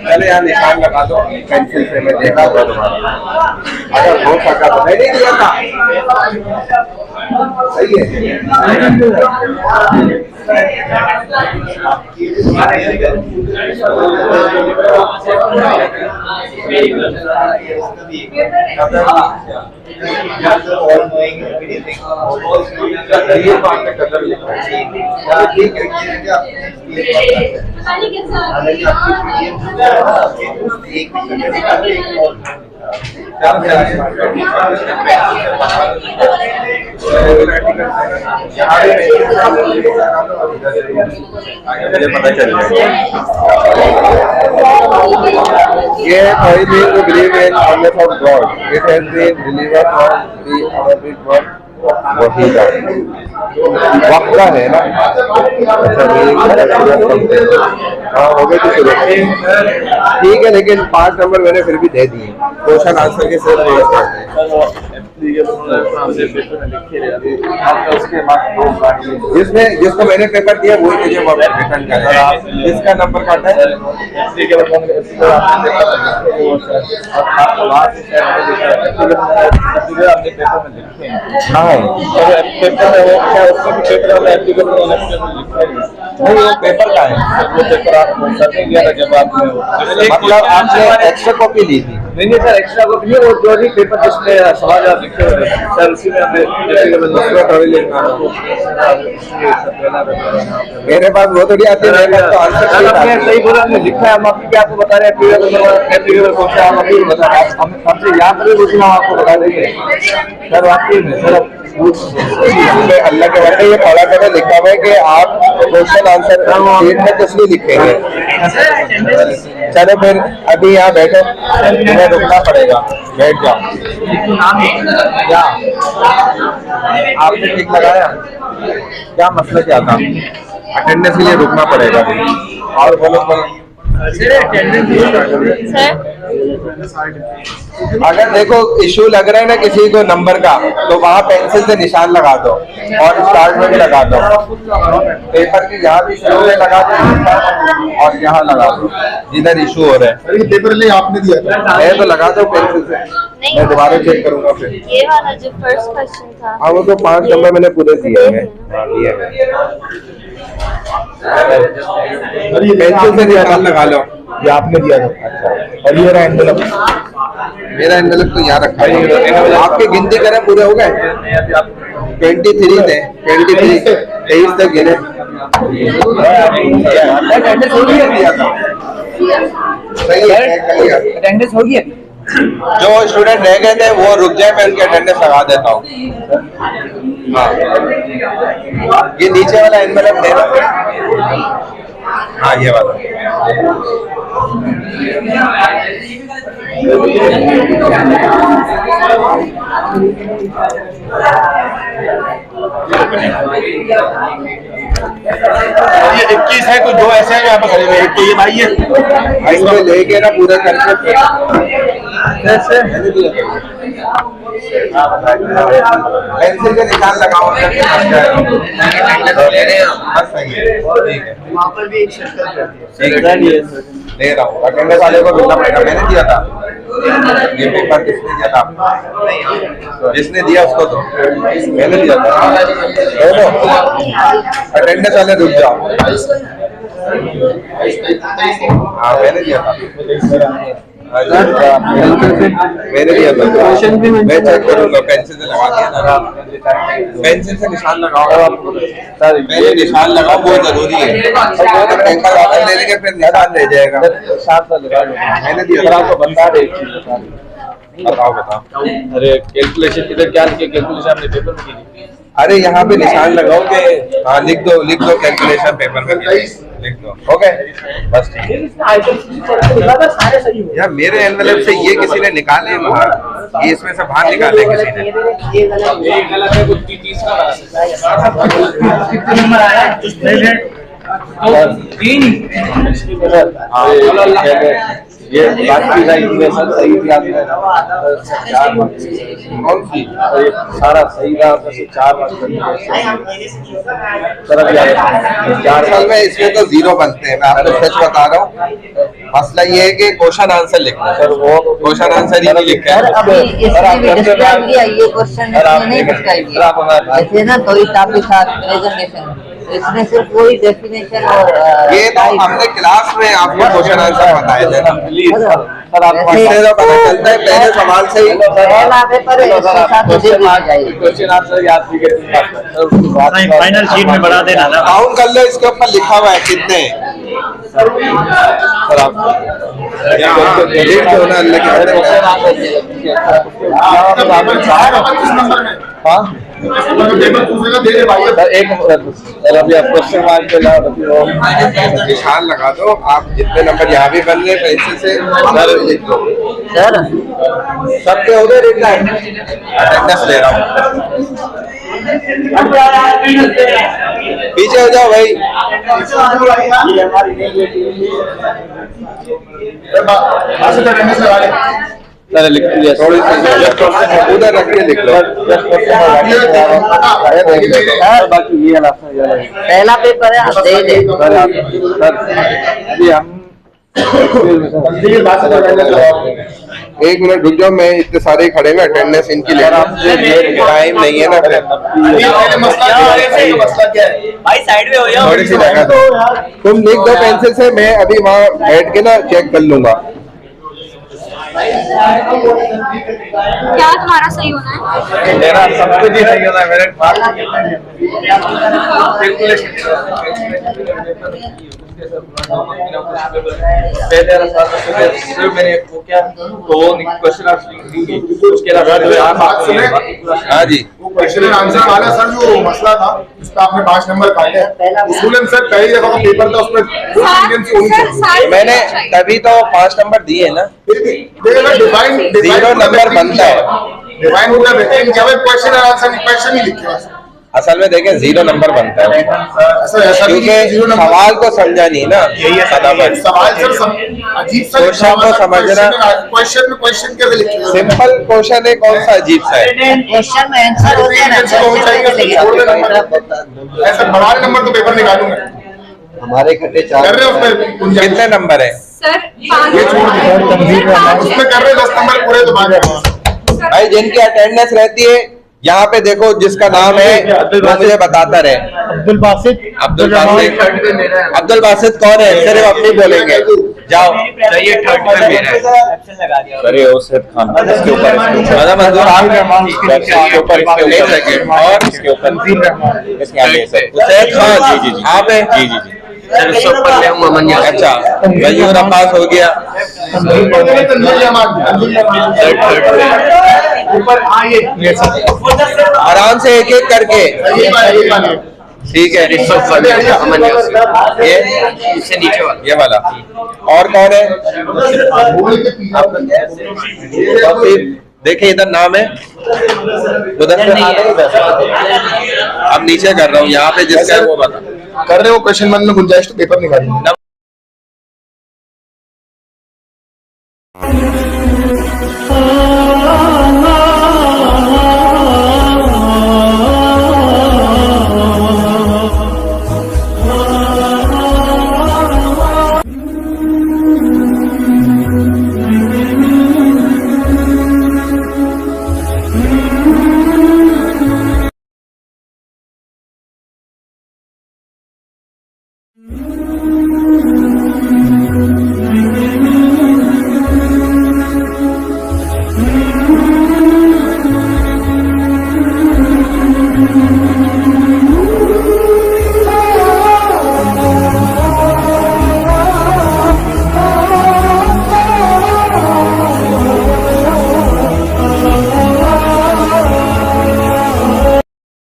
पहले यहाँ निशान लगा दो पेंसिल से, मैं देखा था तुम्हारा, अगर हो सका तो। मैंने दिया था, सही है। मुझे पता चल गया ये to believe in oneness of God. It has been delivered from the Arabic word wahida. वक्ता है ना, हाँ हो गए तो ठीक है, लेकिन 5 नंबर मैंने फिर भी दे दिए क्वेश्चन आंसर के सिर्फ जिसको मैंने पेपर दिया वही मुझे रिटर्न करेगा। जिसका नंबर काटा है नहीं, वो पेपर का है, वो पेपर आप गया था जब आपने मतलब आपने एक्स्ट्रा कॉपी ली थी? नहीं सर, एक्स्ट्रा कॉपी नहीं, वो जो भी पेपर जिसमें सवाल आप लिखे हुए सर उसी में हमने मेरे पास वो थोड़ी आती है, मेरे पास तो आंसर सही बोला, हमने लिखा है, हम अभी भी आपको बता रहे हैं हम अभी बता रहे हैं, हमसे यहाँ पर भी पूछना आपको बता देंगे सर। वाकई में सर अल्लाह के वास्ते ये पढ़ा कर लिखा हुआ है कि आप क्वेश्चन आंसर शीट में कुछ नहीं लिखेंगे। चलो फिर अभी यहाँ बैठो, तुम्हें रुकना पड़ेगा, बैठ जाओ। क्या आपने ठीक लगाया? क्या मसला क्या था? अटेंडेंस के लिए रुकना पड़ेगा। और बोलो अगर देखो इशू लग रहा है ना किसी को नंबर का, तो वहाँ पेंसिल से निशान लगा दो और स्टार्ट में भी लगा दो, पेपर की यहाँ भी शुरू में लगा दो और यहाँ लगा दो जिधर इशू हो रहा है। पेपर ले आपने दिया था, मैं तो लगा दो पेंसिल से, मैं दोबारा चेक करूंगा फिर। ये वाला जो फर्स्ट क्वेश्चन था, हाँ वो तो 5 नंबर मैंने पूरे दिए हैं। पेंसिल से निशान लगा लो, ये आपने दिया था। अच्छा, और ये रहा एनवेलप, मेरा एनवेलप तो यहाँ रखा है। आपके गिनती करें पूरे हो गए? 23 थे, 23 तक गिने। अटेंडेंस हो गई? जो स्टूडेंट रह गए थे वो रुक जाए, मैं उनकी अटेंडेंस लगा देता हूँ। हाँ ये नीचे वाला एनवेलप दे रहा। हाँ ये वाला ये 21 है, कुछ दो ऐसे हैं यहाँ पर खड़े हुए, एक तो ये भाई है, इसको लेके ना पूरा करके पेंसिल के निशान लगाओ। बस सही है, ठीक है। वहाँ पर भी एक सर्कल कर दिया। दे रहा हूँ, अटेंडेंस वाले को मिलना पड़ेगा। मैंने दिया था ये पेपर, किसने दिया था? जिसने दिया उसको तो मैंने दिया था। अटेंडेंस वाले रुक जाओ। हाँ मैंने दिया था, मैंने दिया था। मैं चेक करूंगा, पेंसिल से लगा दिया था। पेंसिल से निशान लगाओ, मैंने निशान लगाओ, बहुत जरूरी है। ले लेंगे फिर निशान रह जाएगा। मैंने दिया था आपको, बता रहे बताओ। अरे कैलकुलेशन किधर, क्या लिखे कैलकुलेशन आपने पेपर में की? अरे यहाँ पे निशान लगाओ कि हाँ लिख दो कैलकुलेशन पेपर में लिख दो। ओके बस ठीक है। यार मेरे एनवेलप से ये किसी ने निकाले हैं बाहर, ये इसमें से बाहर निकाले किसी ने। ये गलत है, कुछ तीसरा ये बात की जाएगी सर, सही भी आपने कौन सी सारा सही था, 4 मार्क्स असल में इसमें तो 0 बनते हैं। मैं आपको सच बता रहा हूँ, मसला ये है कि क्वेश्चन आंसर लिखना सर, वो क्वेश्चन आंसर ही नहीं लिखा है। अभी इसमें भी डिस्क्राइब किया, ये क्वेश्चन नहीं डिस्क्राइब किया ऐसे ना, तो टॉपिक था प्रेजेंटेशन इसमें सिर्फ वही डेफिनेशन और ये तो हमने क्लास में आपको क्वेश्चन आंसर बताए थे ना, सर आप इससे तो पता चलता है पहले सवाल से ही। पहला पेपर है, इसके साथ मुझे आ जाएगी। क्वेश्चन आंसर याद भी करते फाइनल शीट में बढ़ा देना ना। काउंट कर लो, इसके ऊपर लिखा हुआ है कितने हैं। सर आप देख लो ना, अल्लाह हाँ सर एक सर अभी आप क्वेश्चन मार्क पे लाओ, निशान लगा दो। आप जितने नंबर यहाँ भी बन रहे पेंसिल से सर लिख लो। सर सबके उधर लिखना है, अटेंडेंस ले रहा हूँ। पीछे हो जाओ भाई। सर लिख दिया, थोड़ी सी उधर रख के लिख लो। बाकी ये पहला पेपर है, आप दे दे। सर अभी हम एक मिनट रुक जाओ, मैं इतने सारे खड़े हैं, अटेंडेंस इनकी ले रहा हूँ, टाइम नहीं है ना फिर। भाई साइड में हो जाओ। थोड़ी सी लगा दो, तुम लिख दो पेंसिल से, मैं अभी वहाँ बैठ के ना चेक कर लूंगा। क्या तुम्हारा सही होना है? मेरा सब कुछ ही सही होता है, मेरे पहले मैंने वो क्या तो क्वेश्चन उसके हाँ जी, वो क्वेश्चन आंसर वाला सर जो मसला था जिसका आपने 5 नंबर काटे हैं, उसमें सर पहली दफा का पेपर था, उसमें मैंने तभी तो 5 नंबर दिए ना। डिफाइन 0 नंबर बनता है। डिफाइन होता है, क्वेश्चन आंसर क्वेश्चन ही लिखे असल में देखें 0 नंबर बनता है, क्योंकि सवाल को समझा नहीं ना। यही है सवाल सर अजीब सा क्वेश्चन को समझना। क्वेश्चन में क्वेश्चन कैसे लिखे? सिंपल क्वेश्चन है, कौन सा अजीब सा है? क्वेश्चन में आंसर होते हैं ना, ऐसा बड़ा नंबर तो पेपर निकालूंगा। हमारे खट्टे 4 कितने नंबर है सर ये छोड़ दो, उसमें कर रहे 10 नंबर पूरे तो बात है भाई। जिनकी अटेंडेंस रहती है यहाँ पे देखो, जिसका नाम है वो मुझे बताता रहे। अब्दुल बासित। अब्दुल बासित कौन है? सिर्फ अपनी बोलेंगे। जाओ, ये थर्ड पे मेरा है। सर ये उसेद खान इसके ऊपर मंजूर इसके ऊपर एक सेकंड, और इसके ऊपर इसके आगे सर उसेद खान जी आप हैं? जी जी जी सर उससे ऊपर ले आऊंगा मंजूर। अच्छा, मयूर अब्बास हो गया। ऊपर आराम से एक एक करके, ठीक है। ये इससे नीचे वाला, ये वाला। और कौन है? देखिए इधर नाम है, उधर अब नीचे कर रहा हूँ, यहाँ पे जिसका है वो बता कर रहे हो। क्वेश्चन मन में गुंजाइश तो पेपर निकालेंगे। ना।